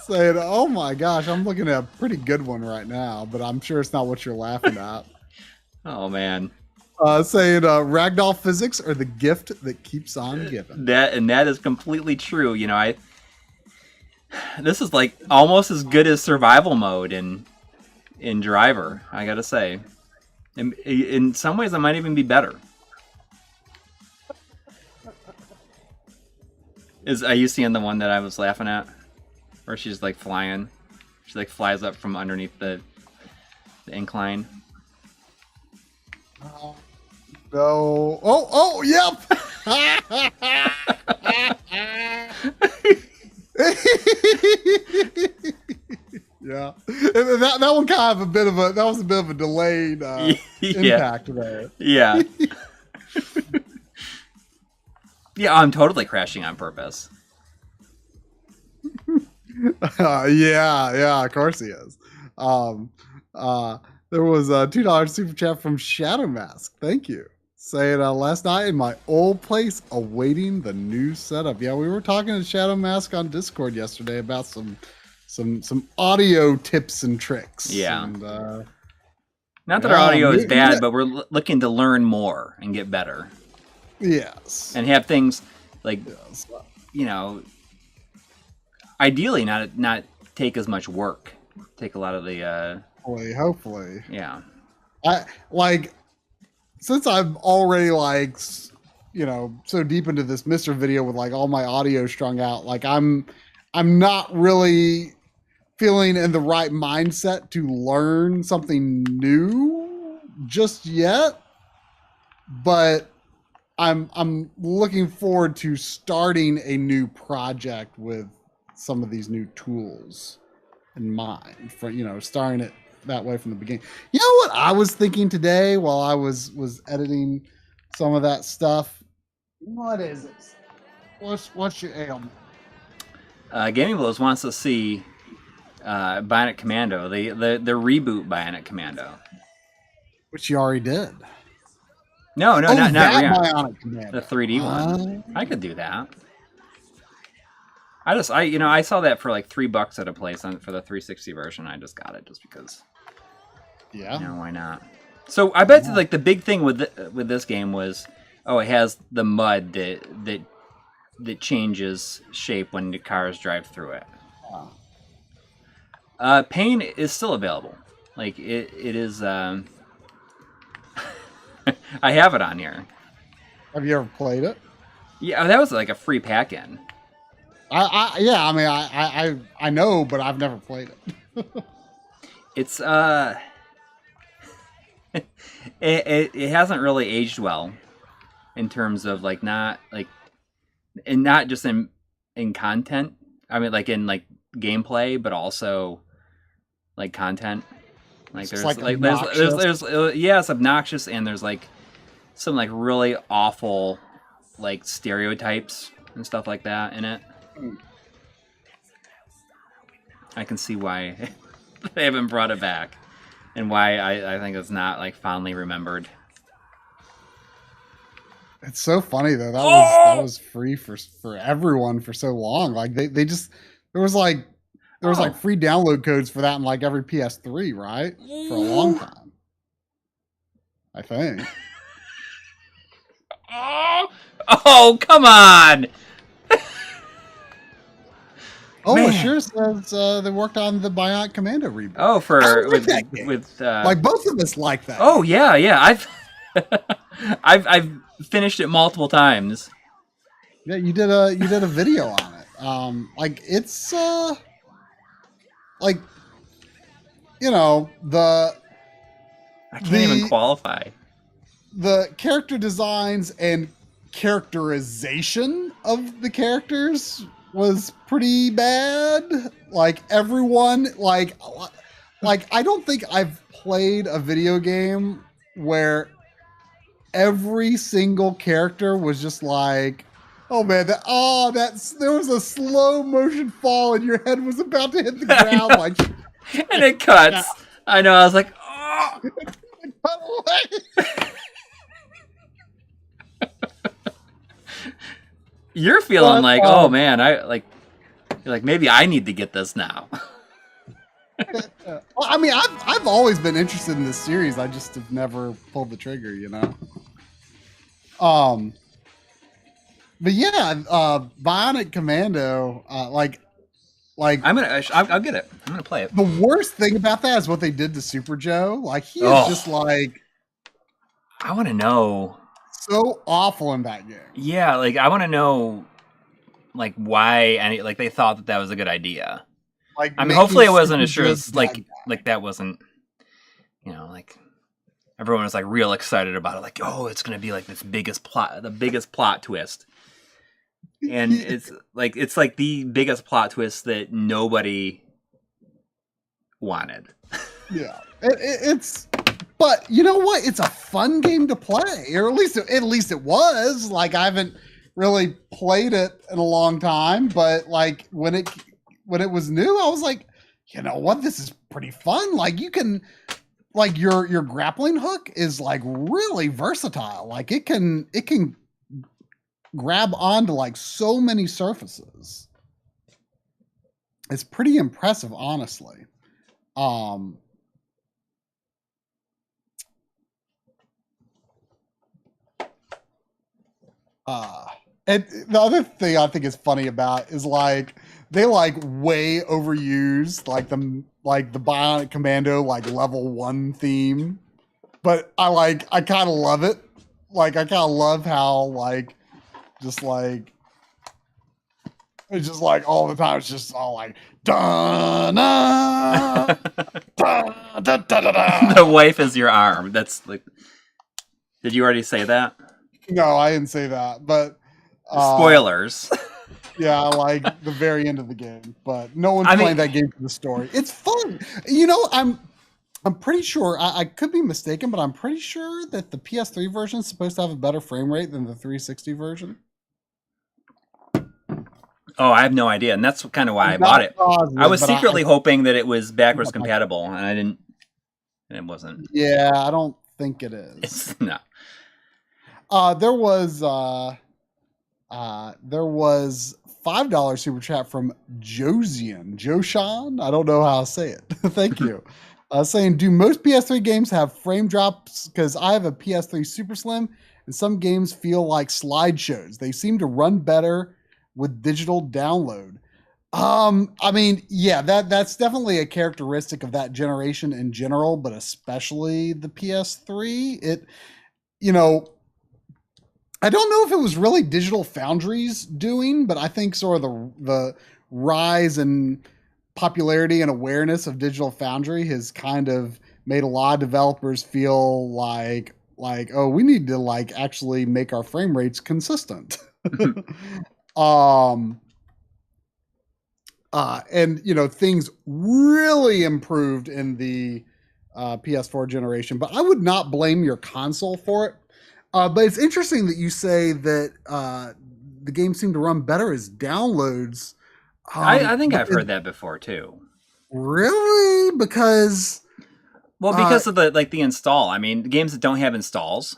Saying, oh my gosh, I'm looking at a pretty good one right now, but I'm sure it's not what you're laughing at. Oh, man. Saying ragdoll physics are the gift that keeps on giving. That is completely true. You know, this is like almost as good as survival mode in Driver, I gotta say. In some ways, it might even be better. Are you seeing the one that I was laughing at? Where she's like flying. She like flies up from underneath the incline. No. Oh, yep. Yeah. That one kind of a bit of a delayed impact there. Yeah. Yeah, I'm totally crashing on purpose. Yeah, of course he is. There was a $2 super chat from Shadow Mask. Thank you. Saying last night in my old place awaiting the new setup. Yeah, we were talking to Shadow Mask on Discord yesterday about some audio tips and tricks. Yeah. And, not that our audio is bad, but we're looking to learn more and get better. Yes. And have things like, you know, ideally not take as much work. Take a lot of the hopefully. Yeah. I like, since I'm already like, you know, so deep into this Mr. video with like all my audio strung out, like I'm not really feeling in the right mindset to learn something new just yet, but I'm looking forward to starting a new project with some of these new tools in mind, for, you know, starting it that way from the beginning. You know what I was thinking today while I was editing some of that stuff? What is it? What's your ailment? Gaming Blows wants to see Bionic Commando, the reboot Bionic Commando, which you already did. No, not Bionic Commando. The 3D one. I could do that. I saw that for like $3 at a place for the 360 version. I just got it just because. Yeah. You know, why not? So I bet like the big thing with this game was, it has the mud that changes shape when the cars drive through it. Pain is still available. Like it is. I have it on here. Have you ever played it? Yeah, that was like a free pack-in. I know, but I've never played it. It's it hasn't really aged well in terms of like not just in content. I mean, like in like gameplay, but also like content. Like there's it's obnoxious, and there's like some like really awful like stereotypes and stuff like that in it. I can see why they haven't brought it back, and why I think it's not like fondly remembered. It's so funny though. That was free for everyone for so long. Like they just there was like free download codes for that in like every PS3, right? For a long time, I think. Oh, come on! Oh, it sure says they worked on the Bionic Commando reboot. Oh, with like both of us like that. Oh yeah, I've finished it multiple times. Yeah, you did a video on it. Like it's like you know I can't even qualify. The character designs and characterization of the characters was pretty bad. Like everyone, like I don't think I've played a video game where every single character was just like, oh man, there was a slow motion fall and your head was about to hit the ground, like, and it cuts. I know. I was like, oh. Cut away. You're feeling like, oh man, like maybe I need to get this now. Well, I mean, I've always been interested in this series. I just have never pulled the trigger, you know. But yeah, Bionic Commando, like I'll get it. I'm gonna play it. The worst thing about that is what they did to Super Joe. Like he is just like, I want to know. So awful in that game. Yeah, like I want to know, like why like they thought that was a good idea. Like, I mean, hopefully it wasn't as sure as like that wasn't, you know, like everyone was like real excited about it. Like, oh, it's gonna be like the biggest plot twist, and it's like the biggest plot twist that nobody wanted. Yeah, it's. But you know what? It's a fun game to play, or at least it was. Like I haven't really played it in a long time, but like when it was new, I was like, you know what? This is pretty fun. Like you can, like your grappling hook is like really versatile. Like it can grab onto like so many surfaces. It's pretty impressive, honestly. And the other thing I think is funny about is like they like way overused like the Bionic Commando like level 1 theme, but I kind of love it. Like I kind of love how like just like it's just like all the time it's just all like da da da da da. The wife is your arm. That's like. Did you already say that? No, I didn't say that, but spoilers. Yeah, like the very end of the game, but no one's playing that game for the story. It's fun. You know, I'm pretty sure, I could be mistaken, but I'm pretty sure that the PS3 version is supposed to have a better frame rate than the 360 version. Oh, I have no idea, and that's kind of why I bought it. I was secretly hoping that it was backwards compatible, and I didn't. And it wasn't. Yeah, I don't think it is. No. There was $5 super chat from Joshan. I don't know how to say it. Thank you. Saying, do most PS3 games have frame drops? Because I have a PS3 Super Slim, and some games feel like slideshows. They seem to run better with digital download. I mean, yeah, that's definitely a characteristic of that generation in general, but especially the PS3. It, you know. I don't know if it was really Digital Foundry's doing, but I think sort of the rise and popularity and awareness of Digital Foundry has kind of made a lot of developers feel like oh, we need to like actually make our frame rates consistent. And you know, things really improved in the PS4 generation, but I would not blame your console for it. But it's interesting that you say that the game seemed to run better as downloads. I think I've heard that before too. Really? Because of the install. I mean, the games that don't have installs.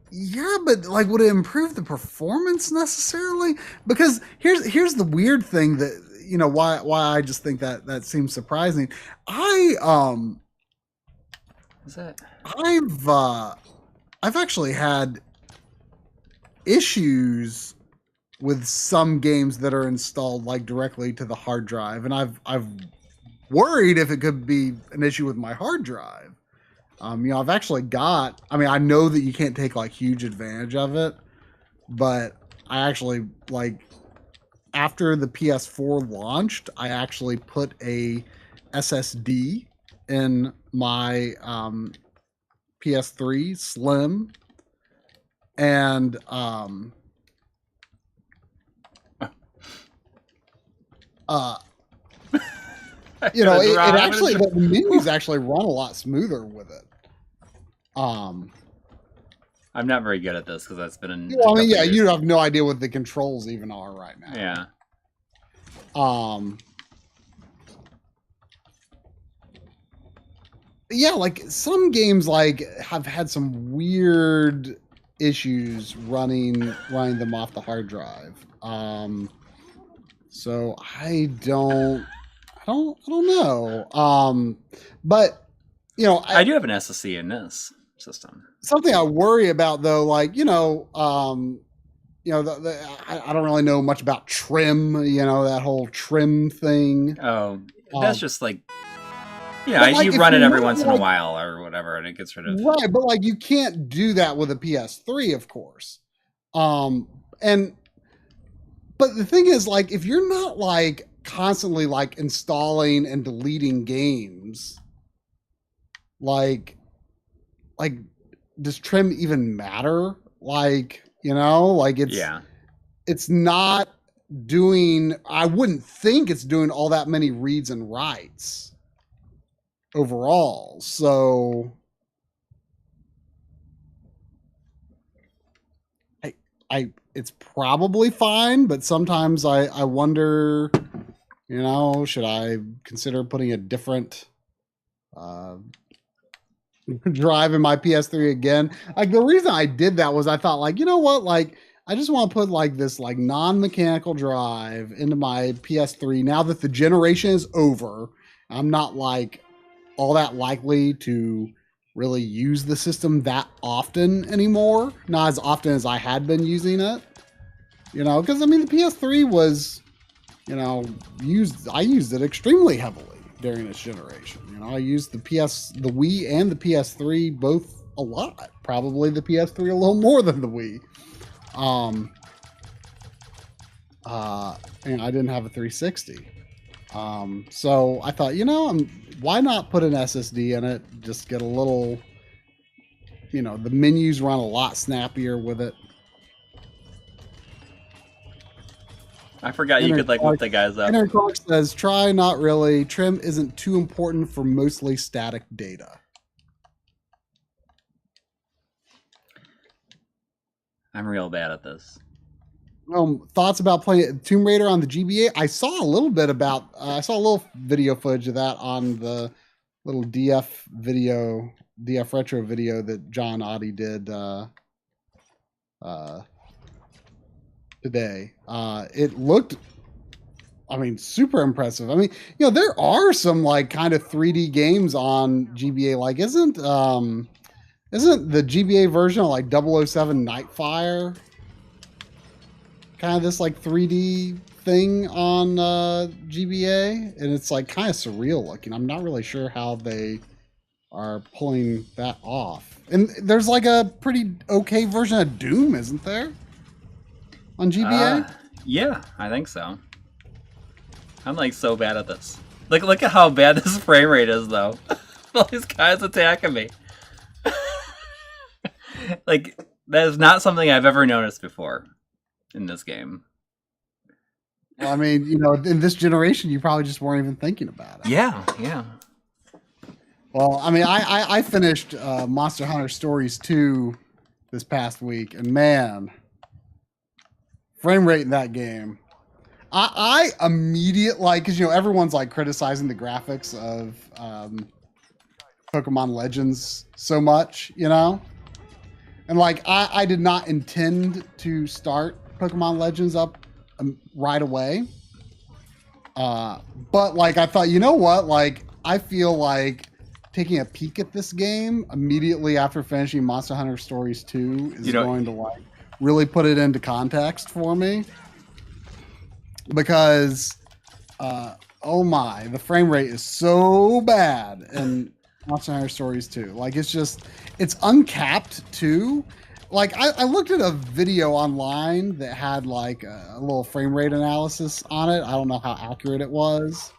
Yeah, but like, would it improve the performance necessarily? Because here's the weird thing that you know why I just think that seems surprising. I've actually had issues with some games that are installed like directly to the hard drive, and I've worried if it could be an issue with my hard drive. You know, I've actually got. I mean, I know that you can't take like huge advantage of it, but I actually like after the PS4 launched, I actually put a SSD in my PS3 Slim, and you know, it actually the menus actually run a lot smoother with it. I'm not very good at this because that's been in. Well, I mean, yeah, you have no idea what the controls even are right now. Yeah. Yeah, like some games like have had some weird issues running them off the hard drive. So I don't know. But you know, I do have an SSD in this system. Something I worry about though, like, I don't really know much about trim, that whole trim thing. Oh, that's just like, you run it every once in a while or whatever, and it gets rid of. Right, but like you can't do that with a PS3, of course. But the thing is, like, if you're not like constantly like installing and deleting games, like does trim even matter? Like, it's not doing, I wouldn't think it's doing all that many reads and writes overall. So it's probably fine, but sometimes I wonder, should I consider putting a different drive in my PS3 again? Like, the reason I did that was I thought, like, you know what, like, I just want to put like this like non-mechanical drive into my PS3 now that the generation is over. I'm not like all that likely to really use the system that often anymore, not as often as I had been using it, because I mean the PS3 was, I used it extremely heavily during its generation. I used the Wii and the PS3 both a lot. Probably the PS3 a little more than the Wii. And I didn't have a 360. So I thought, why not put an SSD in it? Just get a little, the menus run a lot snappier with it. I forgot you could like look the guys up. Clark says, try not really. Trim isn't too important for mostly static data. I'm real bad at this. Thoughts about playing Tomb Raider on the GBA? I saw a little bit about, I saw a little video footage of that on the little DF retro video that John Audi did today. It looked, super impressive. There are some like kind of 3D games on GBA. Like, isn't the GBA version of like 007 Nightfire kind of this like 3D thing on GBA? And it's like kind of surreal looking. I'm not really sure how they are pulling that off. And there's like a pretty okay version of Doom, isn't there? On GBA? Yeah, I think so. I'm like so bad at this. Look at how bad this frame rate is, though. All these guys attacking me. Like, that is not something I've ever noticed before in this game. Well, in this generation, you probably just weren't even thinking about it. Yeah. Well, I finished Monster Hunter Stories 2 this past week, and man, frame rate in that game. I immediately, because everyone's like criticizing the graphics of Pokemon Legends so much, and like I did not intend to start Pokemon Legends up right away, but like I thought, like I feel like taking a peek at this game immediately after finishing Monster Hunter Stories 2 is going to like really put it into context for me, because the frame rate is so bad in Monster Hunter Stories 2. Like, it's uncapped too, like I looked at a video online that had like a little frame rate analysis on it. I don't know how accurate it was.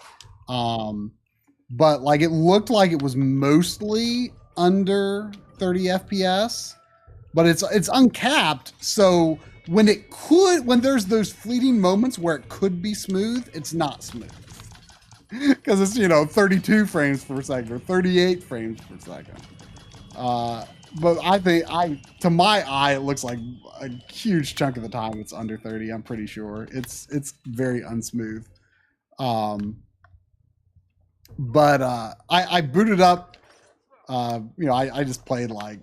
But like it looked like it was mostly under 30 FPS, but it's uncapped. So when there's those fleeting moments where it could be smooth, it's not smooth. Because it's 32 frames per second or 38 frames per second. But I think to my eye it looks like a huge chunk of the time it's under 30. I'm pretty sure it's very unsmooth. But I booted up. I just played like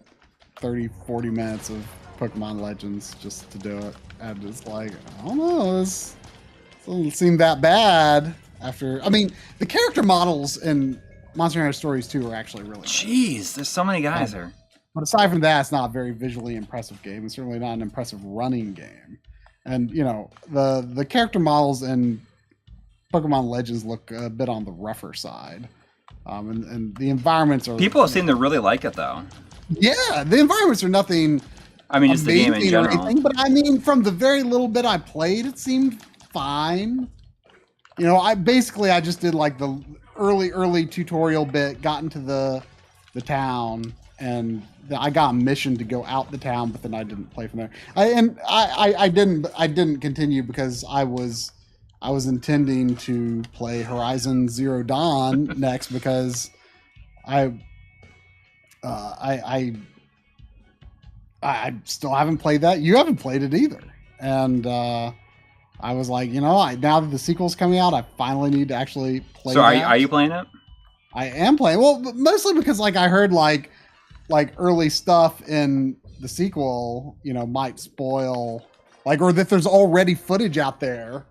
30-40 minutes of Pokemon Legends just to do it, and it's like I don't know, this doesn't seem that bad. The character models in Monster Hunter Stories 2 are actually really good. Jeez, there's so many guys here. But aside from that, it's not a very visually impressive game. It's certainly not an impressive running game. And the character models in Pokemon Legends look a bit on the rougher side. And the environments are... People seem to really like it, though. Yeah, the environments are nothing... just the game in general. Anything, but from the very little bit I played, it seemed fine. I just did like the early tutorial bit, got into the town, and I got a mission to go out the town, but then I didn't play from there. I didn't continue because I was intending to play Horizon Zero Dawn next because I still haven't played that. You haven't played it either, and I was like, now that the sequel's coming out, I finally need to actually play. So are you playing it? I am playing. Well, mostly because like I heard like early stuff in the sequel, might spoil or that there's already footage out there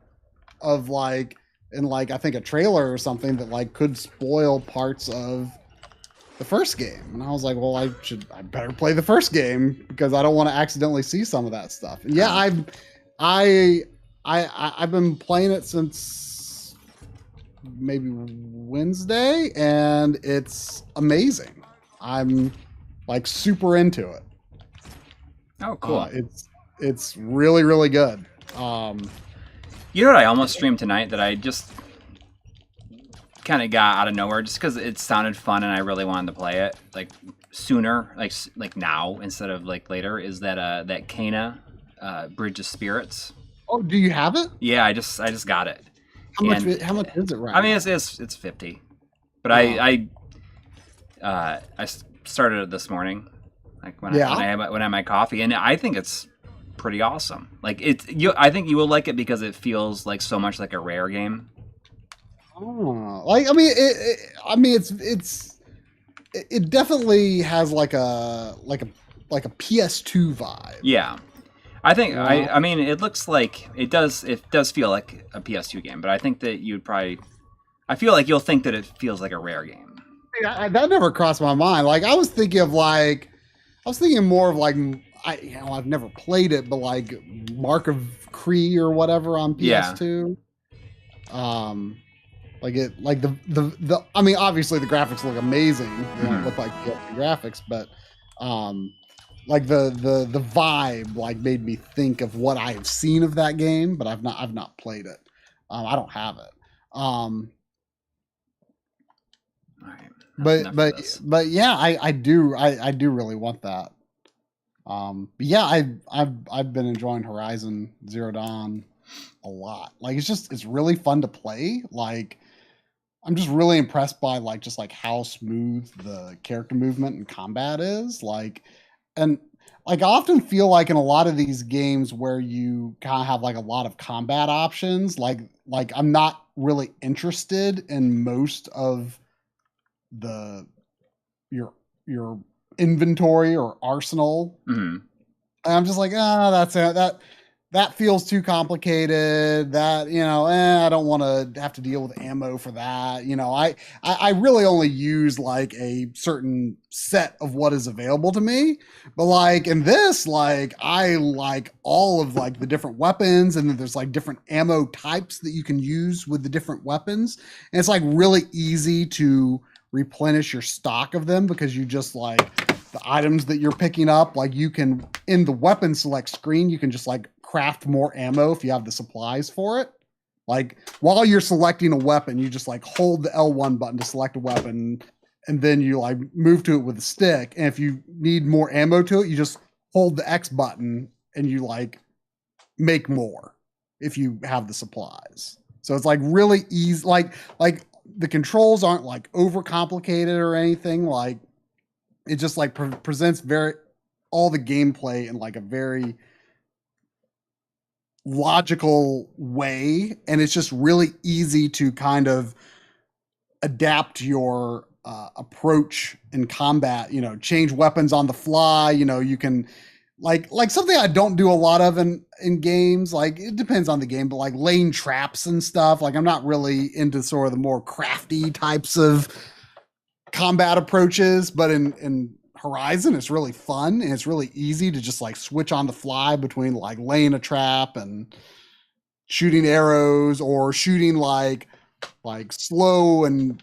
of I think a trailer or something that could spoil parts of the first game. And I was like, well, I better play the first game because I don't want to accidentally see some of that stuff. And yeah, I've been playing it since maybe Wednesday, and it's amazing. I'm super into it. Oh, cool. It's really, really good. You know what I almost streamed tonight that I just kind of got out of nowhere just because it sounded fun and I really wanted to play it sooner, like now instead of later, is that Kana Bridge of Spirits. Oh, do you have it? Yeah, I just got it. How much is it right now? It's 50. But I started it this morning, when I had my coffee, and I think it's pretty awesome. I think you will like it because it feels so much like a Rare game. Oh, it definitely has like a PS2 vibe. Yeah. I think it looks like it does feel like a PS2 game, but I think that I feel like you'll think that it feels like a Rare game. Yeah, that never crossed my mind. I was thinking more of I've never played it, but Mark of Cree or whatever on PS2. Yeah. Obviously the graphics look amazing. They don't look like PS2 graphics, but the vibe made me think of what I have seen of that game, but I've not played it. I don't have it. All right. But yeah, I do really want that. But yeah, I've been enjoying Horizon Zero Dawn a lot. It's really fun to play. I'm just really impressed by how smooth the character movement and combat is. And I often feel in a lot of these games where you kind of have a lot of combat options, I'm not really interested in most of your inventory or arsenal. Mm-hmm. And I'm just that feels too complicated. That I don't want to have to deal with ammo for that. I really only use a certain set of what is available to me. But in this, I like all of the different weapons, and then there's different ammo types that you can use with the different weapons, and it's really easy to replenish your stock of them because you just the items that you're picking up. Like you can, in the weapon select screen, you can just like craft more ammo if you have the supplies for it. Like while you're selecting a weapon, you just like hold the L1 button to select a weapon, and then you like move to it with a stick. And if you need more ammo to it, you just hold the X button and you like make more if you have the supplies. So it's like really easy. Like the controls aren't like overcomplicated or anything. Like it just like presents all the gameplay in like a very logical way, and it's just really easy to kind of adapt your approach in combat. Change weapons on the fly. You can like something I don't do a lot of in games. Like it depends on the game, but like laying traps and stuff. Like I'm not really into sort of the more crafty types of combat approaches, but in Horizon, it's really fun, and it's really easy to just like switch on the fly between like laying a trap and shooting arrows, or shooting like slow and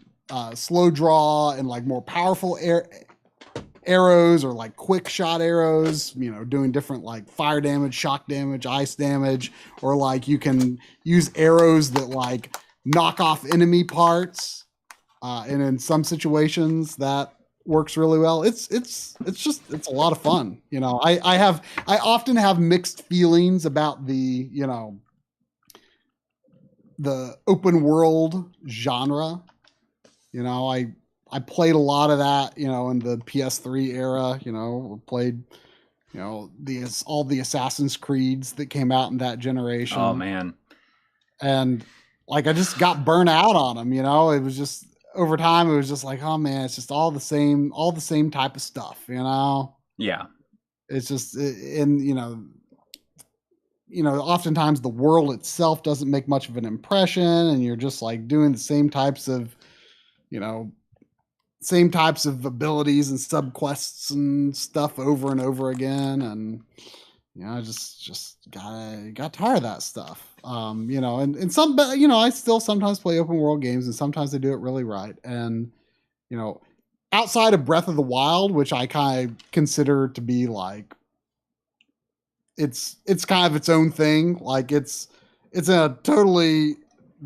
slow draw and like more powerful arrows, or like quick shot arrows, doing different like fire damage, shock damage, ice damage, or like you can use arrows that like knock off enemy parts, and in some situations that works really well. It's a lot of fun. I often have mixed feelings about the open world genre. I played a lot of that, in the PS3 era. Played all the Assassin's Creeds that came out in that generation. Oh man. And like I just got burnt out on them. It was just, over time, it was just like, oh man, it's just all the same type of stuff, Yeah. It's just, oftentimes the world itself doesn't make much of an impression, and you're just like doing the same types of abilities and subquests and stuff over and over again, and I just got tired of that stuff. And some, but I still sometimes play open world games, and sometimes they do it really right. And outside of Breath of the Wild, which I kind of consider to be like, it's kind of its own thing. Like it's a totally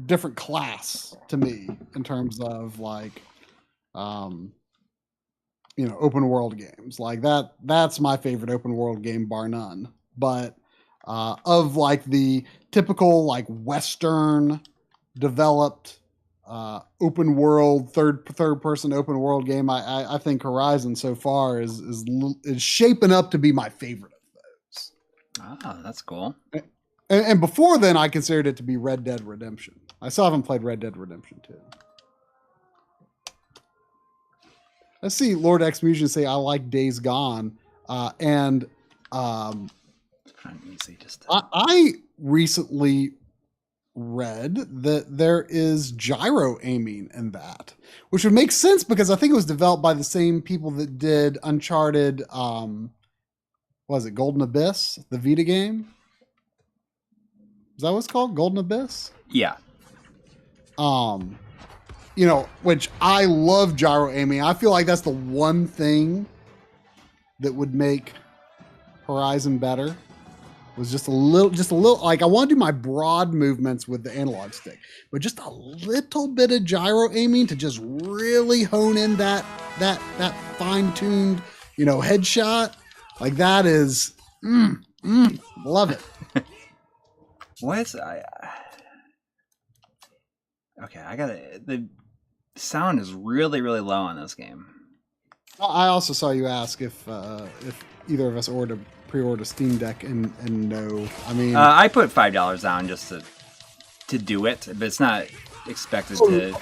different class to me in terms of like, open world games. Like that's my favorite open world game, bar none. But of like the typical like Western developed open world third person open world game, I think Horizon so far is shaping up to be my favorite of those. Ah, that's cool. And before then, I considered it to be Red Dead Redemption. I still haven't played Red Dead Redemption 2. Let's see, Lord X Musion say I like Days Gone, and easy, just I recently read that there is gyro aiming in that, which would make sense because I think it was developed by the same people that did Uncharted. What was it, Golden Abyss, the Vita game? Is that what it's called, Golden Abyss? Yeah. Which I love gyro aiming. I feel like that's the one thing that would make Horizon better. Was just a little like I want to do my broad movements with the analog stick, but just a little bit of gyro aiming to just really hone in that fine-tuned, headshot. Like that is love it. The sound is really, really low on this game. I also saw you ask if either of us pre-order Steam Deck, and no. I mean, I put $5 down just to do it, but it's not expected to.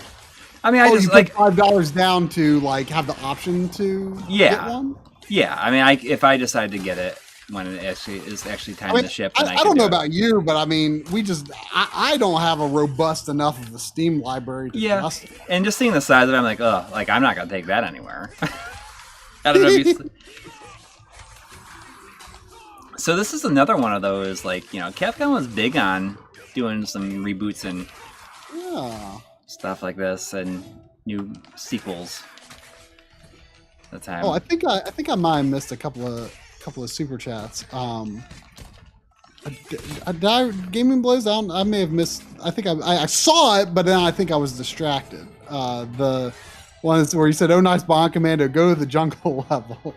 I mean, I just you like put $5 down to like have the option to get one. Yeah, I mean, if I decide to get it when it is actually time to ship, then I don't know about you, but I mean, I don't have a robust enough of the Steam library to justify. And just seeing the size of it, I'm like, oh, like I'm not gonna take that anywhere. I don't know if you. So this is another one of those, like, Capcom was big on doing some reboots and stuff like this and new sequels. the time. Oh, I think I might have missed a couple of super chats. Gaming Blaze down. I may have missed. I think I saw it, but then I think I was distracted. The ones where you said, "Oh, nice Bionic Commando, go to the jungle level."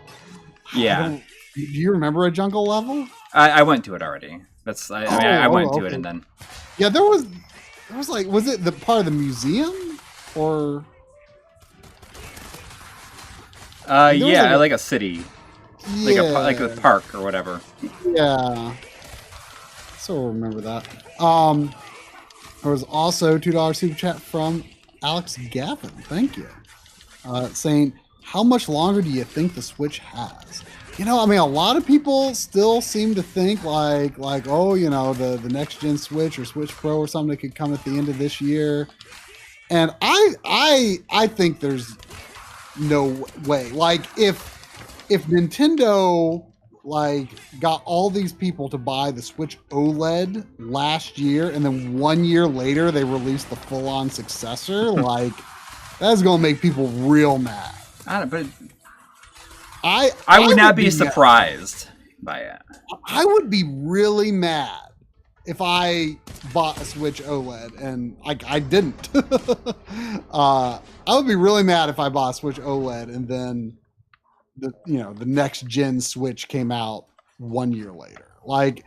Yeah. Do you remember a jungle level? I went to it already. I went to it and then. Yeah, there was like, was it the part of the museum or? Yeah, like a city, like a park or whatever. Yeah. So remember that. There was also $2 super chat from Alex Gavin. Thank you. Saying, how much longer do you think the Switch has? You know, I mean, a lot of people still seem to think like, oh, you know, the next gen Switch or Switch Pro or something that could come at the end of this year. And I think there's no way. Like, if Nintendo like got all these people to buy the Switch OLED last year and then 1 year later they released the full-on successor, like that's gonna make people real mad. I would not be surprised by it. I would be really mad if I bought a Switch OLED and I didn't. I would be really mad if I bought a Switch OLED and then the next gen Switch came out 1 year later. Like,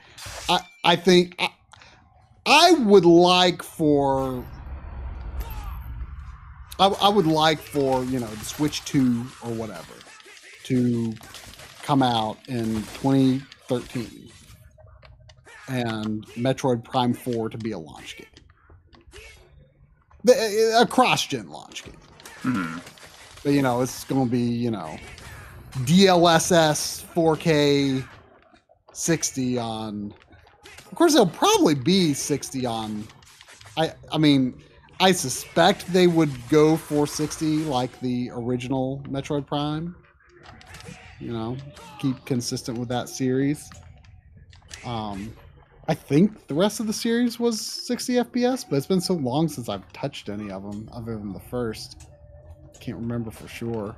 I think I would like for the Switch 2 or whatever to come out in 2013 and Metroid Prime 4 to be a launch game, a cross-gen launch game. Mm-hmm. But it's going to be DLSS 4K 60 on. Of course, it'll probably be 60 on. I mean, I suspect they would go for 60 like the original Metroid Prime. Keep consistent with that series. I think the rest of the series was 60 FPS, but it's been so long since I've touched any of them other than the first. Can't remember for sure.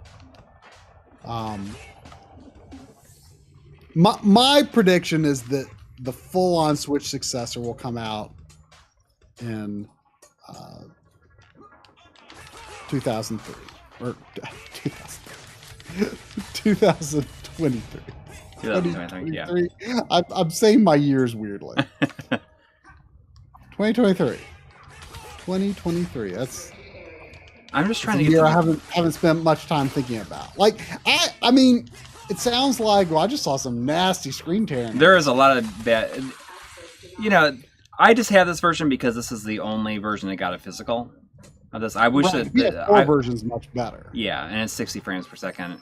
My prediction is that the full-on Switch successor will come out in 2003 or 2023. 2023, yeah. I'm saying my years weirdly. 2023. That's. I'm just trying to get. Year I haven't spent much time thinking about. Like I mean, it sounds like I just saw some nasty screen tearing. There is a lot of bad. I just have this version because this is the only version that got a physical of this. I wish that the version's much better. Yeah, and it's 60 frames per second.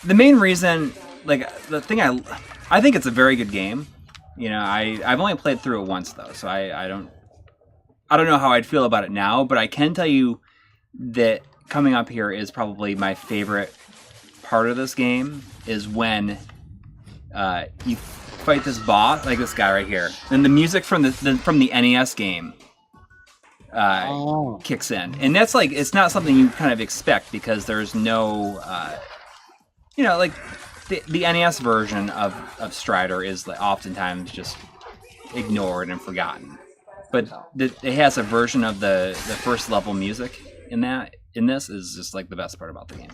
The main reason, the thing I think it's a very good game. I've only played through it once though, so I don't know how I'd feel about it now, but I can tell you that coming up here is probably my favorite part of this game is when you fight this boss, like this guy right here, and the music from the NES game kicks in, and that's it's not something you kind of expect because there's no the NES version of Strider is oftentimes just ignored and forgotten, but it has a version of the first level music in this is just the best part about the game.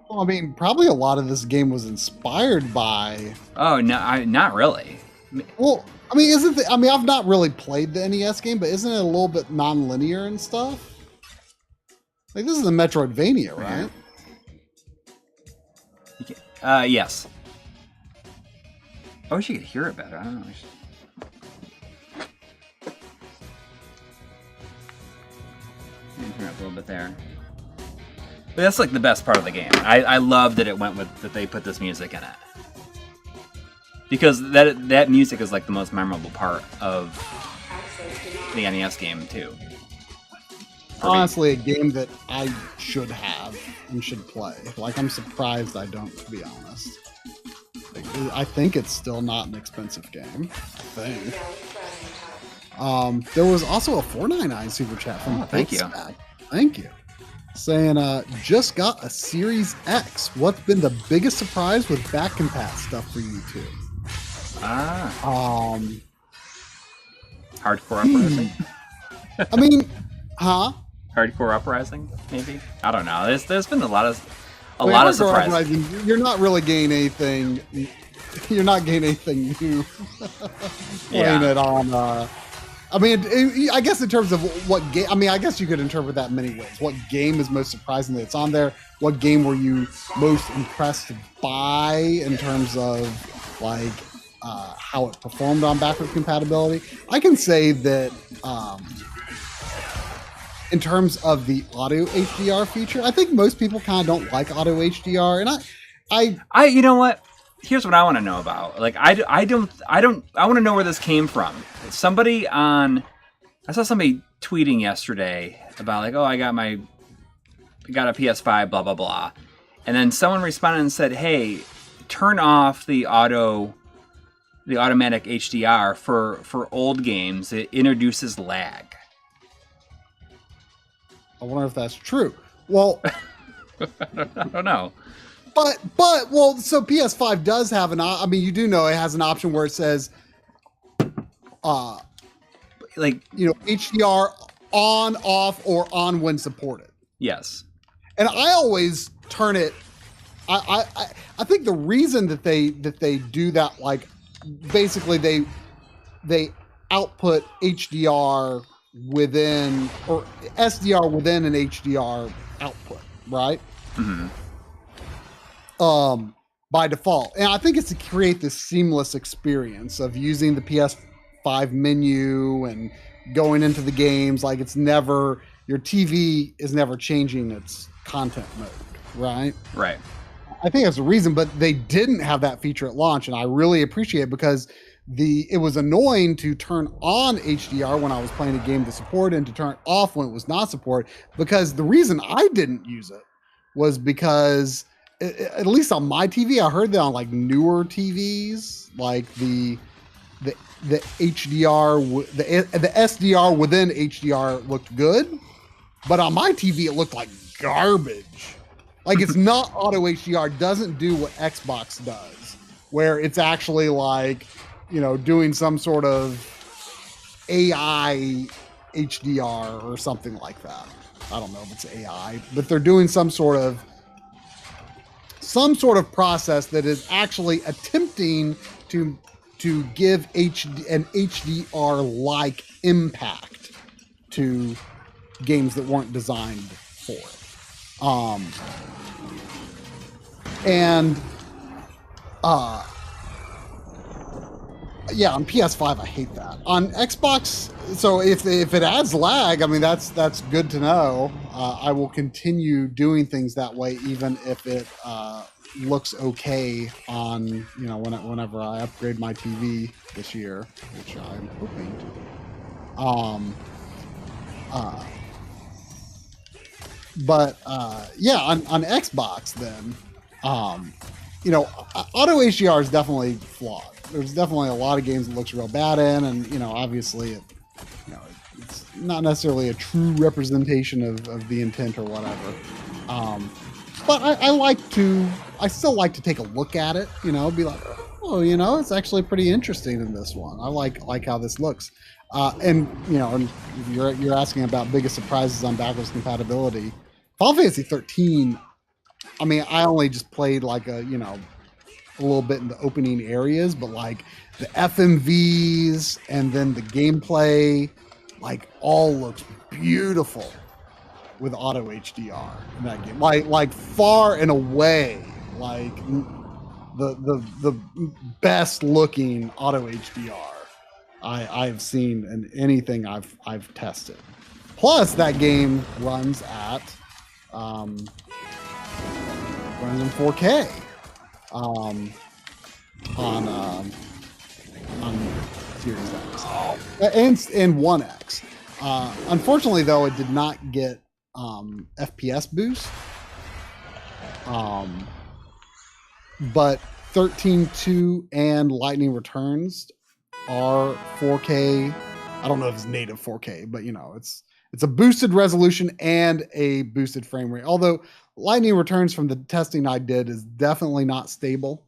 Well, I mean, probably a lot of this game was inspired by. Oh no, not really. Well, I mean, I've not really played the NES game, but isn't it a little bit non-linear and stuff? This is a Metroidvania, right? Yes. I wish you could hear it better. I don't know. Turn up a little bit there. But that's the best part of the game. I love that it went with that they put this music in it. Because that music is the most memorable part of the NES game too. Honestly, a game that I should have and should play. I'm surprised I don't, to be honest. I think it's still not an expensive game. I think. There was also a $4.99 super chat from thank you. Thank you. saying, just got a Series X. What's been the biggest surprise with back compat stuff for you two? Hardcore uprising. I mean, huh? Hardcore uprising, maybe. I don't know. There's been a lot of surprises. Uprising, you're not really gaining anything. You're not gaining anything new playing it on. I mean, I guess in terms of what game. I mean, I guess you could interpret that in many ways. What game is most surprising that it's on there? What game were you most impressed by in terms of like how it performed on backwards compatibility? I can say that in terms of the auto HDR feature, I think most people kind of don't like auto HDR, and I you know what? Here's what I want to know about. Like, I want to know where this came from. I saw somebody tweeting yesterday about like, oh, I got a PS5, blah, blah, blah. And then someone responded and said, hey, turn off the automatic HDR for old games. It introduces lag. I wonder if that's true. Well, I don't know. But so PS5 does have I mean, you do know it has an option where it says, like, you know, HDR on, off, or on when supported. Yes. And I always turn it. I think the reason that they do that, like, basically they output HDR within, or SDR within an HDR output, right? Mm-hmm. By default. And I think it's to create this seamless experience of using the PS5 menu and going into the games. Like, it's never, your TV is never changing its content mode, right? Right. I think that's the reason, but they didn't have that feature at launch, and I really appreciate it because it was annoying to turn on HDR when I was playing a game to support and to turn it off when it was not support, because the reason I didn't use it was because at least on my TV, I heard that on like newer TVs, like the HDR, the SDR within HDR looked good, but on my TV it looked like garbage. Like, it's not auto HDR, doesn't do what Xbox does, where it's actually like, you know, doing some sort of AI HDR or something like that. I don't know if it's AI, but they're doing some sort of process that is actually attempting to give an HDR-like impact to games that weren't designed for it. Yeah, on PS5 I hate that. On Xbox, so if it adds lag, I mean that's good to know. I will continue doing things that way, even if it looks okay on, you know, whenever I upgrade my TV this year, which I'm hoping to. Yeah, on Xbox then, you know, auto HDR is definitely flawed. There's definitely a lot of games it looks real bad in, and, you know, obviously it's not necessarily a true representation of the intent or whatever. But I still like to take a look at it, you know, be like, oh, you know, it's actually pretty interesting in this one. I like how this looks. And, you know, and you're asking about biggest surprises on backwards compatibility. Final Fantasy 13, I mean, I only just played like a little bit in the opening areas, but like the FMVs and then the gameplay, like, all looks beautiful with auto HDR in that game. Like far and away, like the best looking auto HDR I've seen in anything I've tested. Plus, that game runs at runs in 4K on Series X and One X. Unfortunately, though, it did not get FPS boost. But 13.2 and Lightning Returns are 4K. I don't know if it's native 4K, but, you know, it's a boosted resolution and a boosted frame rate. Although lightning returns from the testing I did is definitely not stable.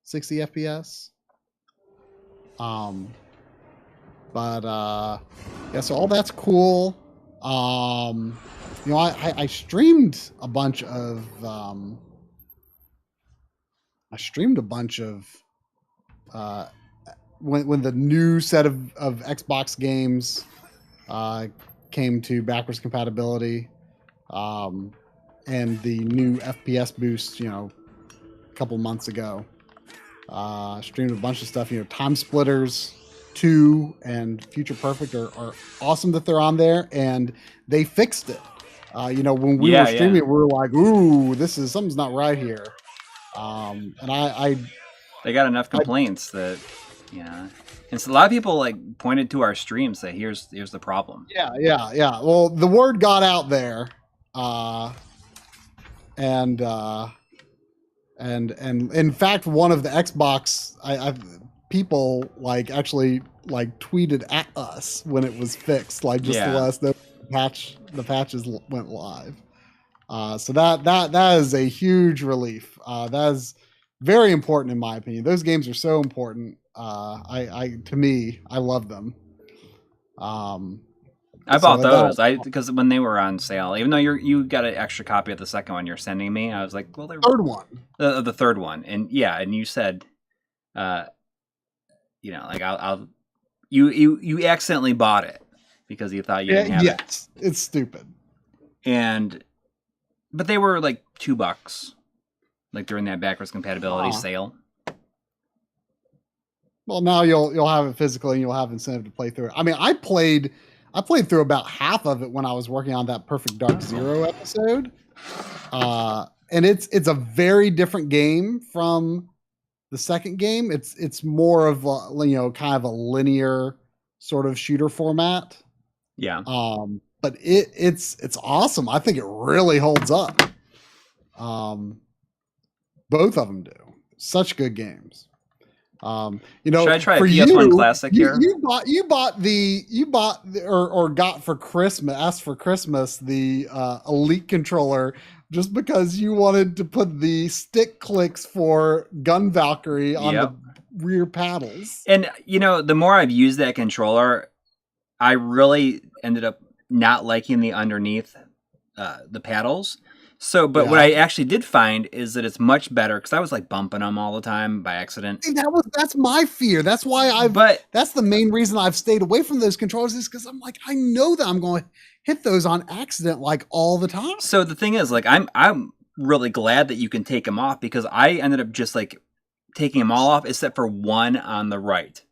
60 FPS. But yeah, so all that's cool. You know, I streamed a bunch of when the new set of Xbox games came to backwards compatibility, and the new FPS boost, you know, a couple months ago. Streamed a bunch of stuff. You know, Time Splitters 2 and Future Perfect are awesome that they're on there, and they fixed it. You know, when we were streaming, we were like, "Ooh, something's not right here." And they got enough complaints that, yeah. And so a lot of people like pointed to our stream, say, "Here's the problem." Yeah. Well, the word got out there, and in fact, one of the Xbox people like actually like tweeted at us when it was fixed, like just to let us know the patches went live. So that is a huge relief. That is very important in my opinion. Those games are so important. To me, I love them. I bought those because when they were on sale, even though you got an extra copy of the second one you're sending me, I was like, well, they're third one, the third one, and and you said, you know, like you accidentally bought it because you thought you didn't have it. Yes, it's stupid. But they were like $2, like during that backwards compatibility sale. Well, now you'll have it physically, and you'll have incentive to play through it. I mean, I played through about half of it when I was working on that Perfect Dark Zero episode, and it's a very different game from the second game. It's more of a, you know, kind of a linear sort of shooter format. Yeah. But it's awesome. I think it really holds up. Both of them do. Such good games. You know, should I try a PS1 Classic here? You got for Christmas, asked for Christmas, the Elite controller just because you wanted to put the stick clicks for Gun Valkyrie on the rear paddles. And you know, the more I've used that controller, I really ended up not liking the underneath the paddles. So, but what I actually did find is that it's much better because I was like bumping them all the time by accident. See, that's my fear. That's why that's the main reason I've stayed away from those controllers, is because I'm like, I know that I'm going to hit those on accident like all the time. So the thing is, like, I'm really glad that you can take them off, because I ended up just like taking them all off except for one on the right,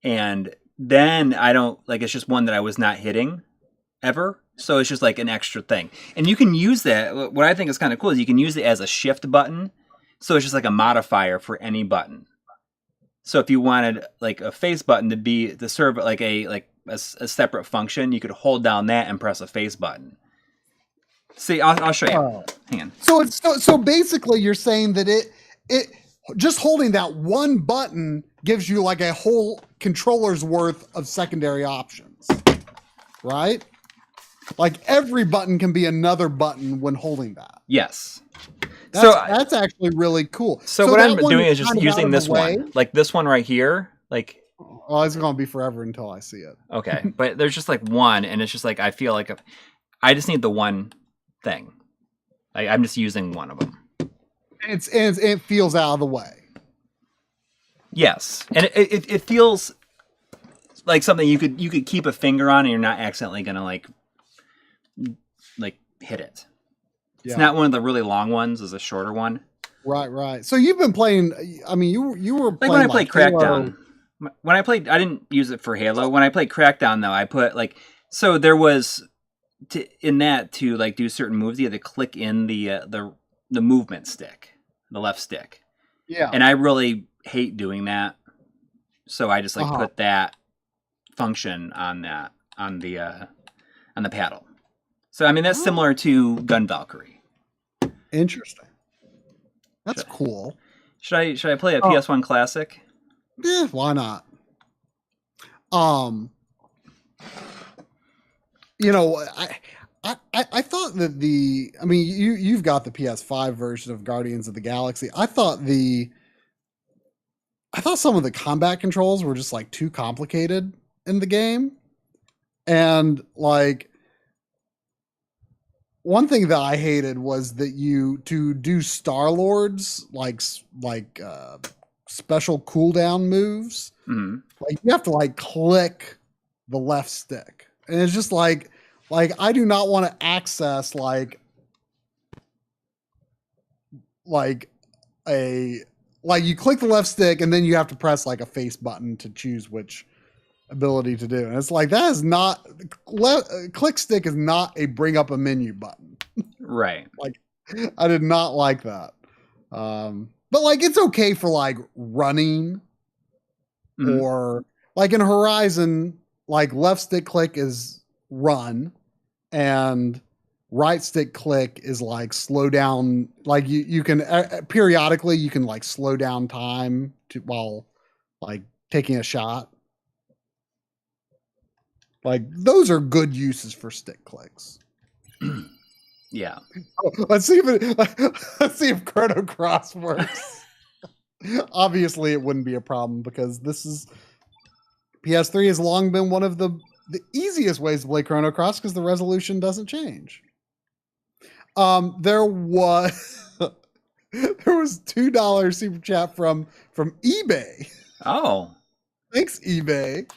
and then I don't like, it's just one that I was not hitting ever. So it's just like an extra thing. And you can use that. What I think is kind of cool is you can use it as a shift button. So it's just like a modifier for any button. So if you wanted like a face button to serve like a separate function, you could hold down that and press a face button. See, I'll show you. Hang on. So basically you're saying that it just holding that one button gives you like a whole controller's worth of secondary options, right? Like every button can be another button when holding that. Yes. That's actually really cool. So what I'm doing is just using this one, like this one right here. Like, oh, it's going to be forever until I see it. Okay, but there's just like one, and it's just like I feel like I just need the one thing. I'm just using one of them. It feels out of the way. Yes, and it feels like something you could keep a finger on, and you're not accidentally gonna like hit it. Yeah. It's not one of the really long ones; it's a shorter one. Right. So you've been playing. I mean, you were playing when I played Crackdown. When I played, I didn't use it for Halo. When I played Crackdown, though, I put so there was to do certain moves. You had to click in the movement stick, the left stick. Yeah. And I really hate doing that, so I just put that function on the paddle. So I mean that's similar to Gun Valkyrie. Interesting. That's cool. Should I play a PS1 Classic? Yeah, why not? You know, I thought that I mean, you've got the PS5 version of Guardians of the Galaxy. I thought some of the combat controls were just like too complicated in the game. And like one thing that I hated was that to do Star Lord's special cooldown moves, like you have to like click the left stick. And it's just like I do not want to access like you click the left stick and then you have to press like a face button to choose which ability to do. And it's like that is not click stick is not a bring up a menu button. Right. Like I did not like that. But like it's okay for like running or like in Horizon, like left stick click is run and right stick click is like slow down. Like you can periodically you can like slow down time while like taking a shot. Like those are good uses for stick clicks. Yeah. Oh, let's see if Chrono Cross works. Obviously, it wouldn't be a problem because PS3 has long been one of the easiest ways to play Chrono Cross because the resolution doesn't change. There was $2 super chat from eBay. Oh, Thanks, eBay.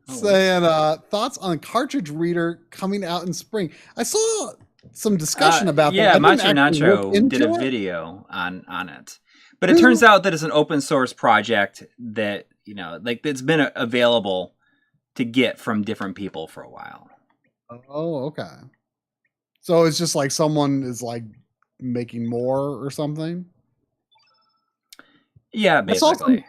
Saying thoughts on cartridge reader coming out in spring. I saw some discussion about that. Yeah, Macho Nacho did a video on it. But it turns out that it's an open source project that, you know, like it's been available to get from different people for a while. Oh, okay. So it's just like someone is like making more or something? Yeah, basically.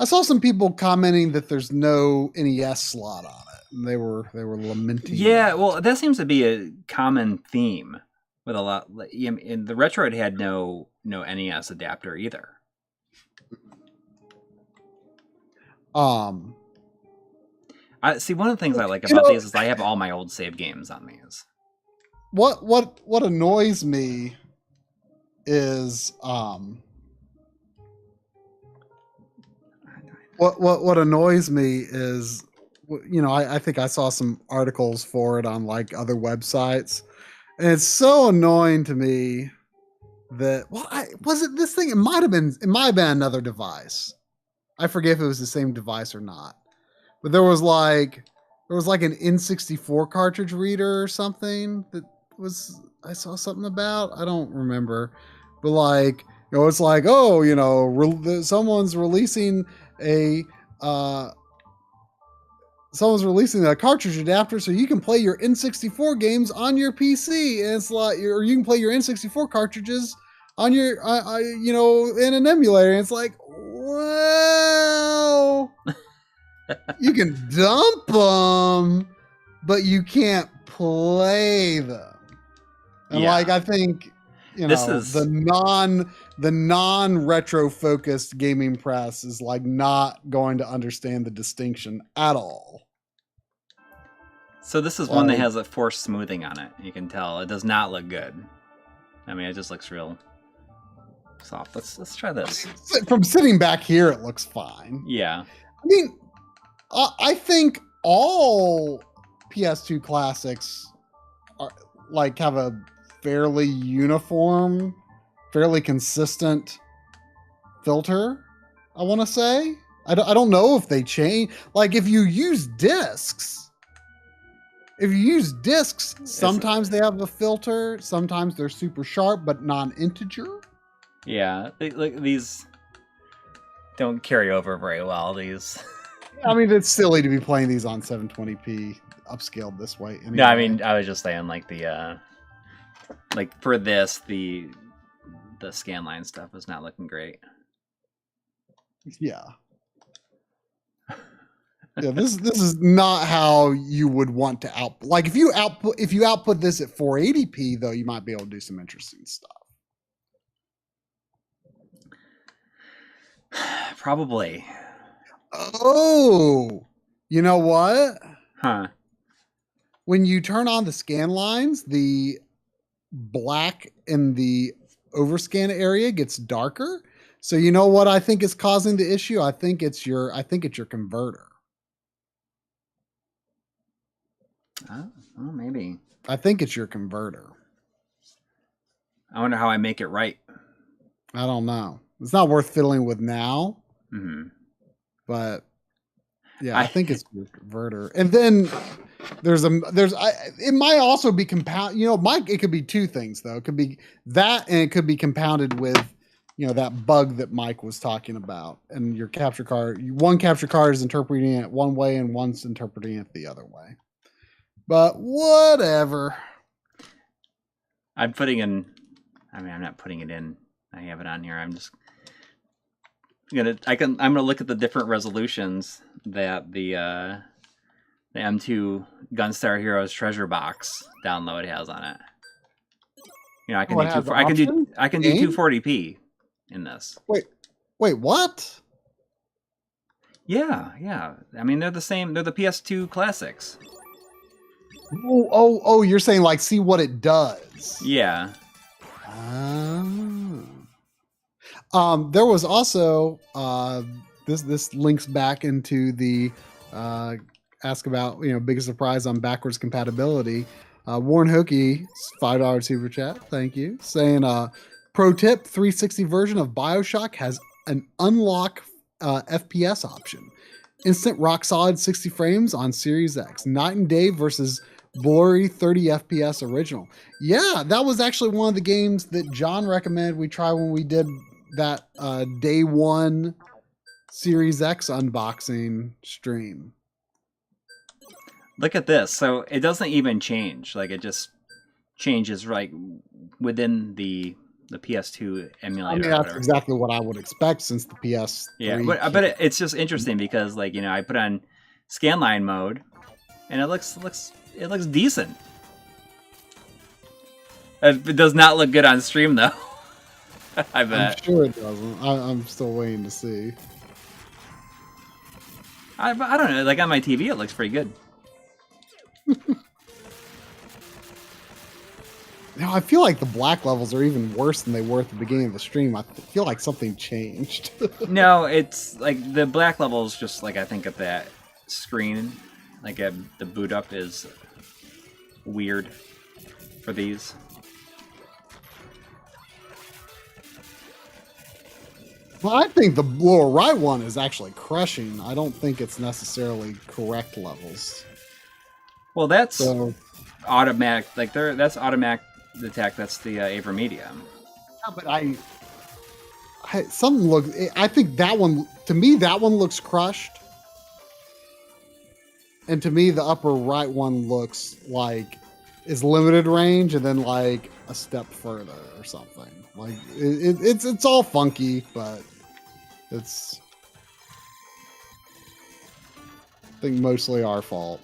I saw some people commenting that there's no NES slot on it. And they were lamenting. Yeah, well, that seems to be a common theme with a lot. And the Retrode had no NES adapter either. I see. One of the things I like about these is I have all my old save games on these. What annoys me is what annoys me is, you know, I think I saw some articles for it on like other websites, and it's so annoying to me that was it this thing? It might have been another device. I forget if it was the same device or not, but there was like an N64 cartridge reader or something that I saw something about. I don't remember, but like, you know, it's like, oh, you know, someone's releasing a cartridge adapter so you can play your N64 games on your PC, and it's like, or you can play your N64 cartridges on your, you know, in an emulator. And it's like, well, you can dump them, but you can't play them. And like, I think, you know, this is the non-retro focused gaming press is like not going to understand the distinction at all. So this is one that has a forced smoothing on it. You can tell it does not look good. I mean, it just looks real soft. Let's try this. From sitting back here, it looks fine. Yeah. I mean, I think all PS2 classics are like have a fairly uniform, fairly consistent filter. I want to say I don't know if they change. Like if you use discs, sometimes they have a filter. Sometimes they're super sharp but non-integer. Yeah, like these don't carry over very well. These. I mean, it's silly to be playing these on 720p upscaled this way. Anyway. No, I mean, I was just saying like the like for this the scanline stuff is not looking great. Yeah. Yeah, this is not how you would want to output. Like if you output this at 480p though, you might be able to do some interesting stuff. Probably. Oh, you know what? Huh. when you turn on the scan lines, the black in the overscan area gets darker. So you know what I think is causing the issue? I think it's your converter. Oh, well, maybe. I think it's your converter. I wonder how I make it right. I don't know. It's not worth fiddling with now. Mm-hmm. But yeah, I think it's your converter. And then it might also be compound. It could be two things though. It could be that, and it could be compounded with, that bug that Mike was talking about. And your capture card, one capture card is interpreting it one way, and one's interpreting it the other way. But whatever. I'm putting in. I mean, I'm not putting it in. I have it on here. I'm just I'm gonna look at the different resolutions that the M2 Gunstar Heroes Treasure Box download has on it. I can do 240p in this. Wait, what? Yeah. I mean, they're the same. They're the PS2 classics. Oh! You're saying like see what it does? Yeah. There was also this links back into the ask about biggest surprise on backwards compatibility. Warren Hookie, $5 super chat, thank you, saying pro tip: 360 version of BioShock has an unlock FPS option, instant rock solid 60 frames on Series X, night and day versus blurry 30 FPS original. Yeah, that was actually one of the games that John recommended we try when we did that day one Series X unboxing stream. Look at this. So it doesn't even change. Like, it just changes right within the PS2 emulator. I mean, that's exactly what I would expect since the PS3. Yeah, but it's just interesting because, like, I put on scanline mode, and it looks decent. It does not look good on stream though. I bet. I'm sure it doesn't. I'm still waiting to see. I don't know. Like on my TV, it looks pretty good. Now I feel like the black levels are even worse than they were at the beginning of the stream. I feel like something changed. No, it's like the black levels. Just like I think at that screen, like the boot up is weird for these. Well, I think the lower right one is actually crushing. I don't think it's necessarily correct levels. Well, that's automatic. Like that's automatic detect. That's the Avermedia. Yeah, but something looks. I think that one, to me, that one looks crushed. And to me, the upper right one looks like is limited range, and then like a step further or something. Like it's all funky, but it's I think mostly our fault.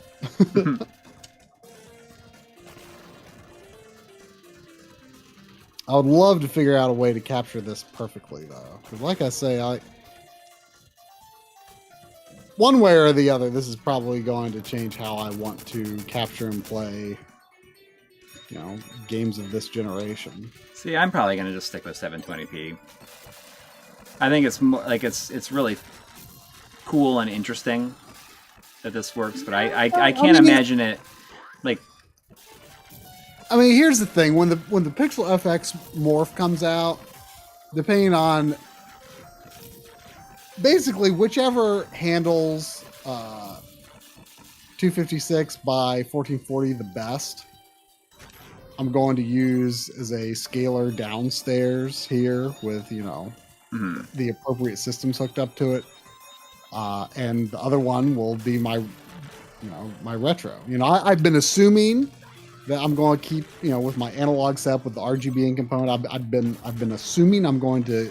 I would love to figure out a way to capture this perfectly, though, because like I say, one way or the other, this is probably going to change how I want to capture and play, games of this generation. See, I'm probably going to just stick with 720p. I think it's more, like it's really cool and interesting that this works, but I can't imagine it like. I mean, here's the thing: when the Pixel FX Morph comes out, depending on basically whichever handles 256 by 1440 the best, I'm going to use as a scaler downstairs here with the appropriate systems hooked up to it, and the other one will be my my retro. I've been assuming that I'm going to keep with my analog setup with the RGB in component. I've been assuming I'm going to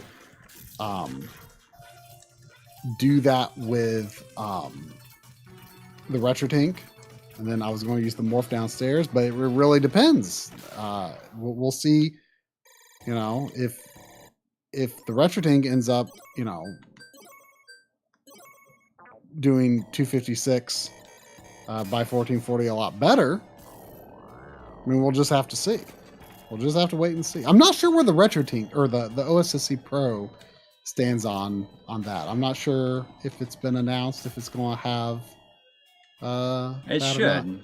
do that with the RetroTINK, and then I was going to use the morph downstairs, but it really depends. We'll see, if the RetroTINK ends up, doing 256 by 1440 a lot better, I mean, we'll just have to see. We'll just have to wait and see. I'm not sure where the RetroTINK or the OSSC Pro stands on that. I'm not sure if it's been announced, if it's going to have it that should.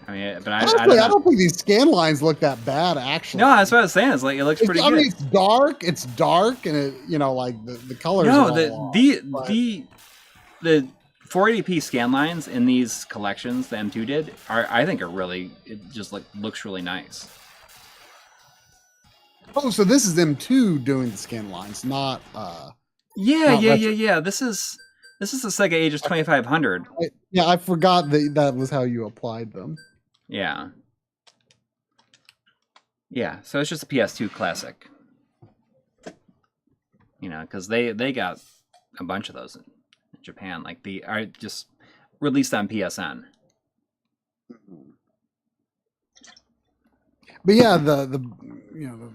I mean, but honestly, I don't know. I don't think these scan lines look that bad, actually. No, that's what I was saying. It's like it looks pretty good. I mean, it's dark, and it, you know, like the colors. No, are all off, the 480p scan lines in these collections the M2 did I think are really, it just like looks really nice. Oh, so this is M2 doing the scan lines, not Yeah. This is the Sega Aegis 2500. Yeah, I forgot that was how you applied them. Yeah. Yeah, so it's just a PS2 classic. You know, because they got a bunch of those in Japan. Like I just released on PSN. But yeah, the you know,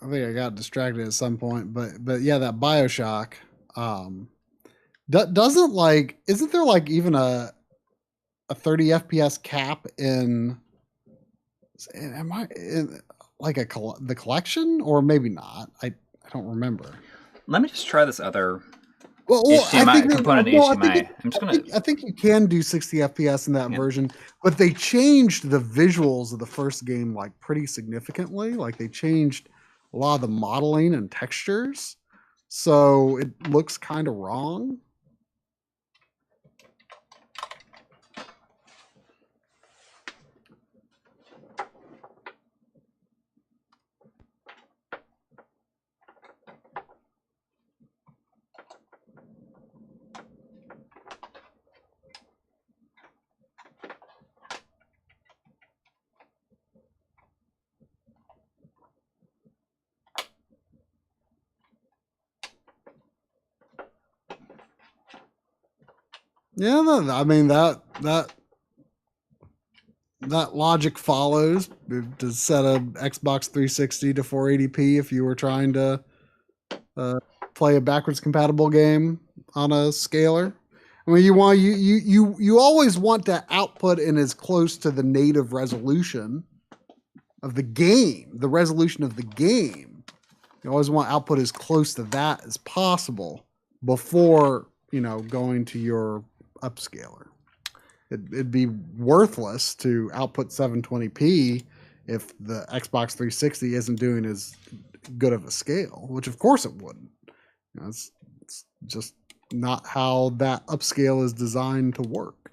I think I got distracted at some point. But yeah, that BioShock doesn't like. Isn't there like even a 30 FPS cap in? Am I in like the collection, or maybe not? I don't remember. Let me just try this other HDMI, I think component HDMI. I think you can do 60 FPS in that version, but they changed the visuals of the first game like pretty significantly. Like they changed a lot of the modeling and textures, so it looks kind of wrong. Yeah, I mean that logic follows to set a Xbox 360 to 480p if you were trying to play a backwards compatible game on a scaler. I mean, you always want to output in as close to the native resolution of the game, the resolution of the game. You always want output as close to that as possible before, you know, going to your upscaler. It'd be worthless to output 720p if the Xbox 360 isn't doing as good of a scale, which of course it wouldn't. You know, it's just not how that upscale is designed to work.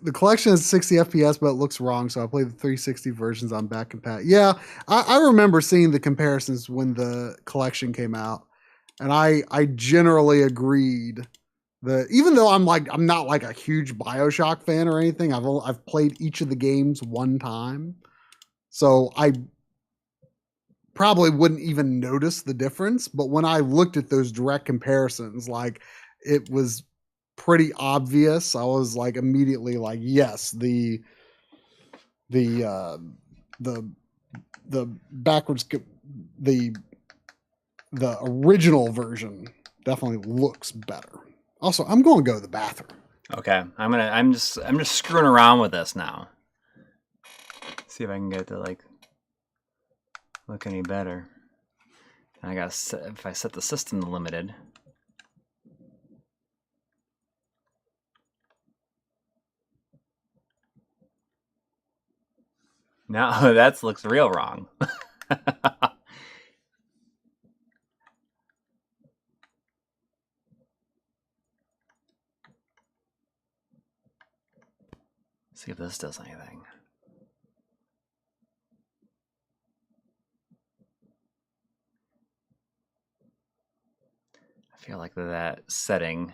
The collection is 60 FPS, but it looks wrong, so I played the 360 versions on back compat. Yeah, I remember seeing the comparisons when the collection came out, and I generally agreed that even though I'm not like a huge BioShock fan or anything, I've played each of the games one time, so I probably wouldn't even notice the difference. But when I looked at those direct comparisons, like it was pretty obvious. I was like immediately like, yes, the backwards the original version definitely looks better. Also, I'm going to go to the bathroom. Okay, I'm just screwing around with this now. See if I can get it to like look any better. And I got if I set the system to limited. Now that looks real wrong. See if this does anything. I feel like that setting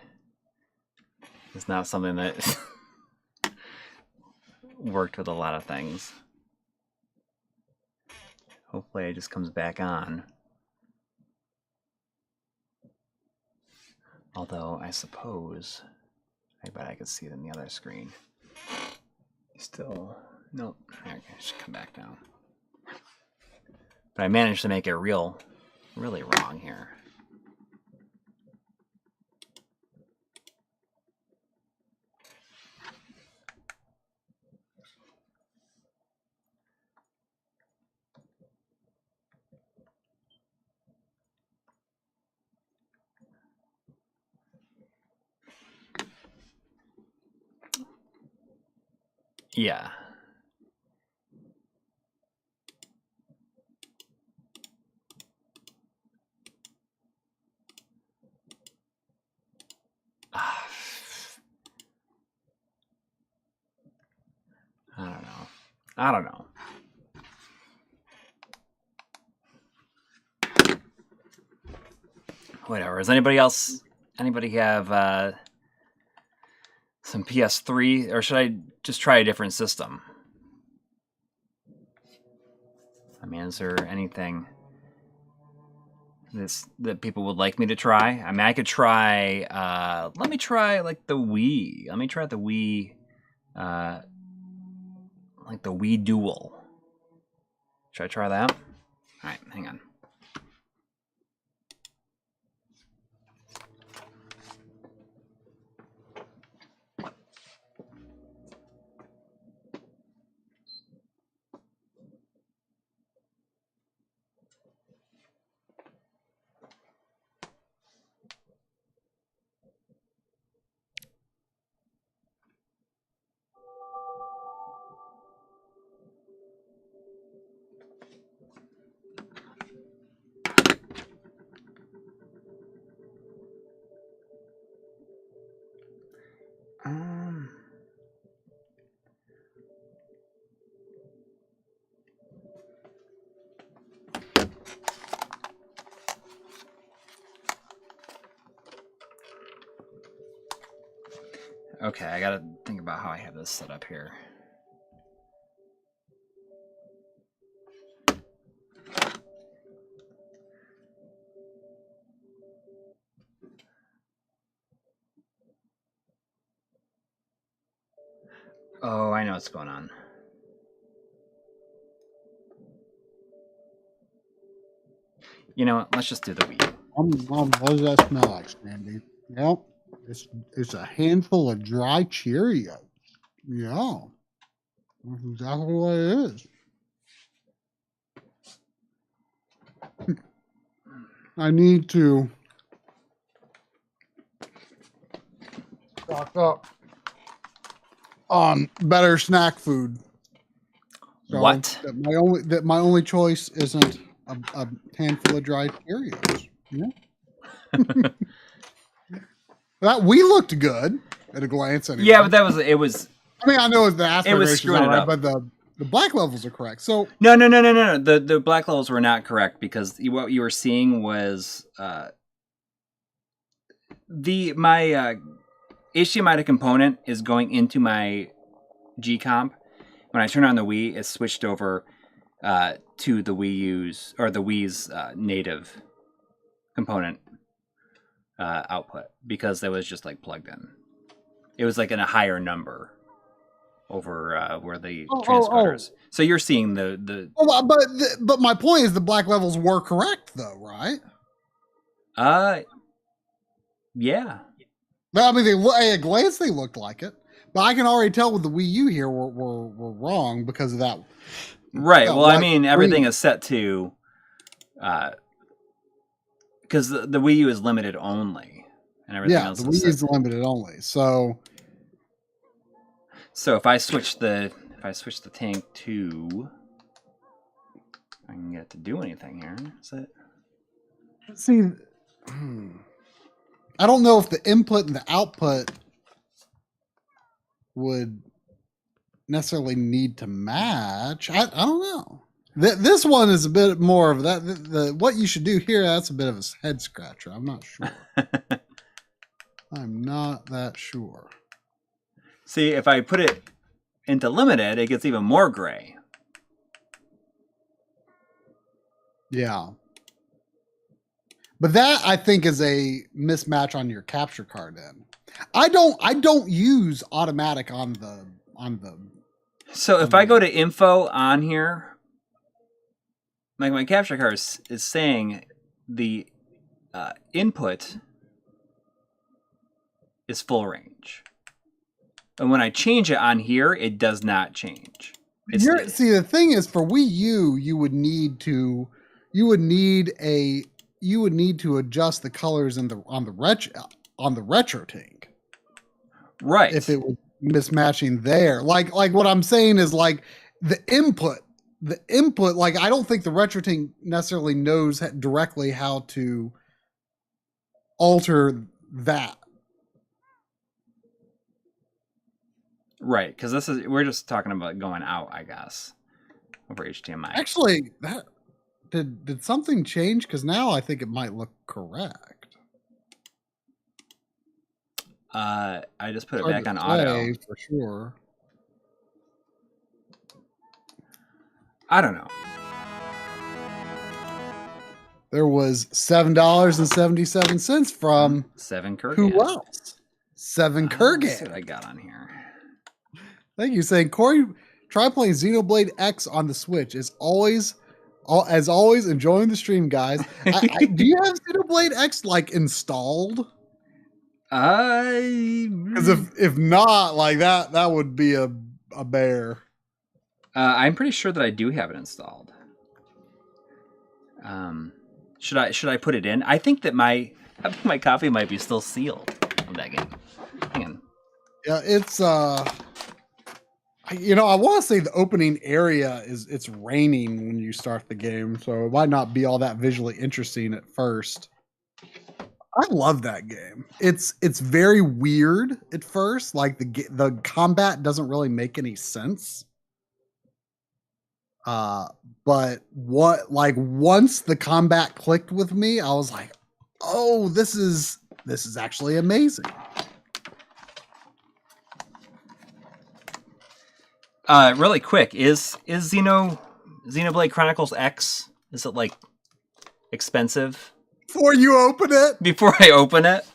is not something that worked with a lot of things. Hopefully it just comes back on. Although I suppose I bet I could see it in the other screen. Still, nope. I should come back down. But I managed to make it really wrong here. Yeah. I don't know. I don't know. Whatever. Does anybody have some PS3, or should I just try a different system? I mean, is there anything that people would like me to try? I mean, I could try. Let me try like the Wii. Let me try the Wii. Like the Wii Dual. Should I try that? All right, hang on. Okay, I gotta think about how I have this set up here. Oh, I know what's going on. You know what? Let's just do the Wii. What does that smell like, Sandy? Yep. It's a handful of dry Cheerios. Yeah. That's exactly what it is. I need to stock up on better snack food. So What? That my only choice isn't a handful of dry Cheerios. Yeah. That we looked good at a glance. Anyway. Yeah, but it was. I mean, I know the aspect ratio, right, but the black levels are correct. So no. The black levels were not correct because what you were seeing was my HDMI to component is going into my G comp. When I turn on the Wii, it's switched over to the WiiU's or the Wii's native component output because it was just like plugged in. It was like in a higher number over where the transcoders. So you're seeing the. But my point is the black levels were correct though, right? Yeah. I mean, at a glance they looked like it, but I can already tell with the Wii U here we're wrong because of that. Right. Well, I mean, everything is set to, because the Wii U is limited only, and everything else. Yeah, the Wii is limited only. So if I switch the tank to, I can get to do anything here. Is it? See, I don't know if the input and the output would necessarily need to match. I don't know. This one is a bit more of that. What you should do here, that's a bit of a head scratcher. I'm not sure. I'm not that sure. See, if I put it into limited, it gets even more gray. Yeah. But that I think is a mismatch on your capture card end. I don't use automatic on the So if I go to info on here, like my capture card is saying the input is full range. And when I change it on here, it does not change. See, the thing is, for Wii U, you would need to adjust the colors on the RetroTINK. Right. If it was mismatching there. Like what I'm saying is like the input, like I don't think the RetroTINK necessarily knows directly how to alter that. Right, because we're just talking about going out, I guess, over HDMI. Actually, that did something change? Because now I think it might look correct. I just put it back on auto for sure. I don't know. There was $7.77 from Seven Kurgan. Who else? Seven Kurgan. Let's see what I got on here. Thank you. Saying Corey, try playing XenoBlade X on the Switch. As always, enjoying the stream, guys. Do you have XenoBlade X like installed? Because if not, like that would be a bear. I'm pretty sure that I do have it installed. Should I put it in? I think that my copy might be still sealed on that game. Hang on. Yeah, it's I want to say the opening area it's raining when you start the game, so it might not be all that visually interesting at first. I love that game. It's very weird at first, like the combat doesn't really make any sense. But once the combat clicked with me, I was like, "Oh, this is actually amazing." Really quick, is XenoBlade Chronicles X, is it like expensive? Before you open it? Before I open it?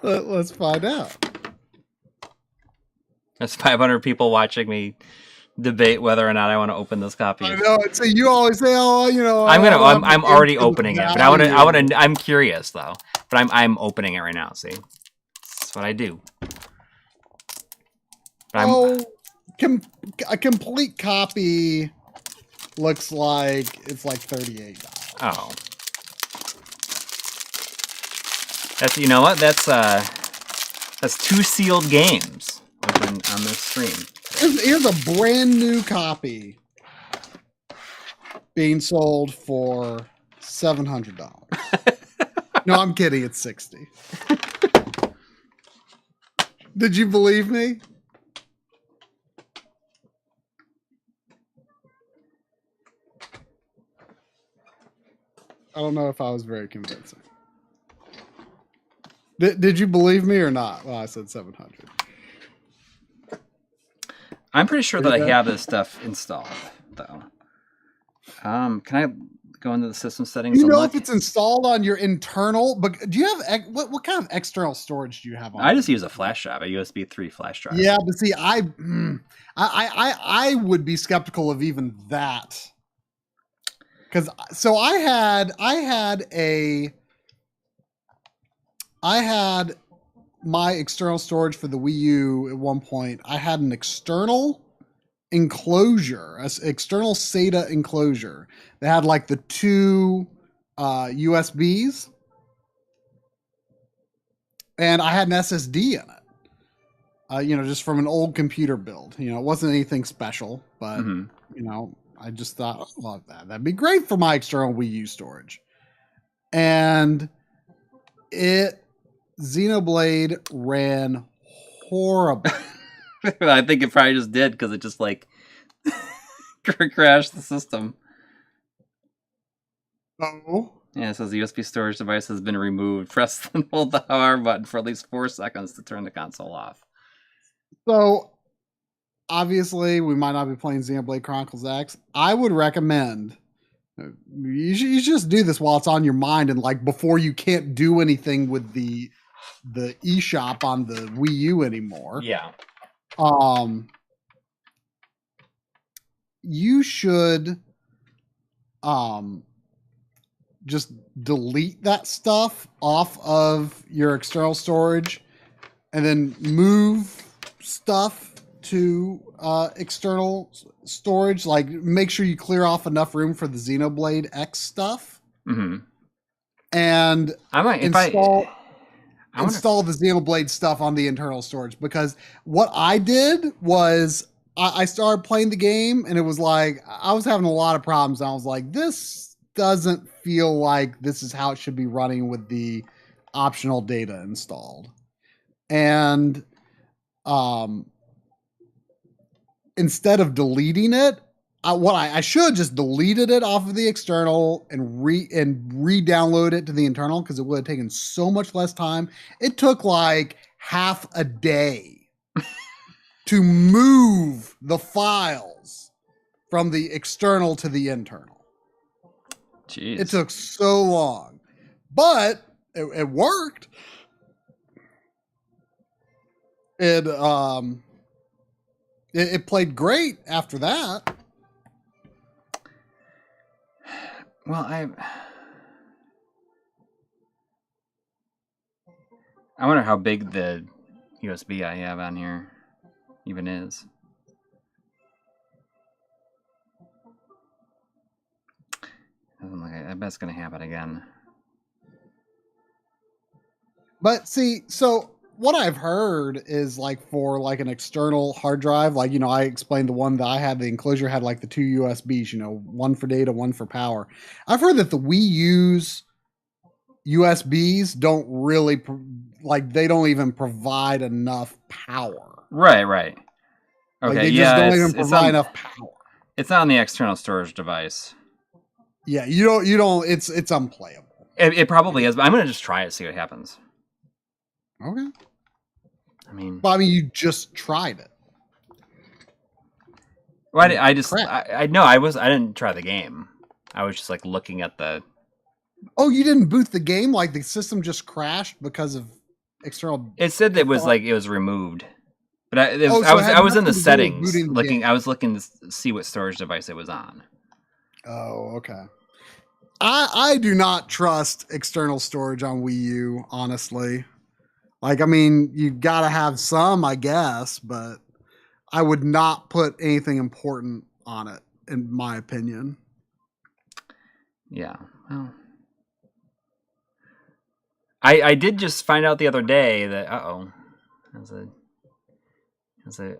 Let's find out. There's 500 people watching me debate whether or not I want to open this copy. I know. So you always say, "Oh, I'm already opening it, but I'm curious though. But I'm opening it right now. See, that's what I do. But a complete copy looks like it's like $38. Oh, that's you know what? That's 2 sealed games open on this stream. Here's a brand new copy being sold for $700. No, I'm kidding. It's $60. Did you believe me? I don't know if I was very convincing. Did you believe me or not? Well, I said 700. I'm pretty sure that I have this stuff installed, though. Can I go into the system settings? You know if it's installed on your internal? But do you have what kind of external storage do you have on? I just use a flash drive, a USB 3 flash drive. Yeah, but see, I would be skeptical of even that. Because so I had my external storage for the Wii U at one point. I had an external enclosure, an external SATA enclosure that had like the 2 USBs, and I had an SSD in it. Just from an old computer build. It wasn't anything special, but I just thought, well, that'd be great for my external Wii U storage. And XenoBlade ran horrible. I think it probably just did because it just like crashed the system. Oh. Yeah, it says the USB storage device has been removed. Press and hold the power button for at least 4 seconds to turn the console off. So obviously, we might not be playing XenoBlade Chronicles X. I would recommend you should just do this while it's on your mind and like before you can't do anything with the eShop on the Wii U anymore. Yeah. You should just delete that stuff off of your external storage and then move stuff to external storage. Like make sure you clear off enough room for the XenoBlade X stuff. Mm-hmm. And I might install the XenoBlade stuff on the internal storage, because what I did was I started playing the game and it was like I was having a lot of problems. I was like, this doesn't feel like this is how it should be running with the optional data installed. And instead of deleting it, I should just deleted it off of the external and re-download it to the internal, because it would have taken so much less time. It took like half a day to move the files from the external to the internal. Jeez. It took so long, but it worked. It played great after that. Well, I wonder how big the USB I have on here even is. Doesn't look like, I bet it's going to happen again. But see, so what I've heard is like for like an external hard drive, like, I explained the one that I had, the enclosure had like the 2 USBs, one for data, one for power. I've heard that the WiiU's USBs don't really, they don't even provide enough power. Right. Okay, they just don't even provide enough power. It's on the external storage device. Yeah, you don't, it's unplayable. It probably is, but I'm going to just try it, see what happens. Okay. I mean, you just tried it. Well, I didn't try the game. I was just like looking at the. Oh, you didn't boot the game? Like the system just crashed because of external. It said that it was removed, but I was in the settings looking. I was looking to see what storage device it was on. Oh, okay. I do not trust external storage on WiiU, honestly. You gotta have some, I guess, but I would not put anything important on it, in my opinion. Yeah. Well, I did just find out the other day that there's a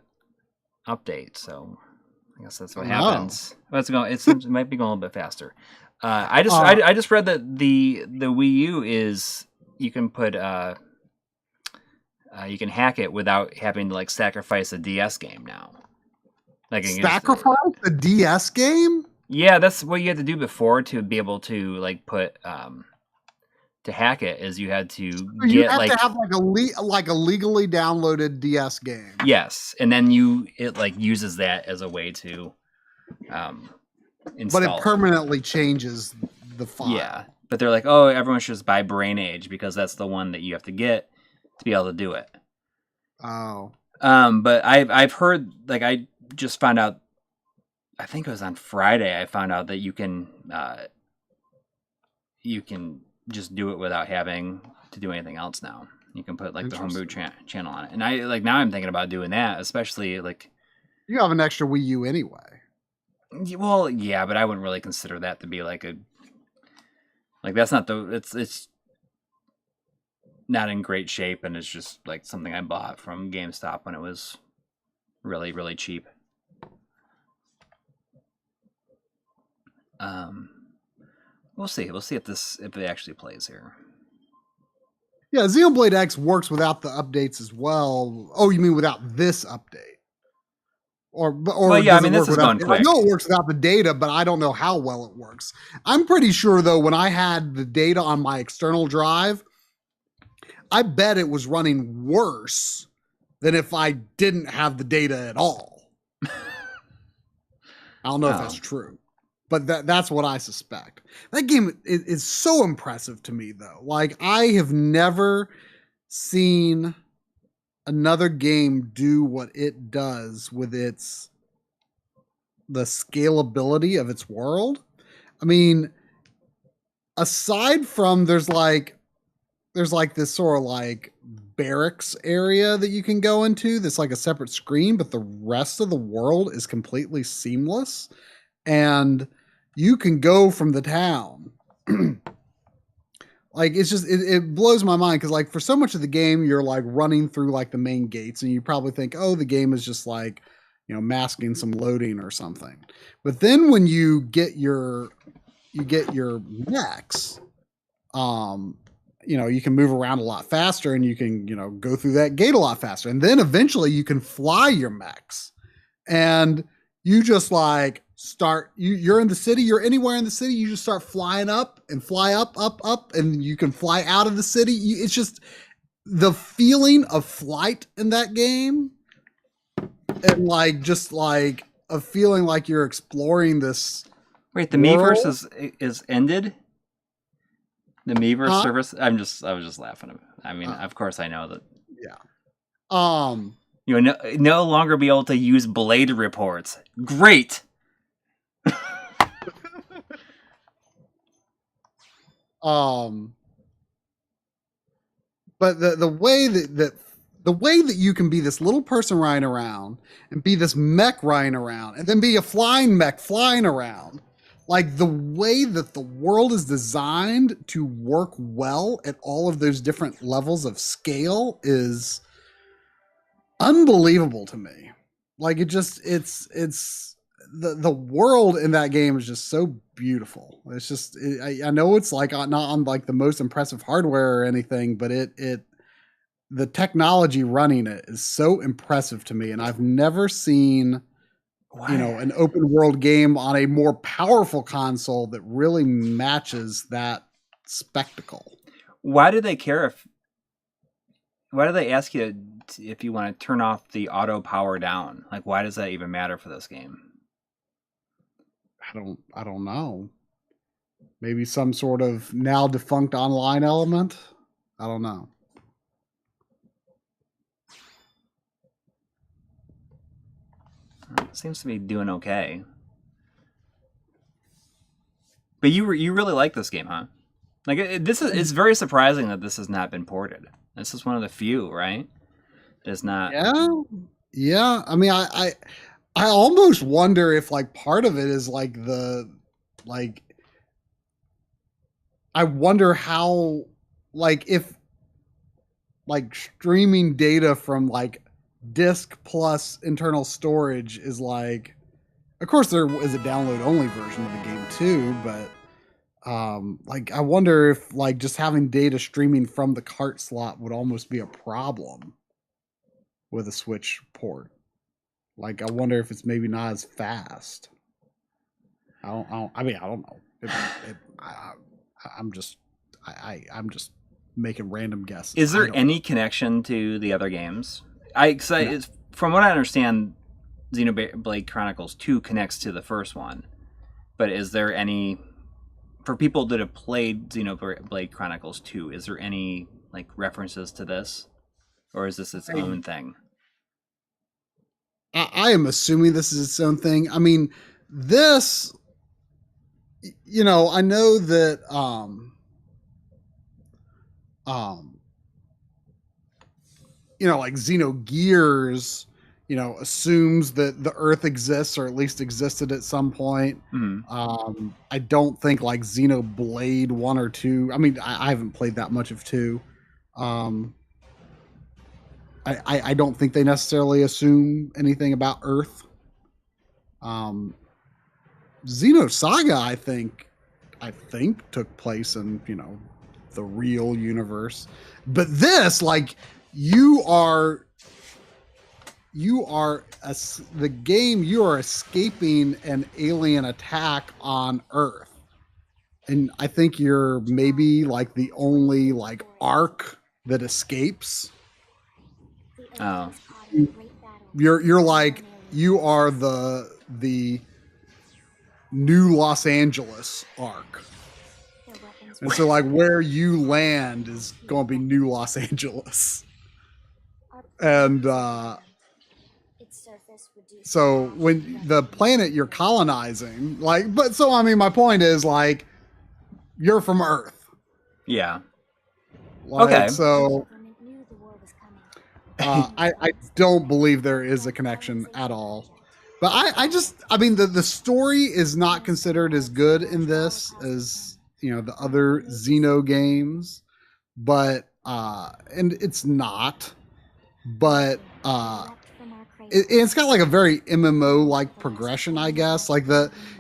update, so I guess that's what happens. But it might be going a little bit faster. I just read that the WiiU is you can put you can hack it without having to sacrifice a DS game now. Sacrifice a DS game? Yeah, that's what you had to do before to be able to put to hack it. Is you had to to have a legally downloaded DS game. Yes, and then it uses that as a way to install. But it permanently changes the file. Yeah, but they're like, oh, everyone should just buy Brain Age because that's the one that you have to get to be able to do it. Oh. But I've heard, I just found out, I think it was on Friday, I found out that you can just do it without having to do anything else now. You can put the homebrew channel on it. And I now I'm thinking about doing that, especially you have an extra Wii U anyway. Well, yeah, but I wouldn't really consider that to be that's not it's not in great shape, and it's just something I bought from GameStop when it was really, really cheap. We'll see. We'll see if it actually plays here. Yeah, XenoBlade X works without the updates as well. Oh, you mean without this update? Well, yeah, this is going quick. I know it works without the data, but I don't know how well it works. I'm pretty sure, though, when I had the data on my external drive, I bet it was running worse than if I didn't have the data at all. I don't know if that's true, but that's what I suspect. That game is so impressive to me, though. I have never seen another game do what it does with the scalability of its world. Aside from there's this sort of barracks area that you can go into that's a separate screen, but the rest of the world is completely seamless, and you can go from the town Like it's just it blows my mind because like for so much of the game you're like running through like the main gates and you probably think, oh, the game is just like, you know, masking some loading or something. But then when you get your mechs, you know, you can move around a lot faster and you can, you know, go through that gate a lot faster. And then eventually you can fly your mechs and you just like start, you're in the city, you're anywhere in the city, you just start flying up and fly up, and you can fly out of the city. It's just the feeling of flight in that game and like, just like a feeling like you're exploring this. Wait, the Miiverse is ended? The Miiverse service? I was just laughing. I mean, of course I know that. Yeah. You will no longer be able to use Blade reports. Great. But the way that you can be this little person riding around and be this mech riding around and then be a flying mech flying around, like the way that the world is designed to work well at all of those different levels of scale is unbelievable to me. Like it's the world in that game is just so beautiful. It's just I know it's like not on like the most impressive hardware or anything, but the technology running it is so impressive to me, and I've never seen you know an open world game on a more powerful console that really matches that spectacle. Why do they care if? Why do they ask you if you want to turn off the auto power down? Like, why does that even matter for this game? I don't know. Maybe some sort of now defunct online element. I don't know. It seems to be doing okay. But you really like this game, huh? Like it's very surprising that this has not been ported. This is one of the few, right? It's not. Yeah. I mean, I almost wonder if like part of it is like I wonder how like if like streaming data from like disk plus internal storage is like, of course there is a download only version of the game too, but like I wonder if like just having data streaming from the cart slot would almost be a problem with a Switch port. Like I wonder if it's maybe not as fast. I don't know. I'm just making random guesses. Is there any connection to the other games? From what I understand, XenoBlade Chronicles 2 connects to the first one. But is there any, for people that have played XenoBlade Chronicles 2, is there any like references to this? Or is this its own thing? I am assuming this is its own thing. I mean, this, you know, I know that, you know, like Xenogears, you know, assumes that the Earth exists or at least existed at some point. Mm-hmm. I don't think like XenoBlade 1 or 2. I mean, I haven't played that much of 2. I don't think they necessarily assume anything about Earth. Xenosaga, I think took place in, you know, the real universe. But this, like, you are escaping an alien attack on Earth. And I think you're maybe like the only like arc that escapes. Oh, you're like you are the new Los Angeles arc, and so like where you land is going to be New Los Angeles, and so when the planet you're colonizing, like, but so I mean, my point is like you're from Earth, yeah, like, okay, so. I don't believe there is a connection at all. But I mean, the story is not considered as good in this as, the other Xeno games, but and it's not, but it's got like a very MMO like progression, I guess. Like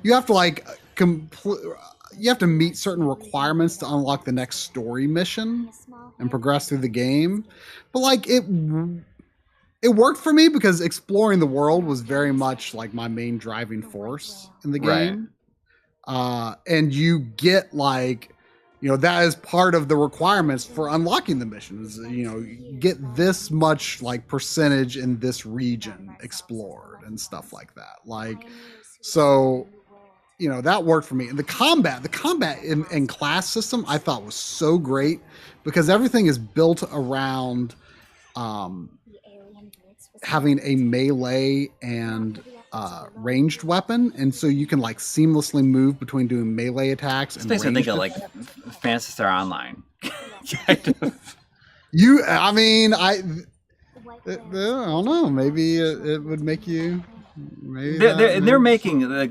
you have to like you have to meet certain requirements to unlock the next story mission and progress through the game. But like it worked for me because exploring the world was very much like my main driving force in the game. And you get like, that is part of the requirements for unlocking the missions. You get this much like percentage in this region explored and stuff like that. Like, so, that worked for me. And the combat in class system, I thought was so great because everything is built around having a melee and ranged weapon, and so you can like seamlessly move between doing melee attacks and ranged. I think of like Phantasy Star Online. I don't know. Maybe it would make you. Maybe they're making like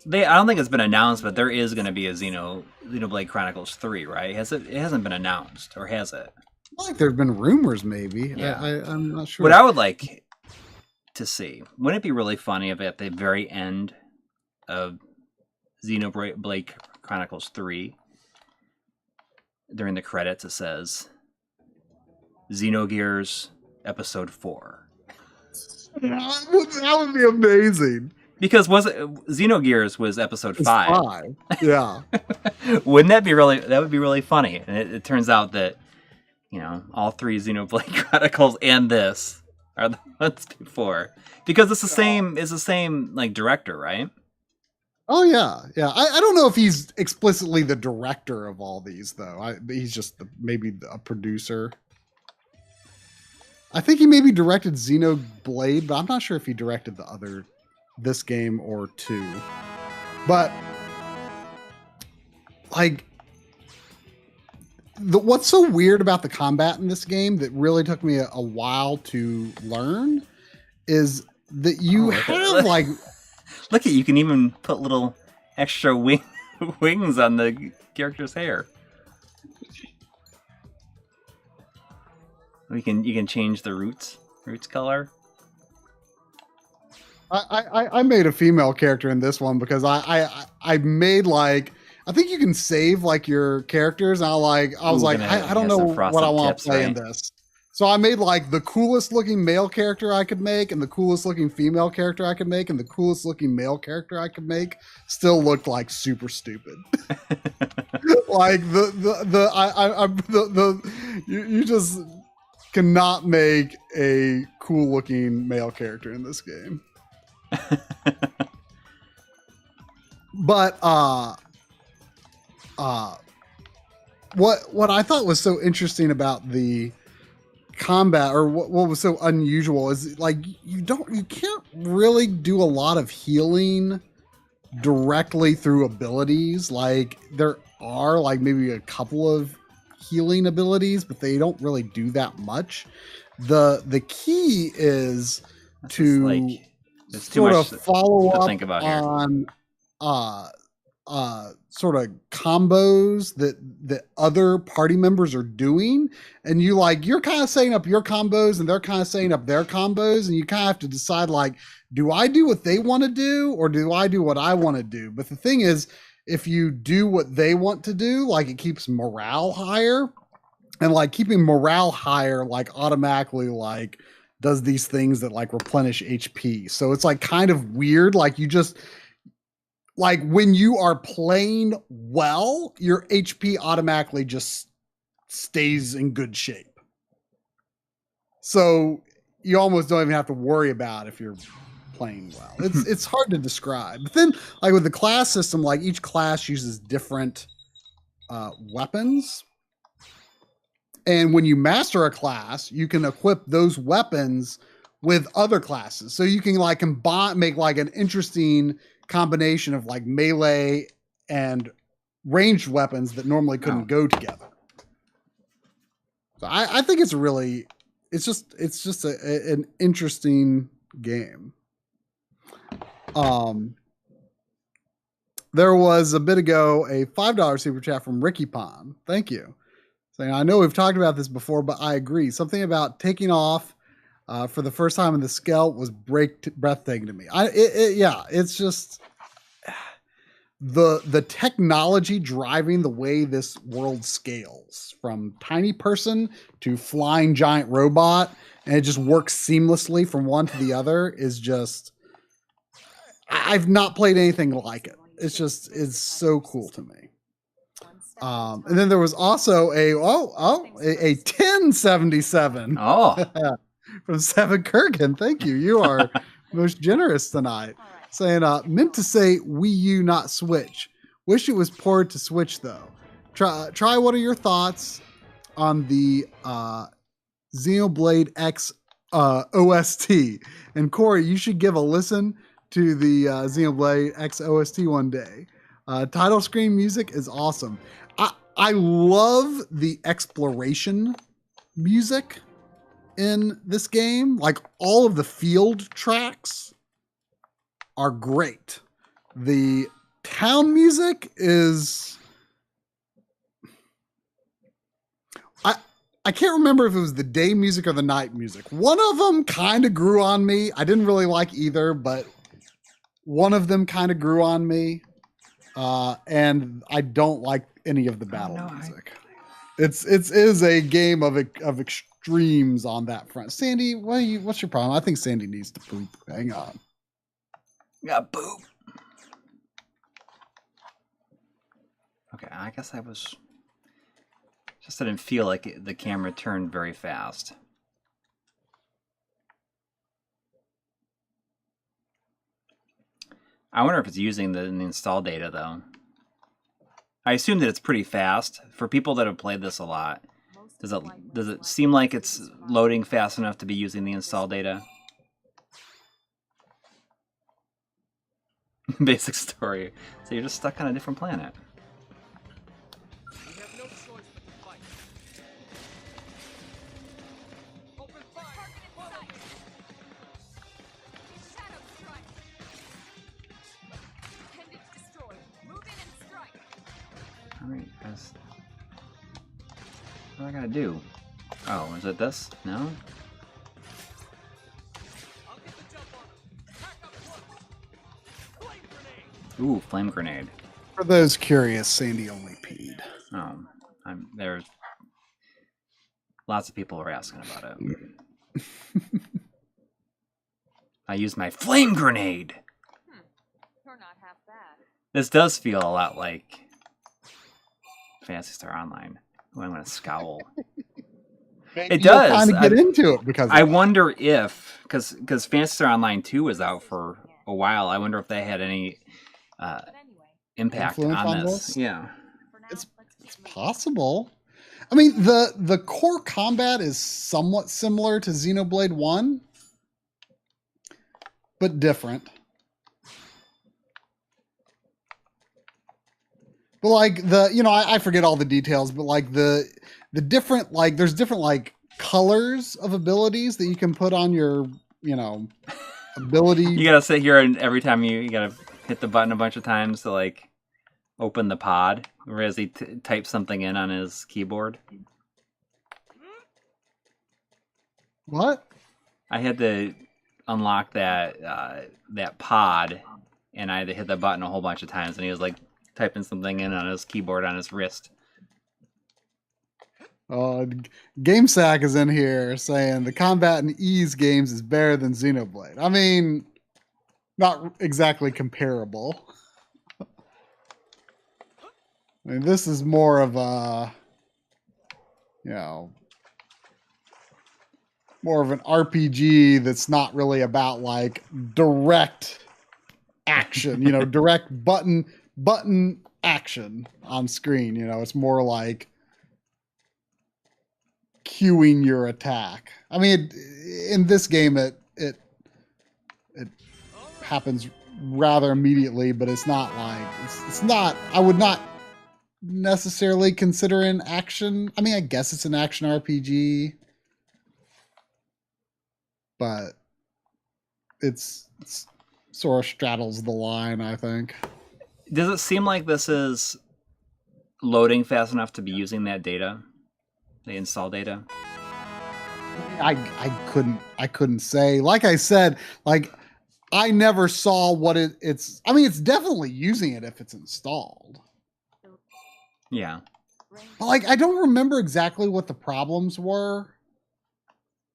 I don't think it's been announced, but there is going to be a XenoBlade Chronicles 3, right? It hasn't been announced, or has it? I think there's been rumors, maybe. Yeah. I'm not sure. What I would like to see, wouldn't it be really funny if at the very end of XenoBlade Chronicles 3, during the credits, it says Xenogears Episode 4. That would be amazing. Because Xenogears was Episode 5. Yeah. Wouldn't that be really? That would be really funny. And it turns out that all three Xenoblade Chronicles and this are the ones before, because it's the same. It's the same like director, right? Oh yeah. I don't know if he's explicitly the director of all these though. He's just maybe a producer. I think he maybe directed XenoBlade, but I'm not sure if he directed this game or 2. But like, what's so weird about the combat in this game that really took me a while to learn is that you have like, look at, you can even put little extra wings on the character's hair. You can change the roots color. I made a female character in this one because I made like, I think you can save like your characters. And I was like, I don't know what I want to play in this. So I made like the coolest looking male character I could make, and the coolest looking female character I could make, and the coolest looking male character I could make still looked like super stupid. Like you just cannot make a cool looking male character in this game. But what I thought was so interesting about the combat, or what was so unusual, is like you can't really do a lot of healing directly through abilities. Like there are like maybe a couple of healing abilities, but they don't really do that much. The key is to sort of follow up on sort of combos that other party members are doing, and you're kind of setting up your combos and they're kind of setting up their combos, and you kind of have to decide, like, do I do what they want to do or do I do what I want to do? But the thing is, if you do what they want to do, like, it keeps morale higher, and like keeping morale higher like automatically like does these things that like replenish HP. So it's like kind of weird. Like you just, like when you are playing well, your HP automatically just stays in good shape. So you almost don't even have to worry about if you're playing well. It's hard to describe. But then like with the class system, like each class uses different weapons. And when you master a class, you can equip those weapons with other classes. So you can like make like an interesting combination of like melee and ranged weapons that normally couldn't go together. So I think it's just an interesting game. there was a bit ago a $5 super chat from Ricky Pond. Thank you. Saying, I know we've talked about this before, but I agree. Something about taking off for the first time in the Scalp was breathtaking to me. Yeah, it's just the technology driving the way this world scales from tiny person to flying giant robot, and it just works seamlessly from one to the other is just, I've not played anything like it. It's so cool to me. And then there was also a 1077. From Seven Kurgan. Thank you. You are most generous tonight. Saying, meant to say Wii U, not Switch. Wish it was ported to Switch though. Try what are your thoughts on the XenoBlade X OST? And Corey, you should give a listen to the XenoBlade X OST one day. Title screen music is awesome. I love the exploration music in this game. Like all of the field tracks are great. The town music is, I can't remember if it was the day music or the night music. One of them kind of grew on me. I didn't really like either, but one of them kind of grew on me. And I don't like any of the battle music. It is a game of extremes on that front. Sandy, what's your problem? I think Sandy needs to poop. Hang on. Got poop. Okay, I guess I was just, I didn't feel like the camera turned very fast. I wonder if it's using the install data though. I assume that it's pretty fast for people that have played this a lot. Does it seem like it's loading fast enough to be using the install data? Basic story. So you're just stuck on a different planet. Alright, guys. What do I gotta do? Oh, is it this? No? Ooh, flame grenade. For those curious, Sandy only peed. Oh, there's lots of people are asking about it. I used my flame grenade. You're not half bad. This does feel a lot like Phantasy Star Online. Oh, I'm gonna scowl. It does. Kind of get into it because I wonder if because Phantasy Star Online 2 was out for a while. I wonder if they had any impact on this. Yeah, it's possible. I mean, the core combat is somewhat similar to Xenoblade 1, but different. But like I forget all the details, but like the different, like there's different like colors of abilities that you can put on your, ability. You gotta sit here and every time you gotta hit the button a bunch of times to like open the pod, whereas he types something in on his keyboard. What? I had to unlock that pod, and I had to hit the button a whole bunch of times, and he was like typing something in on his keyboard on his wrist. GameSack is in here saying the combat in Ys games is better than Xenoblade. I mean, not exactly comparable. I mean, this is more of a, more of an RPG that's not really about like direct action, direct button action on screen. It's more like queuing your attack. I mean, in this game, it happens rather immediately, but it's not like it's not. I would not necessarily consider an action. I mean, I guess it's an action RPG, but it's sort of straddles the line, I think. Does it seem like this is loading fast enough to be using that data, the install data? I couldn't say. Like I said, like I never saw what it's. I mean, it's definitely using it if it's installed. Yeah. But like I don't remember exactly what the problems were.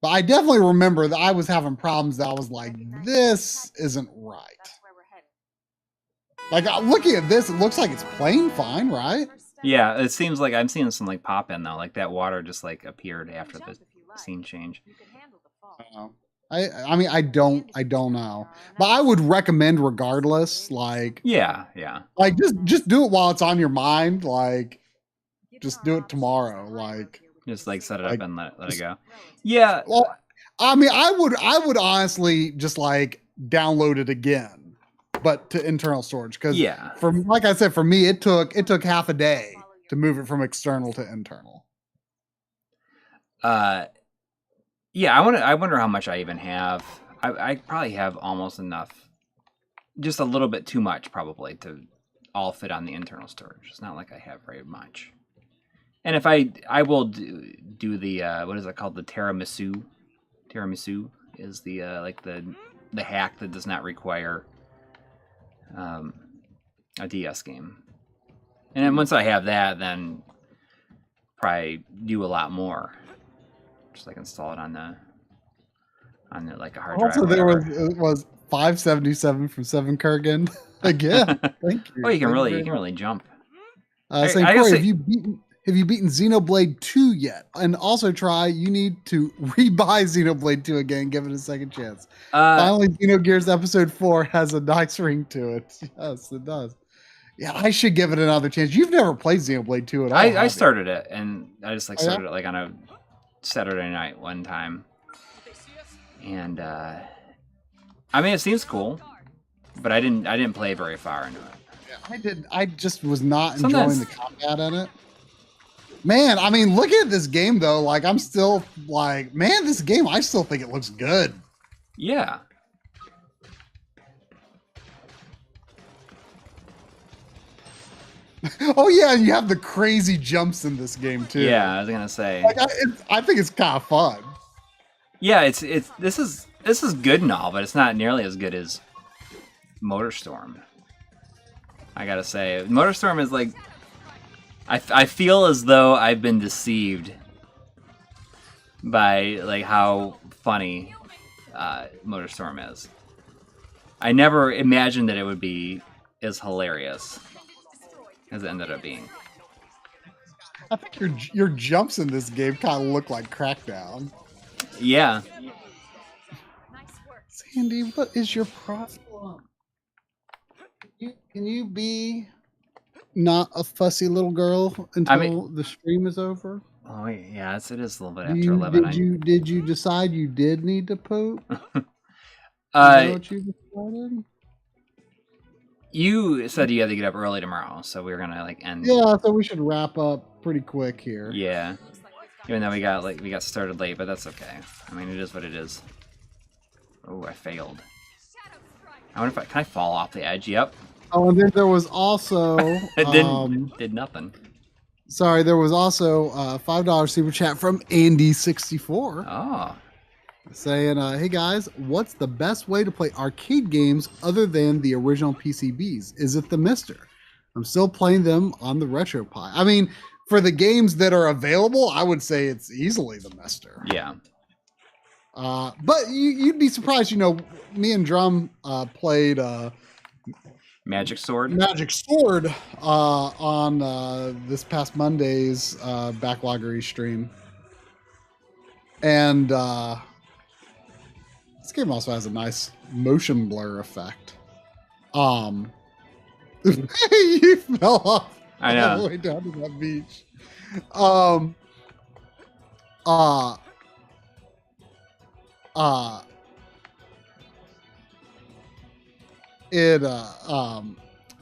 But I definitely remember that I was having problems that I was like, this isn't right. Like looking at this, it looks like it's playing fine, right? Yeah, it seems like I'm seeing some like pop in though, like that water just like appeared after the scene change. I mean I don't know, but I would recommend regardless. Like yeah, like just do it while it's on your mind. Like just do it tomorrow. Like just like set it up and let it go. Yeah. Well, I mean I would honestly just like download it again, but to internal storage because like I said, for me it took half a day to move it from external to internal. Yeah, I wonder how much I even have. I probably have almost enough, just a little bit too much probably to all fit on the internal storage. It's not like I have very much. And if I will do the what is it called, the tiramisu? Tiramisu is the like the hack that does not require a DS game. And then once I have that, then probably do a lot more. Just like install it on the like a hard drive. Also, it was 577 from Seven Kurgan. Again, thank you. Oh, you can really jump. Saying, Corey, have you beaten XenoBlade 2 yet? And also you need to rebuy XenoBlade 2 again, give it a second chance. Finally, Xenogears Episode 4 has a nice ring to it. Yes, it does. Yeah, I should give it another chance. You've never played XenoBlade 2 at all. I started it, and I just like started it like on a Saturday night one time, and I mean it seems cool, but I didn't play very far into it. Yeah, I just was not enjoying the combat in it. Man, I mean, look at this game though. Like I'm still like, man, this game I still think it looks good. Yeah. Oh yeah, and you have the crazy jumps in this game too. Yeah, I was gonna say. Like, I think it's kind of fun. Yeah, this is good and all, but it's not nearly as good as MotorStorm. I gotta say, MotorStorm is like, I feel as though I've been deceived by like how funny MotorStorm is. I never imagined that it would be as hilarious as it ended up being. I think your jumps in this game kind of look like Crackdown. Yeah. Sandy, what is your problem? Can you be not a fussy little girl until the stream is over? Oh yeah, it is a little bit after 11. Did you decide you did need to poop? What you decided? You said you had to get up early tomorrow, so we were gonna like end. Yeah, so we should wrap up pretty quick here. Yeah, even though we got started late, but that's okay. I mean, it is what it is. Oh, I failed. I wonder if can I fall off the edge? Yep. Oh, and then there was also it did nothing. Sorry, there was also a $5 super chat from Andy64. Oh. Saying, hey guys, what's the best way to play arcade games other than the original PCBs? Is it the Mister? I'm still playing them on the RetroPie. I mean, for the games that are available, I would say it's easily the Mister. Yeah. But you'd be surprised, you know, me and Drum played Magic Sword on this past Monday's Backloggery stream. And this game also has a nice motion blur effect. You fell off I know. all the way down to that beach.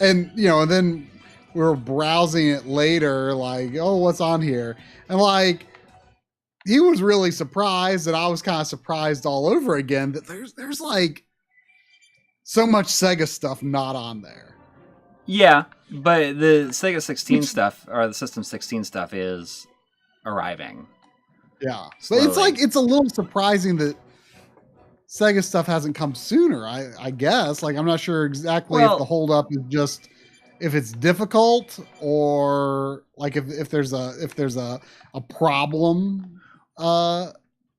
And you know, and then we were browsing it later, like, oh, what's on here? And like, he was really surprised, and I was kind of surprised all over again that there's like so much Sega stuff not on there. Yeah, but the Sega 16 stuff or the System 16 stuff is arriving. Yeah, Slowly. but it's like it's a little surprising that Sega stuff hasn't come sooner. I guess like I'm not sure exactly if the holdup is just if it's difficult or like if there's a problem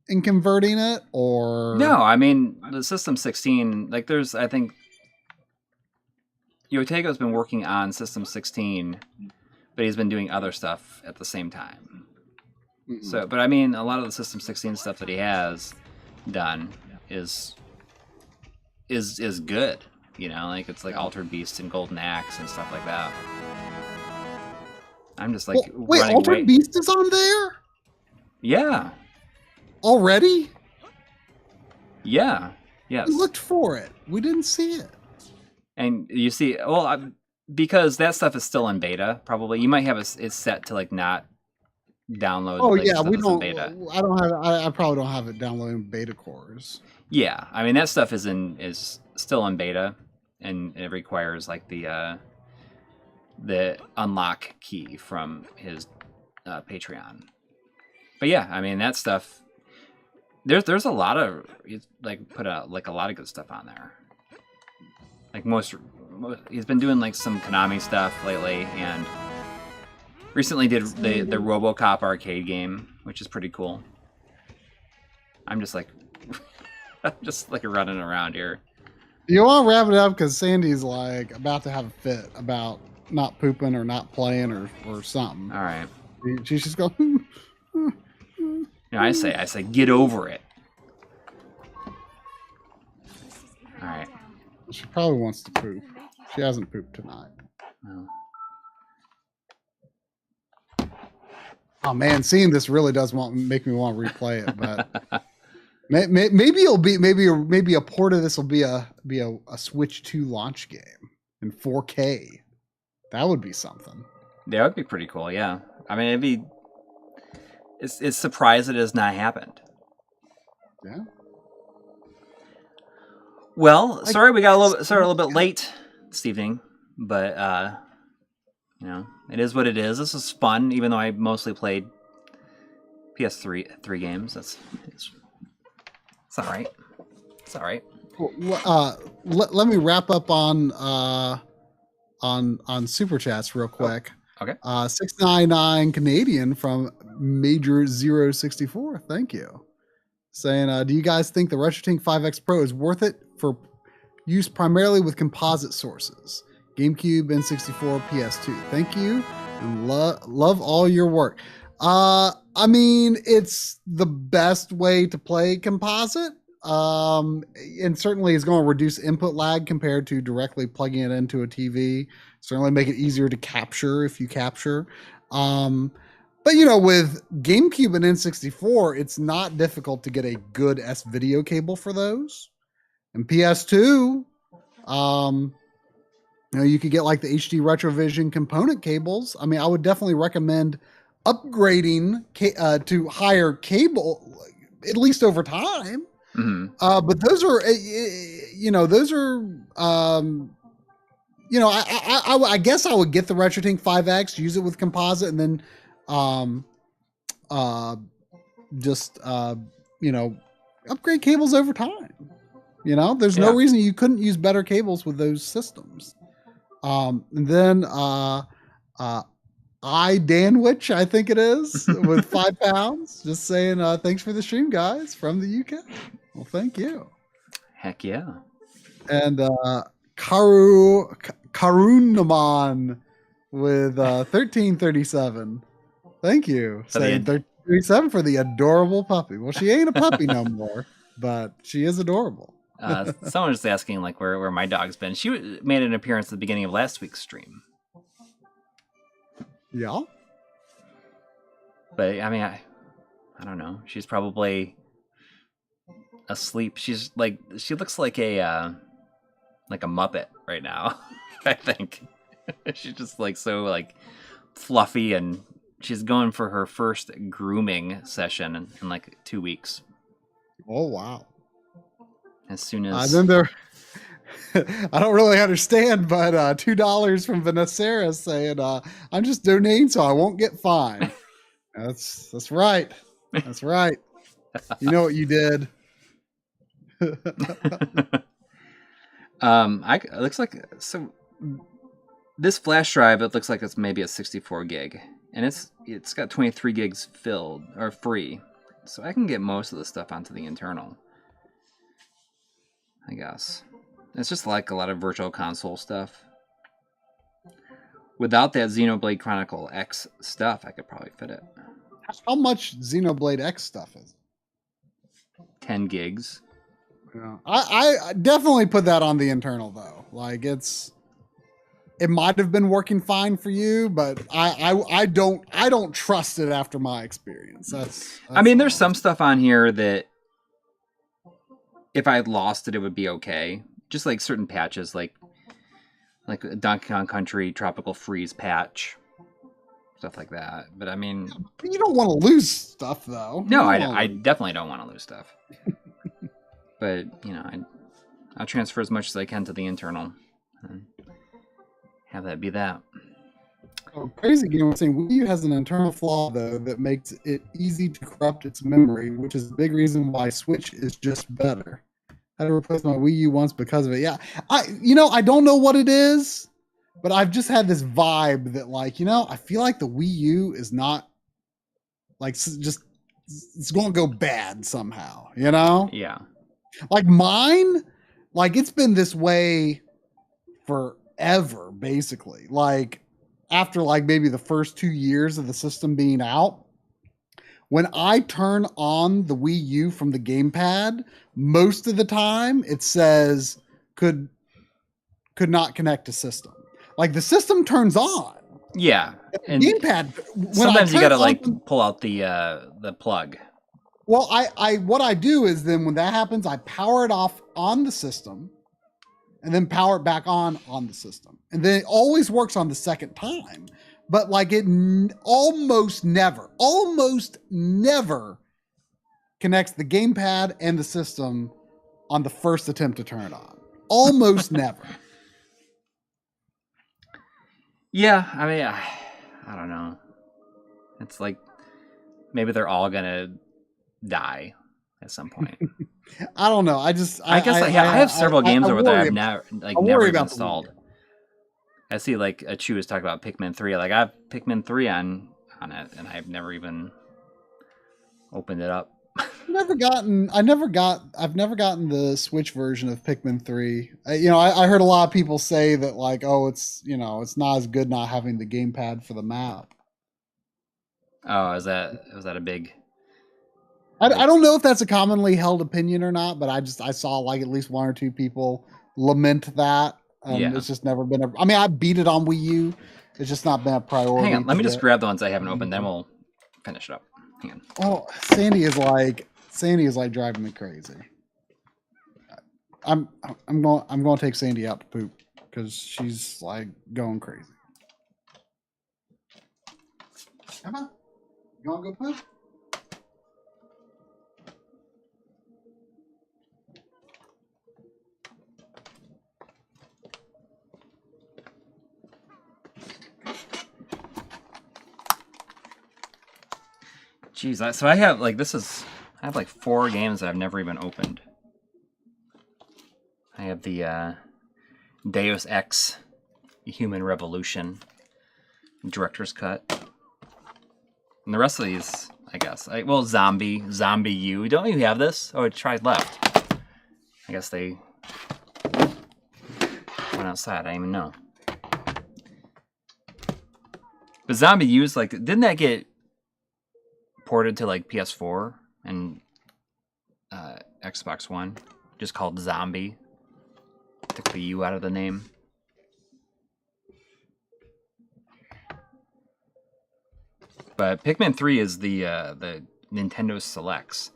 in converting it or no. I mean the System 16 like there's I think Yotego's been working on System 16, but he's been doing other stuff at the same time. Mm-hmm. So, but I mean a lot of the System 16 stuff that he has done is good, you know, like it's like Altered Beast and Golden Axe and stuff like that. I'm just like, wait, Altered Beast is on there? Yeah. Already? Yeah. Yes. We looked for it. We didn't see it. And you see, well, because that stuff is still in beta. Probably you might have it's set to like not download. Oh like, yeah, we don't. Beta. I probably don't have it downloading beta cores. Yeah, I mean that stuff is still in beta, and it requires like the unlock key from his Patreon. But yeah, I mean that stuff. There's a lot of like put out like a lot of good stuff on there. Like most he's been doing like some Konami stuff lately, and recently did the RoboCop arcade game, which is pretty cool. I'm just like running around here. You want to wrap it up because Sandy's like about to have a fit about not pooping or not playing or something. All right. She's just going. No, I say get over it. All right. She probably wants to poop. She hasn't pooped tonight. No. Oh man, seeing this really does make me want to replay it, but maybe it'll be maybe a port of this will be a Switch 2 launch game in 4K. That would be something. That would be pretty cool. Yeah, I mean it's surprised it has not happened. Yeah. Well, sorry we got a little bit late this evening, but you know, it is what it is. This is fun, even though I mostly played PS3 games. It's all right. It's all right. Well, let me wrap up on super chats real quick. Okay. 699 Canadian from Major 064. Thank you. Saying, do you guys think the RetroTINK 5X Pro is worth it for use primarily with composite sources? GameCube, N64, PS2. Thank you, and love all your work. I mean, it's the best way to play composite, and certainly is going to reduce input lag compared to directly plugging it into a TV. Certainly make it easier to capture if you capture. But you know, with GameCube and N64, it's not difficult to get a good S-video cable for those. And PS2, you know, you could get like the HD Retrovision component cables. I mean, I would definitely recommend upgrading to higher cable, at least over time. Mm-hmm. But those are, you know, you know, I guess I would get the RetroTINK 5X, use it with composite, and then just you know, upgrade cables over time. You know, there's no reason you couldn't use better cables with those systems. And then Danwich, I think it is, with £5, just saying thanks for the stream, guys, from the UK. Well, thank you. Heck yeah. And Karunaman with 1337. Thank you. Saying 1337 for the adorable puppy. Well, she ain't a puppy no more, but she is adorable. Someone was asking like where my dog's been. She made an appearance at the beginning of last week's stream. Yeah. But I mean, I don't know. She's probably asleep. She's like, she looks like a Muppet right now. I think she's just like so like fluffy, and she's going for her first grooming session in like 2 weeks. Oh wow! As soon as then I don't really understand, but $2 from Vanessa saying I'm just donating so I won't get fined. That's right. That's right. You know what you did. It looks like so. This flash drive, it looks like it's maybe a 64 gig, and it's got 23 gigs filled or free, so I can get most of the stuff onto the internal. I guess it's just like a lot of virtual console stuff. Without that Xenoblade Chronicle X stuff, I could probably fit it. How much Xenoblade X stuff is? 10 gigs. Yeah. I definitely put that on the internal though. Like it might have been working fine for you, but I don't trust it after my experience. That's I mean, there's some stuff on here that if I had lost it, it would be okay. Just like certain patches, like Donkey Kong Country Tropical Freeze patch, stuff like that. But I mean, you don't want to lose stuff though. No, I definitely don't want to lose stuff. But you know, I'll transfer as much as I can to the internal. And have that be that. Oh, Crazy Game was saying WiiU has an internal flaw though that makes it easy to corrupt its memory, which is a big reason why Switch is just better. I had to replace my Wii U once because of it. Yeah, I don't know what it is, but I've just had this vibe that like, I feel like the Wii U is not like just it's going to go bad somehow, Yeah. Like mine, like it's been this way forever, basically. Like after like maybe the first 2 years of the system being out, when I turn on the Wii U from the gamepad, most of the time it says could not connect to system. Like the system turns on. Yeah. And gamepad. Sometimes you gotta like pull out the plug. Well, what I do is then when that happens, I power it off on the system and then power it back on the system. And then it always works on the second time. But like it almost never connects the gamepad and the system on the first attempt to turn it on. Almost never. Yeah, I mean, I don't know. It's like maybe they're all gonna die at some point. I don't know. I guess I have seveveral games over there I've never even about installed. I see like a Chew was talking about Pikmin 3. Like I have Pikmin 3 on it, and I've never even opened it up. I've never gotten the Switch version of Pikmin 3. I heard a lot of people say that like, oh, it's not as good not having the gamepad for the map. Oh, was that a big? I don't know if that's a commonly held opinion or not, but I saw like at least one or two people lament that. Yeah. It's just never been I beat it on Wii U. It's just not been a priority. Hang on, let me just grab the ones I haven't opened, then we'll finish it up. Hang on. Oh, Sandy is like driving me crazy. I'm going to take Sandy out to poop because she's like going crazy. Emma, you want to go poop? Jeez, so I have like 4 games that I've never even opened. I have the Deus Ex Human Revolution Director's Cut. And the rest of these, I guess. Zombie U. Don't you have this? Oh, it tried left. I guess they went outside. I didn't even know. But Zombie U is like, didn't that get ported to like PS4 and Xbox One, just called Zombie. Took the U out of the name. But Pikmin 3 is the Nintendo Selects.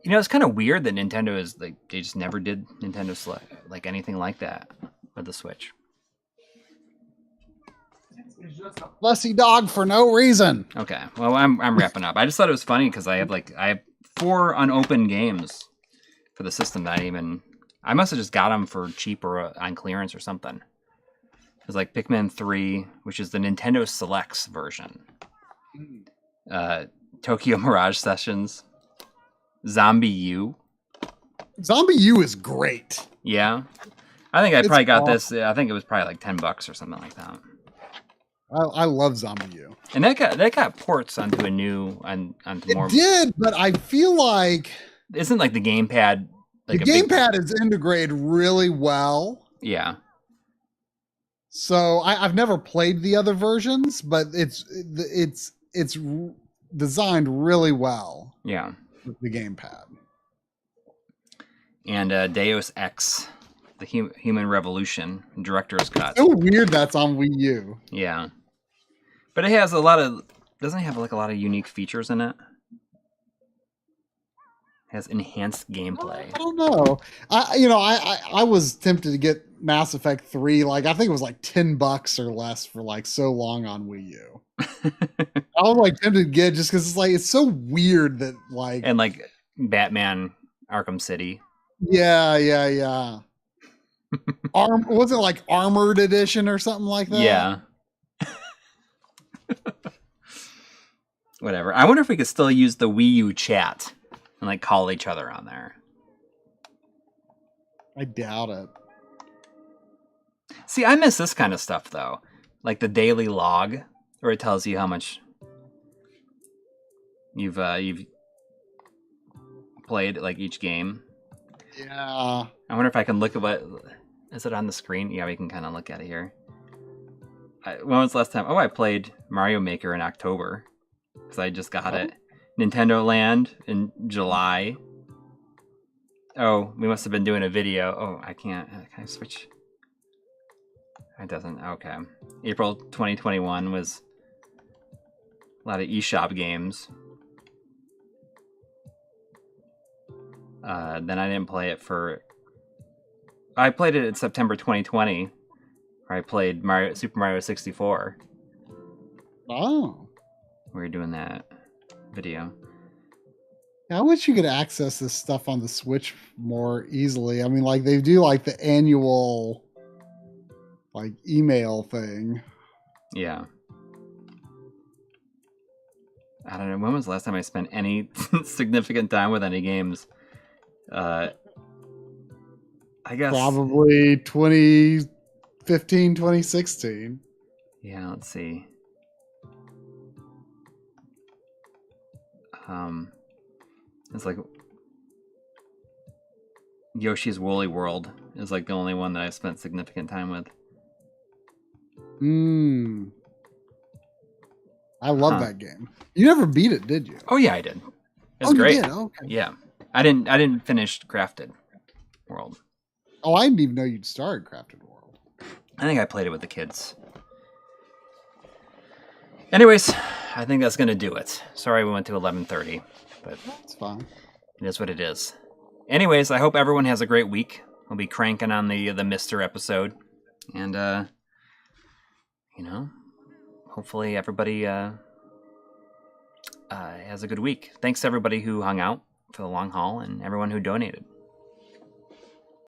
It's kind of weird that Nintendo is like they just never did Nintendo Select like anything like that with the Switch. It's just a fussy dog for no reason. Okay, well I'm wrapping up. I just thought it was funny because I have 4 unopened games for the system that I must have just got them for cheap or on clearance or something. It's like Pikmin 3, which is the Nintendo Selects version. Tokyo Mirage Sessions. Zombie U. Zombie U is great. Yeah. I think I probably got awesome. this. I think it was probably like $10 or something like that. I love Zombie U. And that got ports onto a new onto more. It did, but I feel like Isn't like the gamepad like the gamepad is integrated really well. Yeah. So I've never played the other versions, but it's designed really well. Yeah. With the gamepad. And Deus Ex, the Human Revolution Director's Cut. So weird that's on Wii U. Yeah, but it has doesn't it have like a lot of unique features in it? It has enhanced gameplay. I don't know. I was tempted to get Mass Effect 3. Like I think it was like $10 or less for like so long on Wii U. I was like tempted to get it just because it's like it's so weird that like and like Batman Arkham City. Yeah. Was it like Armored Edition or something like that? Yeah. Whatever. I wonder if we could still use the Wii U chat and like call each other on there. I doubt it. See, I miss this kind of stuff though. Like the daily log where it tells you how much you've played like each game. Yeah. I wonder if I can look at what is it on the screen? Yeah, we can kind of look at it here. When was the last time? Oh, I played Mario Maker in October because I just got it. Nintendo Land in July. Oh, we must have been doing a video. Oh, I can't. Can I switch? It doesn't. Okay. April 2021 was a lot of eShop games. Then I didn't play it for... I played it in September 2020, where I played Super Mario 64. Oh. We were doing that video. I wish you could access this stuff on the Switch more easily. I mean, like, they do, like, the annual, like, email thing. Yeah. I don't know. When was the last time I spent any significant time with any games? I guess probably 2015, 2016. Yeah, let's see. It's like Yoshi's Woolly World is like the only one that I spent significant time with. I love that game. You never beat it, did you? Oh yeah, I did. It's great. You did? Okay. Yeah. I didn't finish Crafted World. Oh, I didn't even know you'd started Crafted World. I think I played it with the kids. Anyways, I think that's gonna do it. Sorry we went to 11:30, but it's fine. It is what it is. Anyways, I hope everyone has a great week. We'll be cranking on the Mr. episode, and hopefully everybody has a good week. Thanks to everybody who hung out for the long haul and everyone who donated.